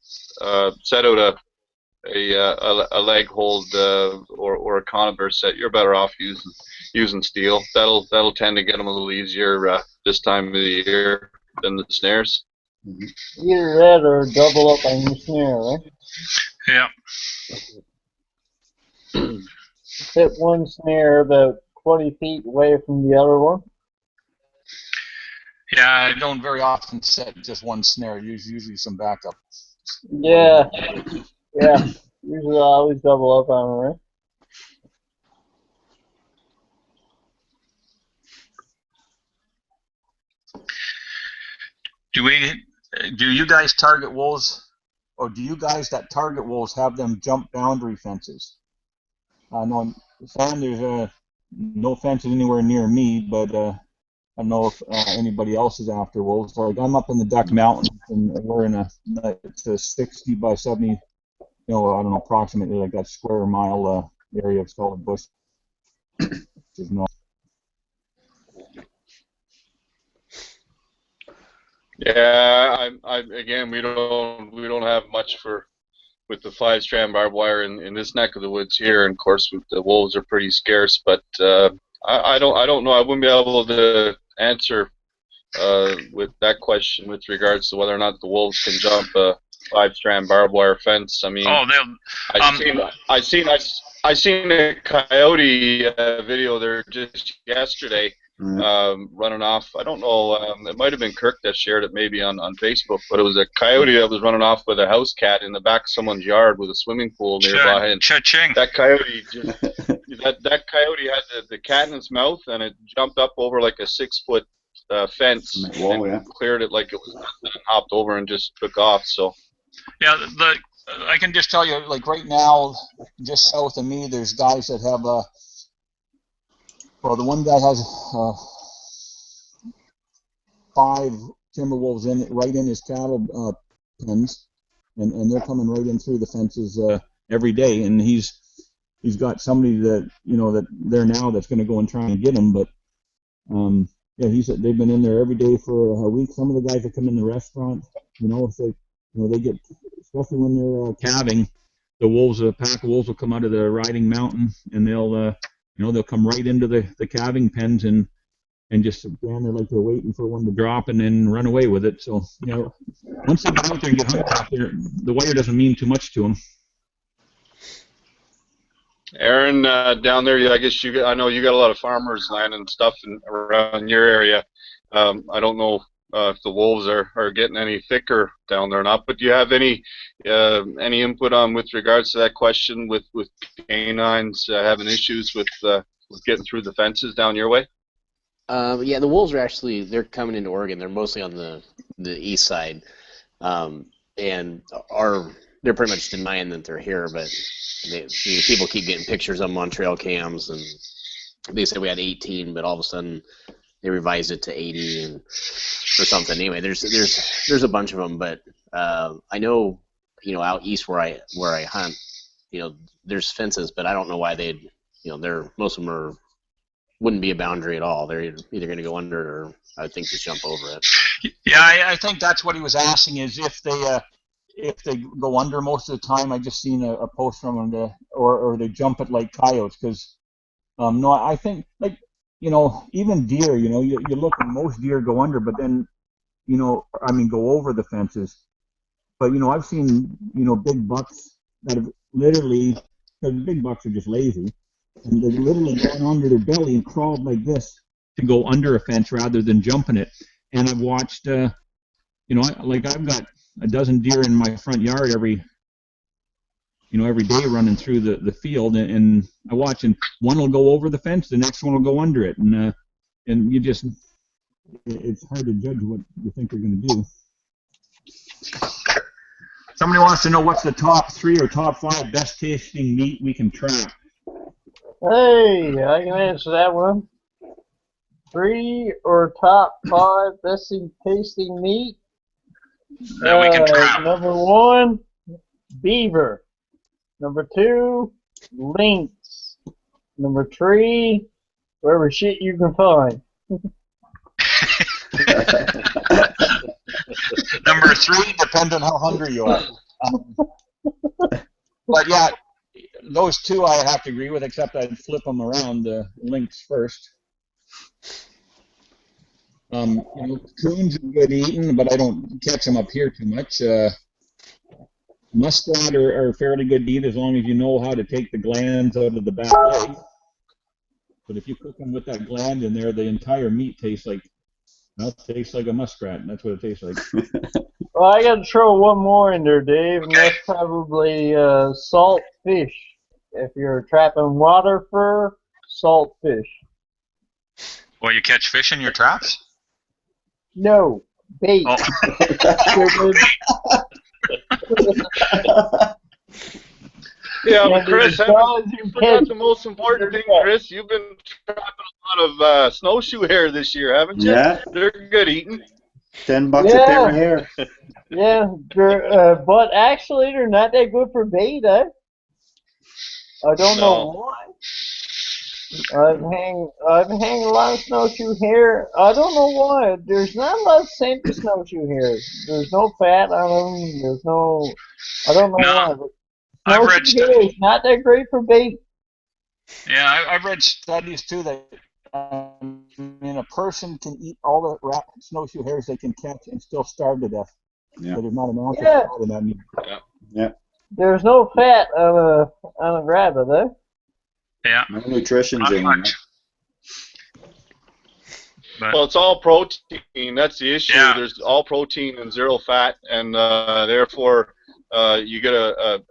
set out a leg hold or a conibear set. You're better off using steel. That'll tend to get them a little easier this time of the year than the snares. Either that or double up on your snare, right? Yeah. Hit one snare about 20 feet away from the other one. Yeah, I don't very often set just one snare. Usually some backup. Yeah. Yeah. Usually I always double up on it, right? Do you guys target wolves, or do you guys that target wolves have them jump boundary fences? No, Sam, there's no fences anywhere near me, but I don't know if anybody else is after wolves. Like I'm up in the Duck Mountains, and we're in it's a 60 by 70, I don't know, approximately like that square mile area of solid bush. There's no. Yeah, again, we don't have much with the 5-strand barbed wire in this neck of the woods here, and of course the wolves are pretty scarce. But I don't know. I wouldn't be able to answer with that question with regards to whether or not the wolves can jump a 5-strand barbed wire fence. I mean, I seen a coyote video there just yesterday, running off. I don't know. It might have been Kirk that shared it maybe on Facebook, but it was a coyote that was running off with a house cat in the back of someone's yard with a swimming pool nearby. And Cha-ching. that coyote just that coyote had the cat in its mouth, and it jumped up over like a 6-foot fence and cleared it like it was nothing, and hopped over and just took off. So yeah, I can just tell you, like right now, just south of me, there's guys that have well, the one guy has 5 timber wolves right in his cattle pens, and they're coming right in through the fences every day, and he's got somebody that that there now that's going to go and try and get him, but yeah, they've been in there every day for a week. Some of the guys that come in the restaurant, if they get, especially when they're calving, a pack of wolves will come out of the riding mountain, and they'll they'll come right into the calving pens and just stand there like they're waiting for one to drop and then run away with it. So once they get out there and get hung out there, the wire doesn't mean too much to them. Aaron, down there, I guess I know you got a lot of farmers land and stuff around your area. I don't know if the wolves are getting any thicker down there or not, but do you have any input on with regards to that question with canines having issues with getting through the fences down your way? Yeah, the wolves they're coming into Oregon. They're mostly on the east side, and they're pretty much denying that they're here, but people keep getting pictures of them on trail cams, and they said we had 18, but all of a sudden they revised it to 80 or something. Anyway, there's a bunch of them, but I know out east where I hunt, there's fences, but I don't know why most of them wouldn't be a boundary at all. They're either going to go under it or I think just jump over it. Yeah, I think that's what he was asking, is if they go under most of the time. I just seen a post from them, or they jump it like coyotes, because no, I think even deer, you look at most deer go under, but then go over the fences. But I've seen big bucks that have literally, because big bucks are just lazy, and they've literally gone under their belly and crawled like this to go under a fence rather than jumping it. And I've watched, I've got a dozen deer in my front yard every day running through the field, and I watch, and one will go over the fence, the next one will go under it, and it's hard to judge what you think they're going to do. Somebody wants to know what's the top 3 or top 5 best tasting meat we can trap. Hey, I can answer that one. 3 or top 5 best tasting meat? That we can trap. Number 1, beaver. Number 2, lynx. Number 3, wherever shit you can find. Number 3, depends on how hungry you are. But yeah, those 2 I have to agree with, except I'd flip them around. The lynx first. Coons are good eating, but I don't catch them up here too much. Muskrat are fairly good to eat as long as you know how to take the glands out of the back leg. But if you cook them with that gland in there, the entire meat tastes like a muskrat, and that's what it tastes like. Well, I got to throw one more in there, Dave, and that's probably salt fish. If you're trapping water fur, salt fish. Well, you catch fish in your traps? No, bait. Oh. Yeah, but Chris, I forgot the most important thing, Chris. You've been trapping a lot of snowshoe hare this year, haven't you? Yeah. They're good eating. $10 a pair of hair. Yeah, but actually they're not that good for bait, eh? I don't know why. I've hang a lot of snowshoe hare. I don't know why. There's not a lot of scent to snowshoe hare. There's no fat on them. There's no. I don't know why. But I've read snowshoe is not that great for bait. Yeah, I've read studies too that a person can eat all the snowshoe hares they can catch and still starve to death. Yeah. So there's not an ounce of fat in that meat. Yeah. There's no fat on a rabbit, eh? Yeah. No nutrition's Not in much. But Well, it's all protein. That's the issue. Yeah. There's all protein and zero fat, and therefore you get an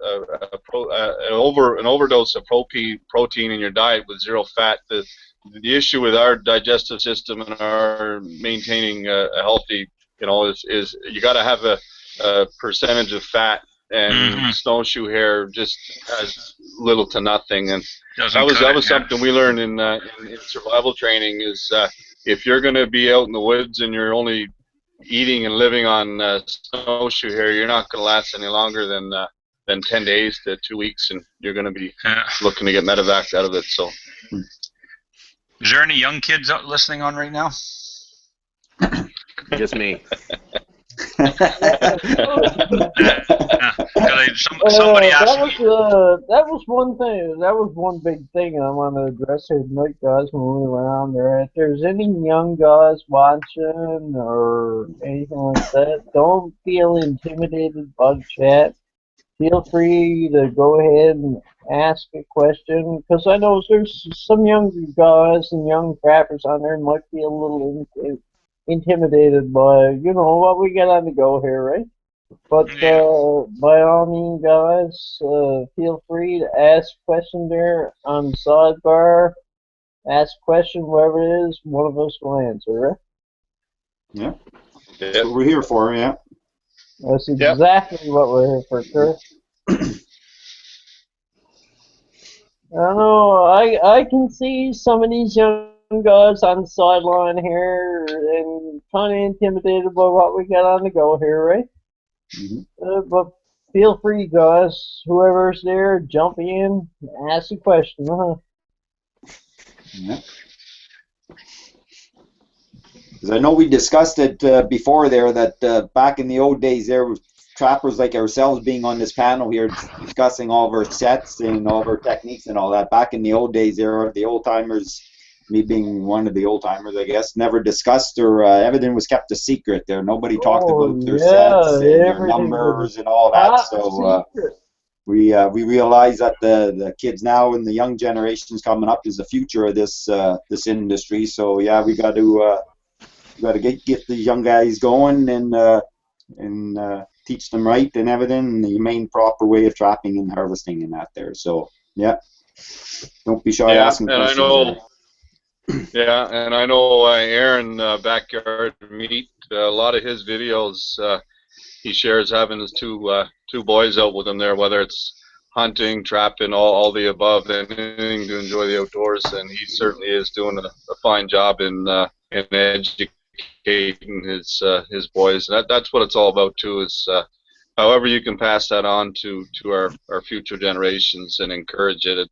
overdose of protein in your diet with zero fat. The issue with our digestive system and our maintaining a healthy, is you got to have a percentage of fat, and snowshoe hair just has little to nothing. And that was something we learned in survival training is. If you're going to be out in the woods and you're only eating and living on snowshoe hair, you're not going to last any longer than 10 days to 2 weeks, and you're going to be looking to get medevac out of it. So, is there any young kids listening on right now? Just me. Somebody asked me. That was one thing. That was one big thing I want to address here tonight, guys. When we were around there, if there's any young guys watching or anything like that, don't feel intimidated by the chat. Feel free to go ahead and ask a question, because I know there's some young guys and young trappers on there might be a little intimidated by, what we got on the go here, right? But by all means, guys, feel free to ask questions there on the sidebar. Ask a question, whatever it is, one of us will answer, right? Yeah. That's what we're here for, yeah. That's exactly what we're here for, Kurt. I know, I can see some of these young guys on the sideline here and kind of intimidated by what we got on the go here, right? But feel free, guys, whoever's there, jump in, ask a question. Yeah. Because I know we discussed it before there that back in the old days there were trappers like ourselves being on this panel here discussing all of our sets and all of our techniques and all that. Back in the old days there, the old timers, me being one of the old timers, I guess, never discussed or everything was kept a secret there. Nobody talked about their sets and their numbers and all that. So we realize that the kids now and the young generations coming up is the future of this industry. So yeah, we got to get the young guys going and teach them right and everything, the main proper way of trapping and harvesting and that there. So yeah, don't be shy asking questions. Yeah, and I know Aaron, Backyard Meat, a lot of his videos he shares having his two boys out with him there, whether it's hunting, trapping, all the above, anything to enjoy the outdoors, and he certainly is doing a fine job in educating his boys. That's what it's all about too, is however you can pass that on to our future generations and encourage it.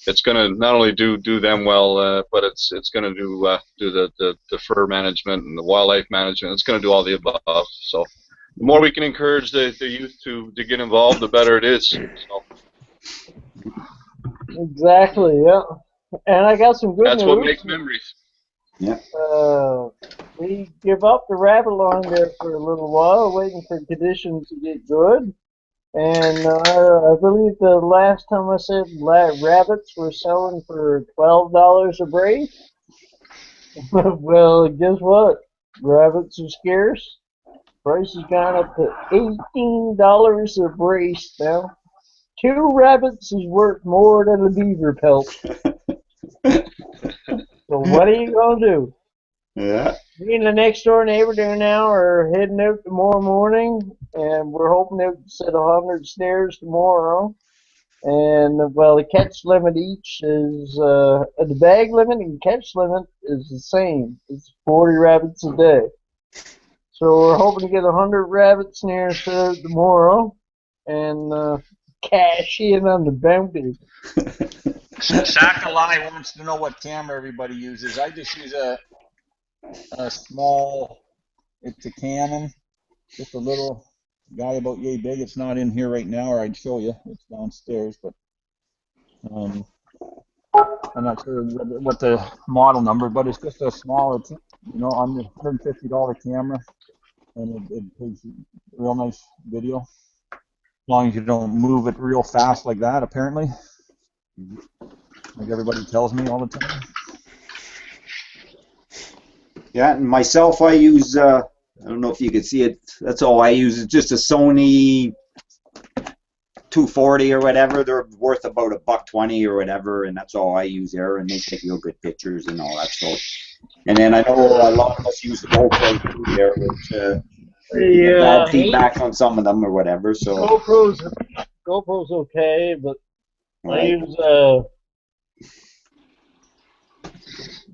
It's going to not only do them well, but it's going to do the fur management and the wildlife management. It's going to do all the above. So the more we can encourage the youth to get involved, the better it is. So. Exactly, yeah. And I got some good news. That's what makes memories. Yeah. We give up the rabbit line there for a little while, waiting for conditions to get good. And I believe the last time I said rabbits were selling for $12 a brace. Well, guess what? Rabbits are scarce. Price has gone up to $18 a brace now. 2 rabbits is worth more than a beaver pelt. So what are you going to do? Yeah. Me and the next door neighbor there now are heading out tomorrow morning, and we're hoping to set 100 snares tomorrow. And well, the catch limit each is the bag limit and catch limit is the same. It's 40 rabbits a day. So we're hoping to get 100 rabbit snares set out tomorrow, and cash in on the bounty. Sakalai wants to know what camera everybody uses. I just use a small, it's a Canon, just a little guy about yay big. It's not in here right now, or I'd show you. It's downstairs, but I'm not sure what the model number, but it's just a small, it's, on the $150 camera, and it takes real nice video, as long as you don't move it real fast like that, apparently, like everybody tells me all the time. Yeah, and myself, I use, I don't know if you can see it, that's all I use, is just a Sony 240 or whatever. They're worth about $120 or whatever, and that's all I use there, and they take real good pictures and all that stuff. And then I know a lot of us use the GoPro too there, which we get bad feedback on some of them or whatever, so. GoPro's okay, but I Right. use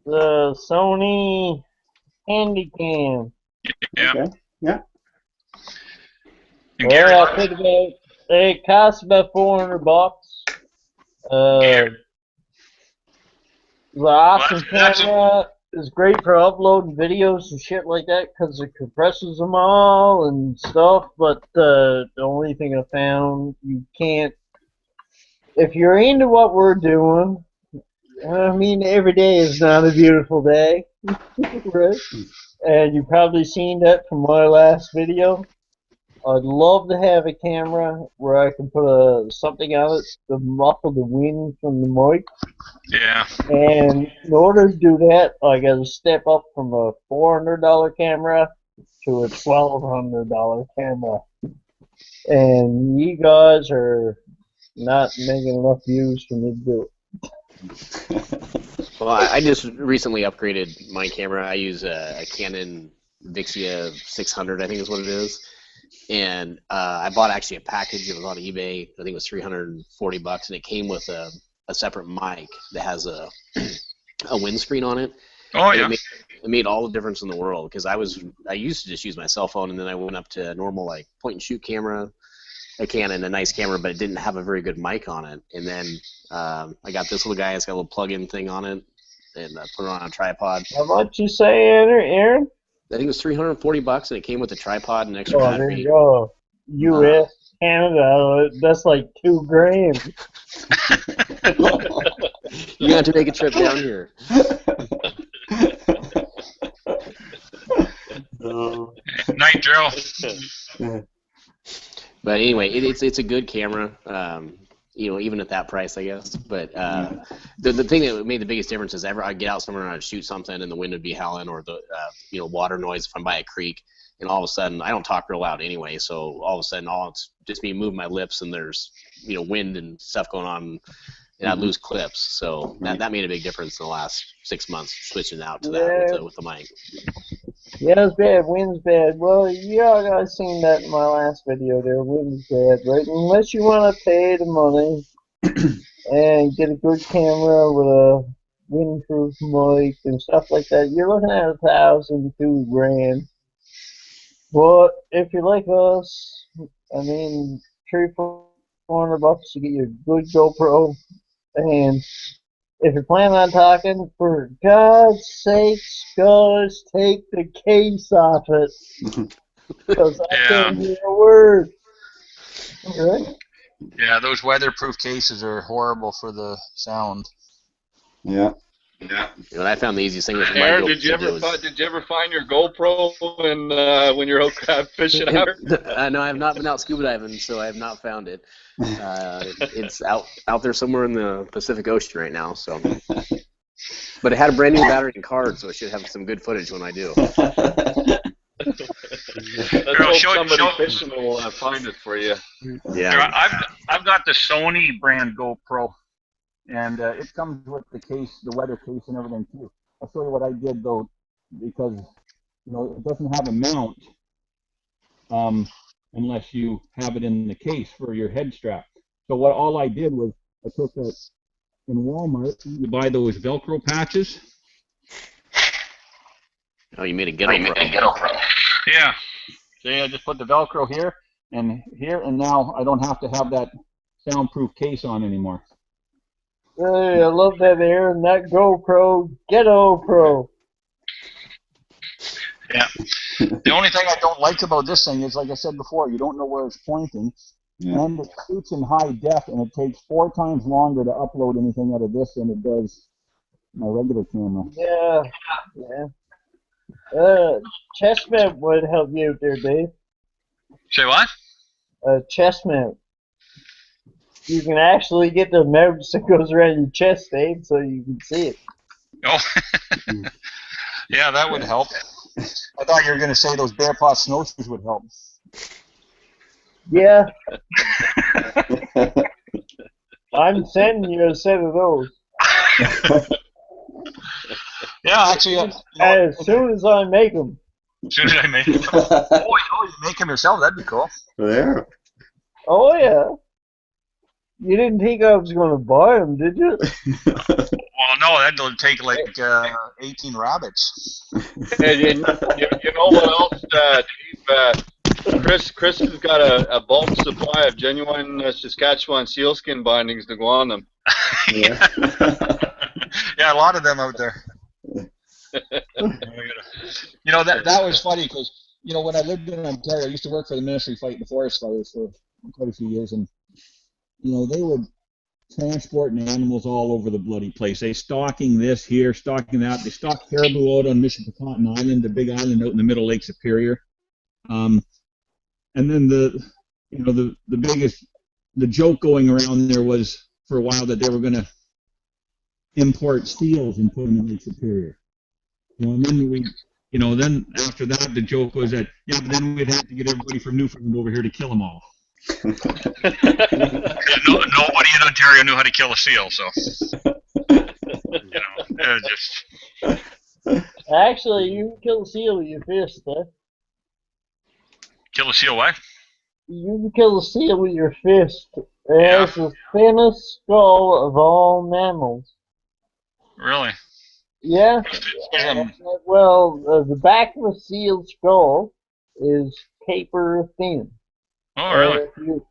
the Sony Handycam. Yeah. Okay. Yeah. And Gary, Well, I think it costs about $400. The Option that's camera is great for uploading videos and shit like that because it compresses them all and stuff. But the only thing I found, you can't. If you're into what we're doing, I mean, every day is not a beautiful day, right? And you've probably seen that from my last video. I'd love to have a camera where I can put something on it to muffle the wind from the mic. yeah. And in order to do that, I got to step up from a $400 camera to a $1,200 camera. And you guys are not making enough views for me to do it. Well, I just recently upgraded my camera. I use a Canon Vixia 600, I think is what it is. And I bought actually a package. It was on eBay. I think it was $340, and it came with a separate mic that has a windscreen on it. Oh, And yeah. it made all the difference in the world because I used to just use my cell phone, and then I went up to a normal like point and shoot camera, a Canon, a nice camera, but it didn't have a very good mic on it. And then I got this little guy. It's got a little plug-in thing on it, and put it on a tripod. How much you say, Aaron? I think it was $340, and it came with a tripod and an extra Oh, there battery. you go. U.S., Canada, that's like $2,000. You're gonna have to make a trip down here. Night drill. But anyway, it's a good camera. Even at that price, I guess. But the thing that made the biggest difference is I'd get out somewhere and I'd shoot something, and the wind would be howling, or the water noise if I'm by a creek, and all of a sudden I don't talk real loud anyway, so all of a sudden it's just me moving my lips, and there's wind and stuff going on, and I'd lose clips. So that made a big difference in the last 6 months, switching out to that with the mic. Yeah, it's bad. Wind's bad. Well, yeah, I seen that in my last video there. Wind's bad, right? Unless you want to pay the money and get a good camera with a windproof mic and stuff like that, you're looking at $1,000 to $2,000. But if you're like us, I mean, $300-400 to get you a good GoPro, and if you're planning on talking, for God's sakes, guys, take the case off it. Because I can't hear a word. Right? Yeah, those weatherproof cases are horrible for the sound. Yeah. Yeah. I found the easiest thing with my Aaron, GoPro did you to do is- ever find your GoPro when you're out crab fishing? No, I have not been out scuba diving, so I have not found it. It's out there somewhere in the Pacific Ocean right now. So, but it had a brand new battery and card, so it should have some good footage when I do. Let's hope somebody fishing will find it for you. Yeah. I've got the Sony brand GoPro, and it comes with the case, the weather case, and everything too. I'll show you what I did though, because it doesn't have a mount unless you have it in the case for your head strap. So all I did was I took it in Walmart. You buy those Velcro patches. Oh, you made a ghetto pro. Yeah. See, I just put the Velcro here, and now I don't have to have that soundproof case on anymore. Hey, I love that, Aaron. That GoPro, Ghetto Pro. Yeah. The only thing I don't like about this thing is, like I said before, you don't know where it's pointing, and it shoots in high def, and it takes 4 times longer to upload anything out of this than it does my regular camera. Yeah. Chest mount would help you out there, Dave. Say what? Chest mount. You can actually get the mount that goes around your chest, Dave, so you can see it. Oh. Yeah, that would help. I thought you were going to say those bear paw snowshoes would help. Yeah, I'm sending you a set of those. Yeah, actually, As soon as I make them. as soon as I make them. Oh, you make them yourself? That'd be cool. There. Oh, yeah. You didn't think I was going to buy them, did you? Well, no, that'll take like 18 rabbits. And you know what else, Dave? Chris has got a bulk supply of genuine Saskatchewan sealskin bindings to go on them. Yeah. Yeah, a lot of them out there. You know, that was funny because, you know, when I lived in Ontario, I used to work for the Ministry fighting the forest fires for quite a few years, and, you know, they would transporting animals all over the bloody place. They stalking this here, stalking that. They stalk caribou out on Michipicoten Island, the big island out in the middle of Lake Superior. And then the biggest, the joke going around there was for a while that they were going to import seals and put them in Lake Superior. Well, and then then after that, the joke was that, yeah, but then we'd have to get everybody from Newfoundland over here to kill them all. Nobody in Ontario knew how to kill a seal, so just Actually, you can kill a seal with your fist, huh? kill a seal. What? You can kill a seal with your fist. It has the thinnest skull of all mammals. Really? Yeah. Well, the back of a seal's skull is paper thin. Oh, really? If you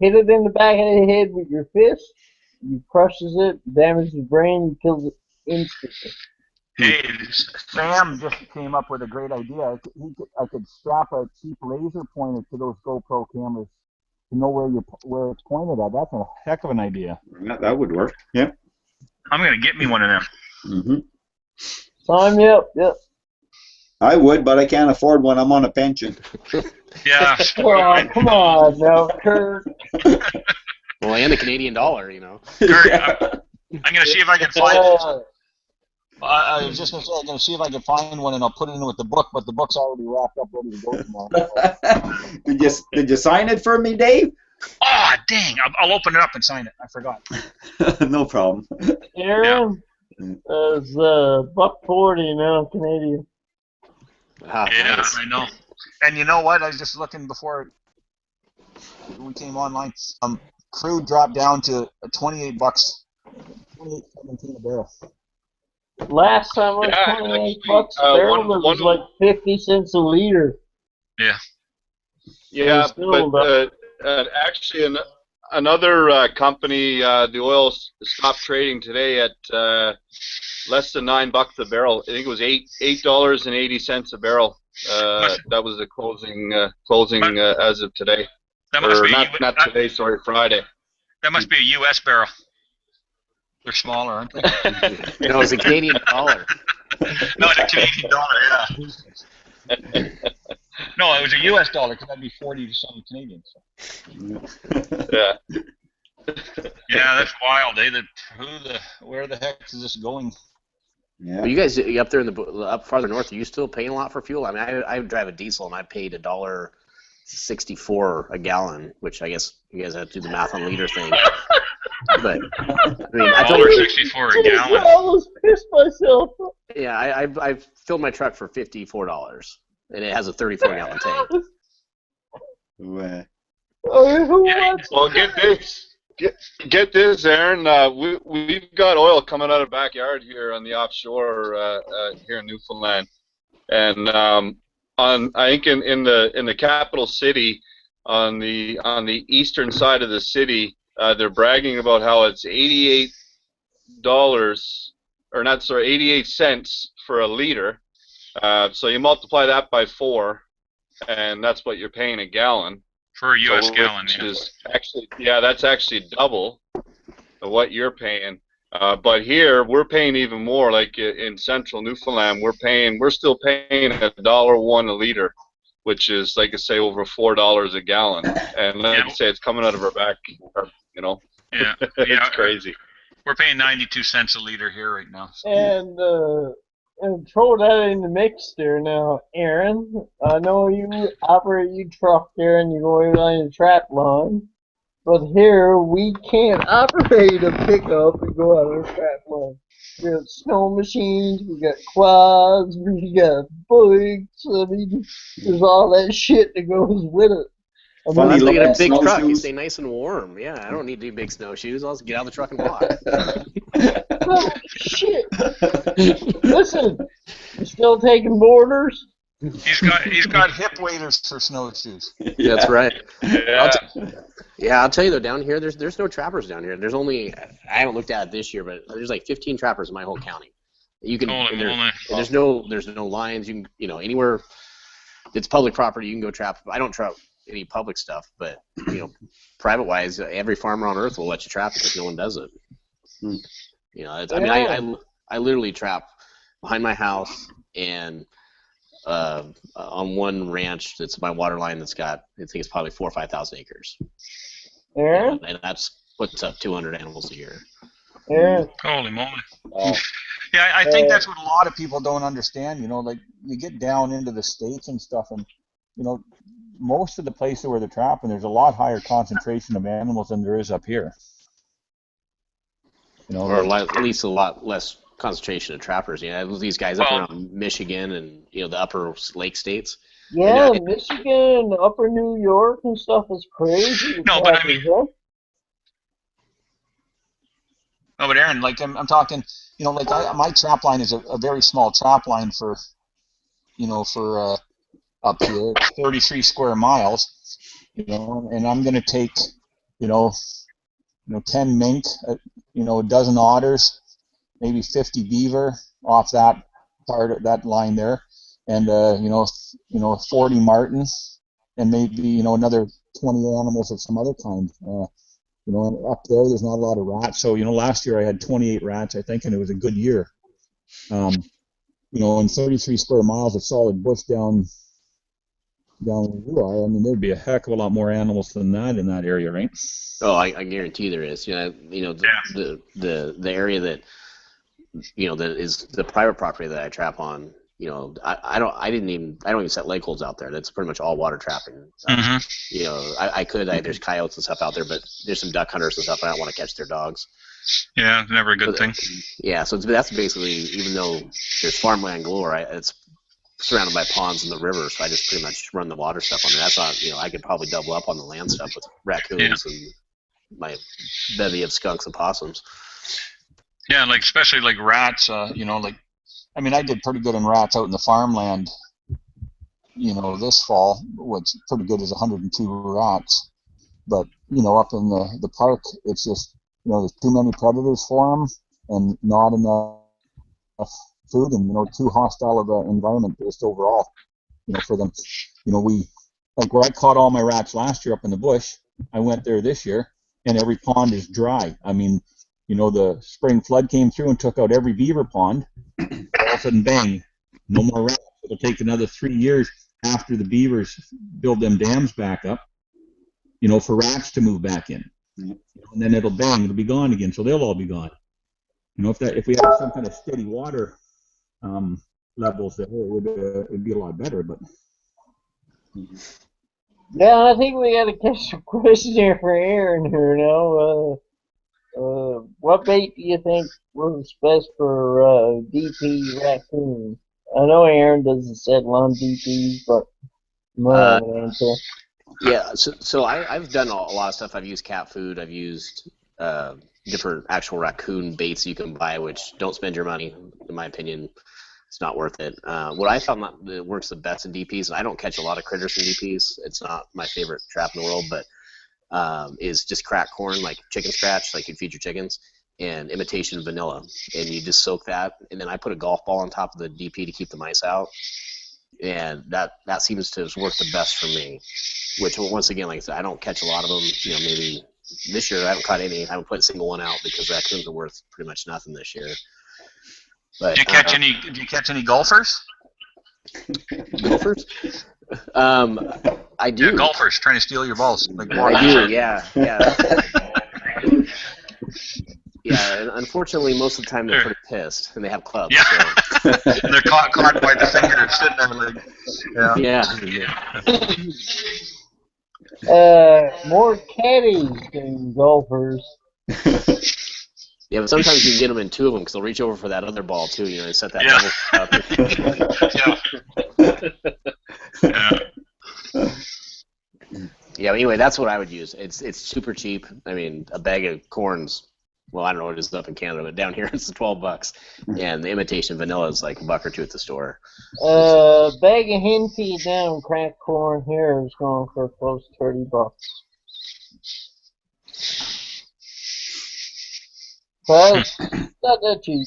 hit it in the back of the head with your fist, you crushes it, damages the brain, you kills it instantly. Hey, Sam just came up with a great idea. I could strap a cheap laser pointer to those GoPro cameras to know where it's pointed at. That's a heck of an idea. Yeah, that would work. Yeah. I'm gonna get me one of them. Mm-hmm. Sign me up, yep. I would, but I can't afford one. I'm on a pension. Yeah. Oh, come on now, Kurt. Well, and the Canadian dollar, you know. Kurt, Yeah. I'm gonna see if I can find. I was just going to say, I'm going to see if I can find one and I'll put it in with the book, but the book's already wrapped up, ready to go tomorrow. Did you sign it for me, Dave? Oh, dang! I'll open it up and sign it. I forgot. No problem. Aaron is $1.40 now Canadian. Ah, Yeah, nice. I know. And you know what? I was just looking before we came online. Crude dropped down to $28, 28.17 a barrel. Last time it was 28 bucks a barrel. It was like 50 cents a liter. Yeah. Yeah, Still but actually, another company, the oil stopped trading today at less than $9 a barrel. I think it was $8.80 a barrel. That was the closing as of today. That must Or be not today, sorry, Friday. That must be a U.S. barrel. They're smaller, aren't they? No, it's a Canadian dollar. No, it's a Canadian dollar. Yeah. No, it was a U.S. dollar because that'd be 40 to some Canadian. So. Yeah. Yeah, that's wild. Where the heck is this going? Yeah. Well, you guys up there up farther north, are you still paying a lot for fuel? I mean, I drive a diesel and I paid $1.64 a gallon, which I guess you guys have to do the math on liter thing. But I mean, I told $1.64 a gallon. I almost pissed myself. Yeah, I've filled my truck for $54, and it has a 34-gallon tank. Well, Who wants Well, get this. Get this, Aaron. We've got oil coming out of the backyard here on the offshore here in Newfoundland, and I think in the capital city, on the eastern side of the city, they're bragging about how it's $88 88 cents for a liter. So you multiply that by 4, and that's what you're paying a gallon. For a U.S. gallon, which yeah. is actually, that's actually double of what you're paying. But here we're paying even more. Like in central Newfoundland, we're still paying $1.01 a liter, which is, like I say, over $4 a gallon. And like I say, it's coming out of our back. Yeah, It's crazy. We're paying 92 cents a liter here right now. So. throw that in the mix there now, Aaron. I know you operate your truck there and you go out on your trap line, but here we can't operate a pickup and go out on a trap line. We got snow machines, we got quads, we got bikes. I mean, there's all that shit that goes with it. I Well, Funny that's looking like a big truck. You snowshoes. stay nice and warm. Yeah, I don't need to do big snowshoes. I'll just get out of the truck and walk. Oh, shit. Listen, you still taking boarders? He's got hip waders for snowshoes. That's right. Yeah. I'll tell you though, down here, there's no trappers down here. There's only, I haven't looked at it this year, but there's like 15 trappers in my whole county. You can, Holy and moly. there's no lines. You can, anywhere it's public property, you can go trap. I don't trap any public stuff, but private wise, every farmer on earth will let you trap it because no one does it. I mean, I literally trap behind my house and on one ranch that's my water line that's got, I think it's probably 4,000 or 5,000 acres. Aaron? And that's puts up 200 animals a year. Aaron? Holy moly. Yeah, I think that's what a lot of people don't understand. Like you get down into the States and stuff, and most of the places where they're trapping, there's a lot higher concentration of animals than there is up here. Or at least a lot less concentration of trappers. These guys up around Michigan and the upper lake states. Yeah, Michigan, Upper New York and stuff is crazy. No, but I mean, but Aaron, like I'm talking, my trap line is a very small trap line for up here, 33 square miles, and I'm going to take, 10 mink, a dozen otters, maybe 50 beaver off that part of that line there, and 40 marten, and maybe another 20 animals of some other kind. And up there's not a lot of rats. So last year I had 28 rats, I think, and it was a good year. And 33 square miles of solid bush down where you are, I mean, there'd be a heck of a lot more animals than that in that area, right? Oh, I guarantee there is. The area that that is the private property that I trap on. I don't even set lake holes out there. That's pretty much all water trapping. There's coyotes and stuff out there, but there's some duck hunters and stuff, and I don't want to catch their dogs. Yeah, never a good thing. Yeah, so that's basically, even though there's farmland galore, it's surrounded by ponds and the river, so I just pretty much run the water stuff on there. That's not, I could probably double up on the land stuff with raccoons and my bevy of skunks and possums. Yeah, especially rats, I did pretty good in rats out in the farmland, this fall. What's pretty good is 102 rats. But, up in the park, it's just, there's too many predators for them and not enough food and, too hostile of an environment just overall, for them. Where I caught all my rats last year up in the bush, I went there this year, and every pond is dry. I mean, the spring flood came through and took out every beaver pond. All of a sudden, bang, no more rats. It'll take another 3 years after the beavers build them dams back up, for rats to move back in. And then it'll be gone again. So they'll all be gone. If we had some kind of steady water levels, there, it'd be a lot better. But yeah, I think we got to catch some questions here for Aaron here now. What bait do you think works best for DP raccoon? I know Aaron doesn't settle on DPs, but my answer. Yeah, so I've done a lot of stuff. I've used cat food. I've used different actual raccoon baits you can buy, which don't spend your money. In my opinion, it's not worth it. What I found that works the best in DPs, and I don't catch a lot of critters in DPs. It's not my favorite trap in the world, but is just cracked corn, like chicken scratch, like you'd feed your chickens, and imitation vanilla. And you just soak that, and then I put a golf ball on top of the DP to keep the mice out. And that seems to work the best for me. Which, once again, like I said, I don't catch a lot of them. Maybe this year I haven't caught any. I haven't put a single one out because raccoons are worth pretty much nothing this year. But, Did you catch any golfers? Golfers? I do. Yeah, golfers trying to steal your balls. I do. Yeah. Yeah, and unfortunately, most of the time they're pretty pissed, and they have clubs. Yeah. So. And they're caught by the finger sitting there like, More caddies than golfers. Yeah, but sometimes you can get them in two of them because they'll reach over for that other ball too. You know, they set that double up. Yeah. Anyway, that's what I would use. It's super cheap. I mean, a bag of corn's, well, I don't know what it is up in Canada, but down here it's $12, and the imitation vanilla is like $1 or $2 at the store. Bag of hen feed down cracked corn here is going for close to $30. Well, it's not that cheap.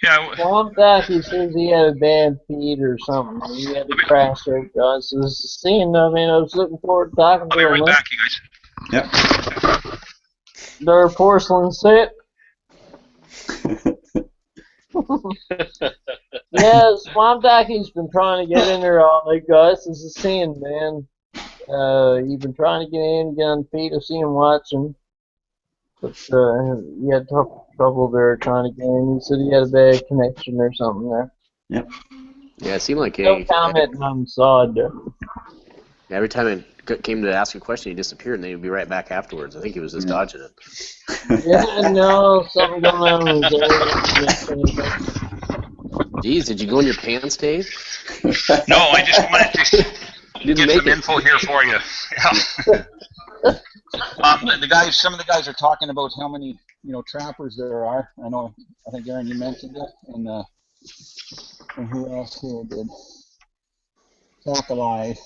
Yeah. Swamp Ducky says he had a bad feed or something. He had to crash it. So seeing, I mean, I was looking forward to talking to him. I'll be right back, you guys. Yep. Their porcelain set. Yeah, Swamp Ducky's been trying to get in there all like Gus is a seeing, man. He's been trying to get in, get on feet. I see him watching. But he had trouble there trying to get in. He said he had a bad connection or something there. Yep. Yeah, it seemed like No comment on sod there. every time I came to ask a question, he disappeared, and then he'd be right back afterwards. I think he was just dodging it. Yeah, no, something going on with there. Geez, did you go in your pants, Dave? No, I just wanted to get some info here for you. Yeah. Some of the guys are talking about how many, trappers there are. I think Aaron, you mentioned it, and who else here did? Tackle-Eye.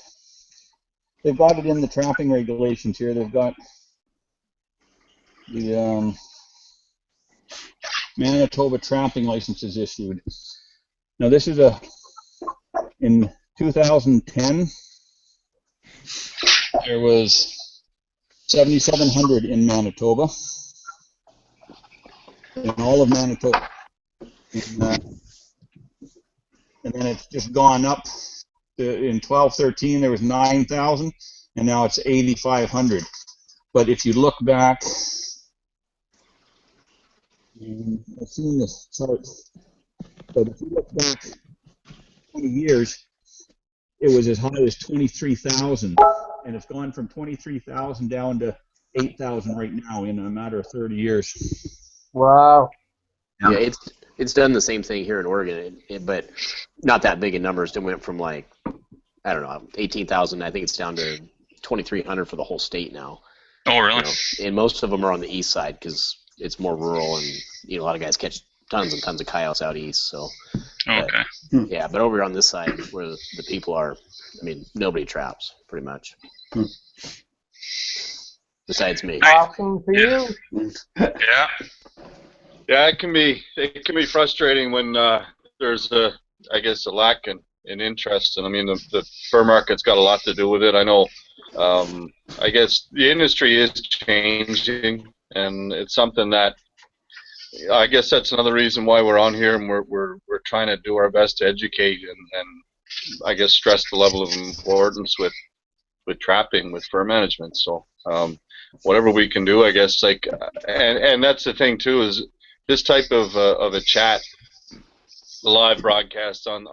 They've got it in the trapping regulations here. They've got the Manitoba trapping licenses issued. Now this is in 2010, there was 7,700 in Manitoba, in all of Manitoba. And then it's just gone up. In 12-13, there was 9,000, and now it's 8,500. But if you look back, I've seen this chart, but if you look back 20 years, it was as high as 23,000, and it's gone from 23,000 down to 8,000 right now in a matter of 30 years. Wow. Yeah, it's done the same thing here in Oregon, but not that big in numbers. It went from like, I don't know, 18,000. I think it's down to 2,300 for the whole state now. Oh, really? And most of them are on the east side because it's more rural, and a lot of guys catch tons and tons of coyotes out east. So, okay. Yeah, but over on this side where the people are, I mean, nobody traps pretty much. Besides me. Awesome for you. Yeah. Yeah, it can be frustrating when there's a lack in interest, and I mean the fur market's got a lot to do with it. I know. I guess the industry is changing, and it's something that I guess that's another reason why we're on here, and we're trying to do our best to educate and I guess stress the level of importance with trapping, with fur management. So whatever we can do, I guess, and that's the thing too, is this type of a chat, live broadcast on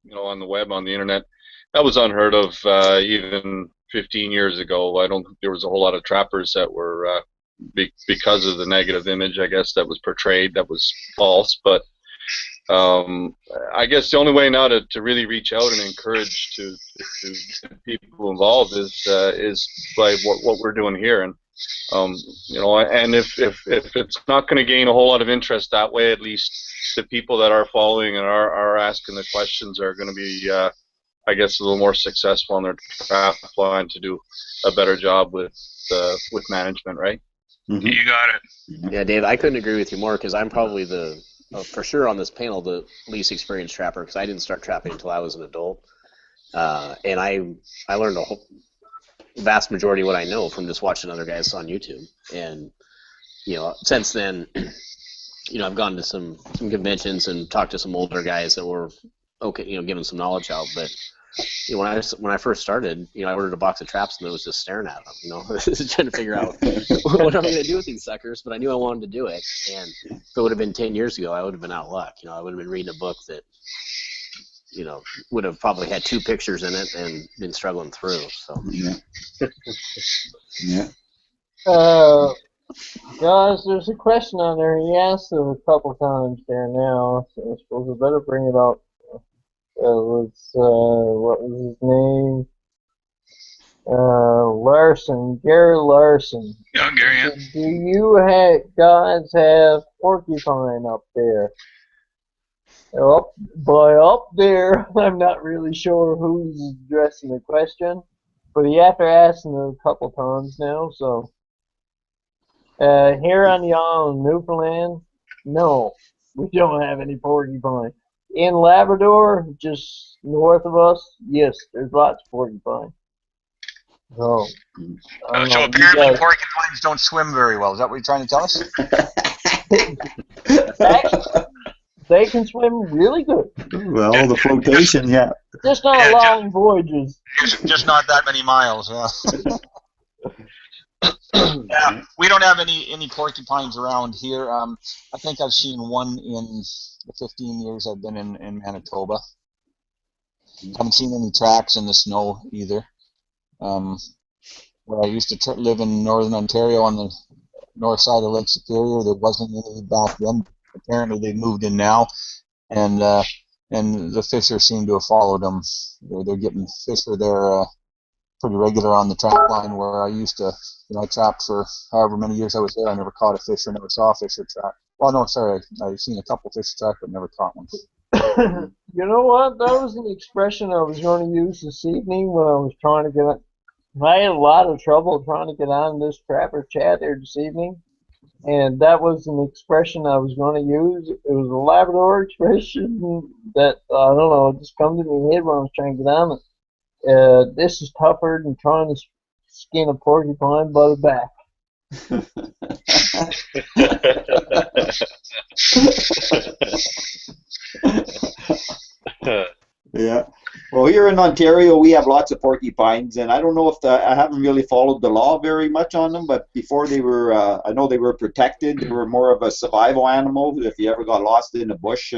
the web, on the internet, that was unheard of even 15 years ago. I don't think there was a whole lot of trappers that were because of the negative image, I guess, that was portrayed, that was false. But I guess the only way now to really reach out and encourage to people involved is by what we're doing here. And and if it's not going to gain a whole lot of interest that way, at least the people that are following and are asking the questions are going to be, I guess, a little more successful on their trap line to do a better job with management, right? Mm-hmm. You got it. Yeah, Dave, I couldn't agree with you more because I'm probably for sure on this panel, the least experienced trapper, because I didn't start trapping until I was an adult. And I learned a vast majority of what I know from just watching other guys on YouTube. And, since then, I've gone to some conventions and talked to some older guys that were, okay, giving some knowledge out. But you know, when I first started, you know, I ordered a box of traps and I was just staring at them, you know, trying to figure out what am I going to do with these suckers. But I knew I wanted to do it, and if it would have been 10 years ago, I would have been out of luck. You know, I would have been reading a book that, you know, would have probably had 2 pictures in it and been struggling through. So Yeah. Yeah. Guys, there's a question on there. He asked it a couple times there now, so I suppose I better bring it up. What was his name? Larson, Gary Larson. Yeah, Gary. Yeah. Do you guys have porcupine up there? Up there, I'm not really sure who's addressing the question, but he after asking it a couple times now, so. Here on the island, Newfoundland, no, we don't have any porcupine. In Labrador, just north of us, yes, there's lots of porcupine. So, So apparently porcupines don't swim very well. Is that what you're trying to tell us? actually, they can swim really good. Well, the flotation, yeah. Just not long voyages. Just not that many miles. Yeah. Yeah, we don't have any porcupines around here. I think I've seen one in the 15 years I've been in Manitoba. Haven't seen any tracks in the snow either. Where I used to live in northern Ontario on the north side of Lake Superior, there wasn't any back then. Apparently they've moved in now, and the fisher seem to have followed them. They're getting fish for their pretty regular on the trap line where I used to, you know, I trapped for however many years I was there. I never caught a fish or never saw a fish or trap. Well, no, sorry, I've seen a couple fish track but never caught one. You know what? That was an expression I was going to use this evening when I was trying to get on. I had a lot of trouble trying to get on this trapper chat here this evening, and that was an expression I was going to use. It was a Labrador expression that, I don't know, it just come to my head when I was trying to get on it. This is tougher than trying to skin a porcupine by the back. Yeah. Well, here in Ontario, we have lots of porcupines, and I don't know if I haven't really followed the law very much on them, but before they were, I know they were protected. They were more of a survival animal. If you ever got lost in the bush,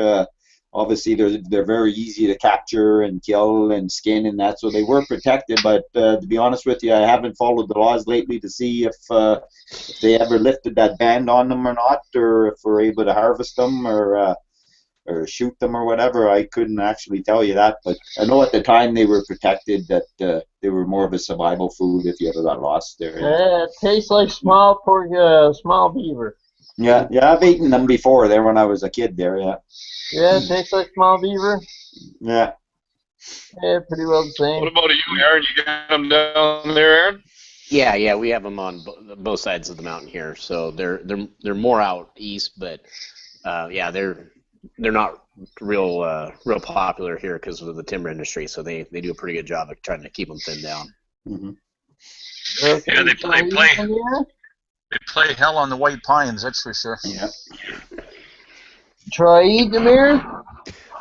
obviously they're very easy to capture and kill and skin and that, so they were protected. But to be honest with you, I haven't followed the laws lately to see if they ever lifted that ban on them or not, or if we're able to harvest them or shoot them or whatever. I couldn't actually tell you that, but I know at the time they were protected, that they were more of a survival food if you ever got lost there. It tastes like small beaver. Yeah, I've eaten them before there when I was a kid there, yeah. Yeah, it tastes like small beaver. Yeah. Yeah, pretty well the same. What about you, Aaron? You got them down there, Aaron? yeah, we have them on both sides of the mountain here. So they're more out east, but yeah, they're not real popular here because of the timber industry. So they do a pretty good job of trying to keep them thinned down. Mm-hmm. Yeah, they play hell on the white pines, that's for sure. Yeah. Try eating them, Aaron?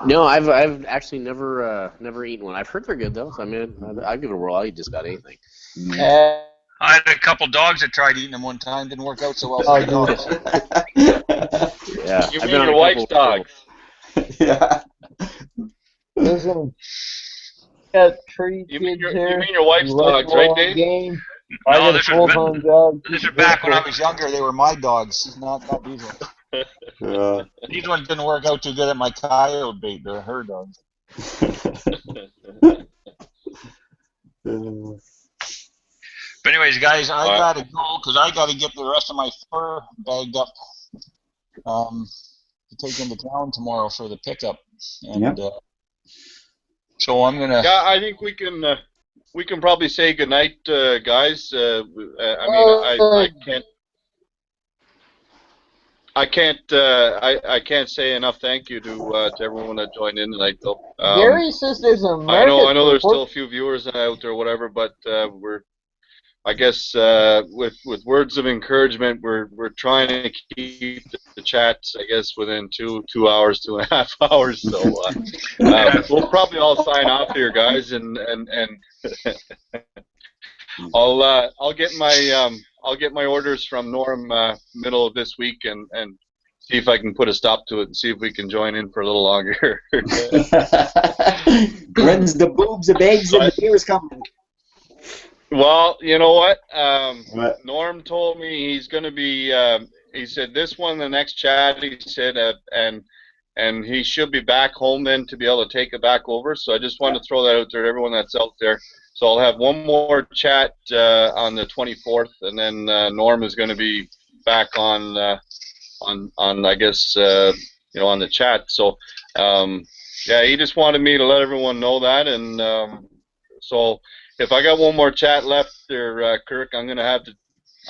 No, I've actually never eaten one. I've heard they're good though. So I mean, I'll give it a whirl. I'll eat just about anything. I had a couple dogs that tried eating them one time. Didn't work out so well for the dogs. Yeah. You mean your wife's dog? Yeah. Listen, got 3 You kids mean here. your wife's dogs, right, Dave? Game. No, I got a this is full-time job. This is back when I was younger. They were my dogs, not these ones. Yeah. These ones didn't work out too good at my coyote bait. They're her dogs. But anyways, guys, I gotta go because I gotta get the rest of my fur bagged up to take into town tomorrow for the pickup. And so I'm gonna. Yeah, I think we can probably say goodnight, guys. I can't say enough thank you to everyone that joined in tonight, though. Gary says there's a market. I know there's still a few viewers out there, or whatever, but I guess with words of encouragement, we're trying to keep the chats, I guess, within 2 hours, 2.5 hours. So we'll probably all sign off here, guys, and I'll get my orders from Norm middle of this week and see if I can put a stop to it and see if we can join in for a little longer. When's the boobs, the bags, and the beers coming? Well, you know what? What? Norm told me he's going to be. He said this one, the next chat. He said, and he should be back home then to be able to take it back over. So I just wanted to throw that out there to everyone that's out there. So I'll have one more chat on the 24th, and then Norm is going to be back on I guess on the chat. So yeah, he just wanted me to let everyone know that, and so. If I got one more chat left there, Kirk, I'm going to have to.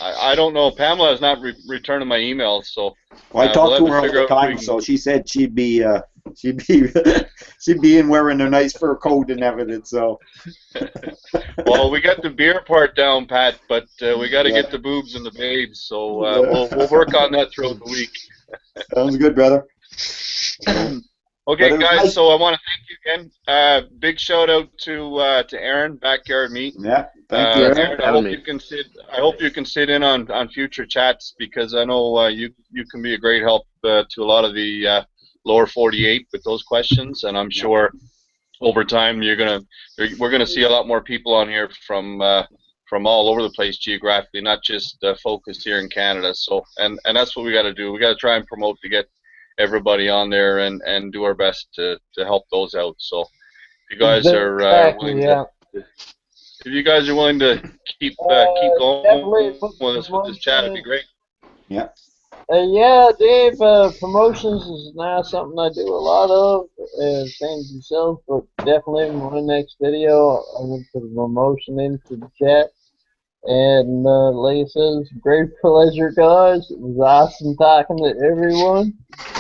I don't know. Pamela is not returning my emails, so. Well, I talked to her all figure the out if we time, can- so she said she'd be in wearing a nice fur coat and everything. So. Well, we got the beer part down, Pat, but we got to Yeah. get the boobs and the babes, so Yeah. we'll work on that throughout the week. Sounds good, brother. Okay, But it was guys. nice- So I want to thank you again. Big shout out to Aaron, Backyard Meat. Yeah. Thank you. Aaron, I hope you can sit in on future chats, because I know you can be a great help to a lot of the lower 48 with those questions, and I'm sure over time we're gonna see a lot more people on here from all over the place geographically, not just focused here in Canada. So and that's what we got to do. We got to try and promote to get everybody on there and do our best to help those out. So if you guys are Exactly, willing yeah. to. If you guys are willing to keep definitely going put with us with this chat, it'd be great. Yeah, Dave, promotions is not something I do a lot of, same as yourself, but definitely in my next video, I'm going to put a promotion into the chat. And like I said, it's a great pleasure, guys. It was awesome talking to everyone.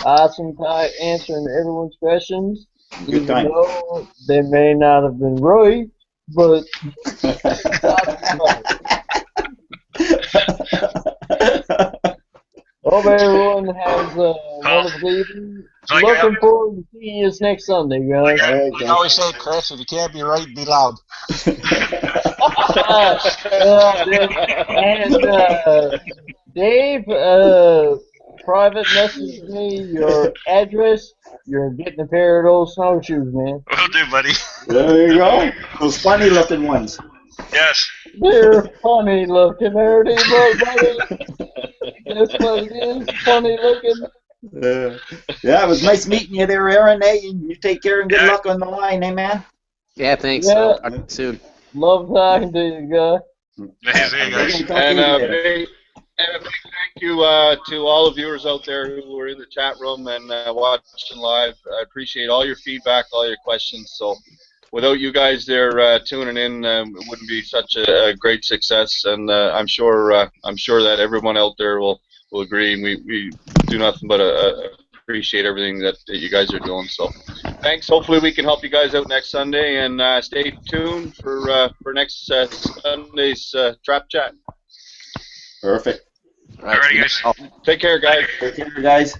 Awesome answering everyone's questions. Good Even time. though they may not have been right, but hope everyone has a wonderful evening. like Looking forward to seeing you next Sunday, guys. All right, We always say, Chris, if you can't be right, be loud. And Dave, private message me your address. You're getting a pair of those snowshoes, man. Will do, buddy. There you go. Those funny looking ones. Yes. They're funny looking, buddy. That's what it is. Funny looking. Yeah, it was nice meeting you there, Aaron. Hey, you take care and good luck on the line, eh, man? Yeah, thanks. Yeah. I'll talk to you soon. Love talking to you, guy. See you guys. And a big thank you to all the viewers out there who were in the chat room and watching live. I appreciate all your feedback, all your questions. So without you guys there tuning in, it wouldn't be such a great success. And I'm sure that everyone out there will agree. And we do nothing but appreciate everything that you guys are doing. So thanks. Hopefully we can help you guys out next Sunday, and stay tuned for next Sunday's Trap Chat. Perfect. All right, Alrighty, guys. Take care, guys. Take care, guys.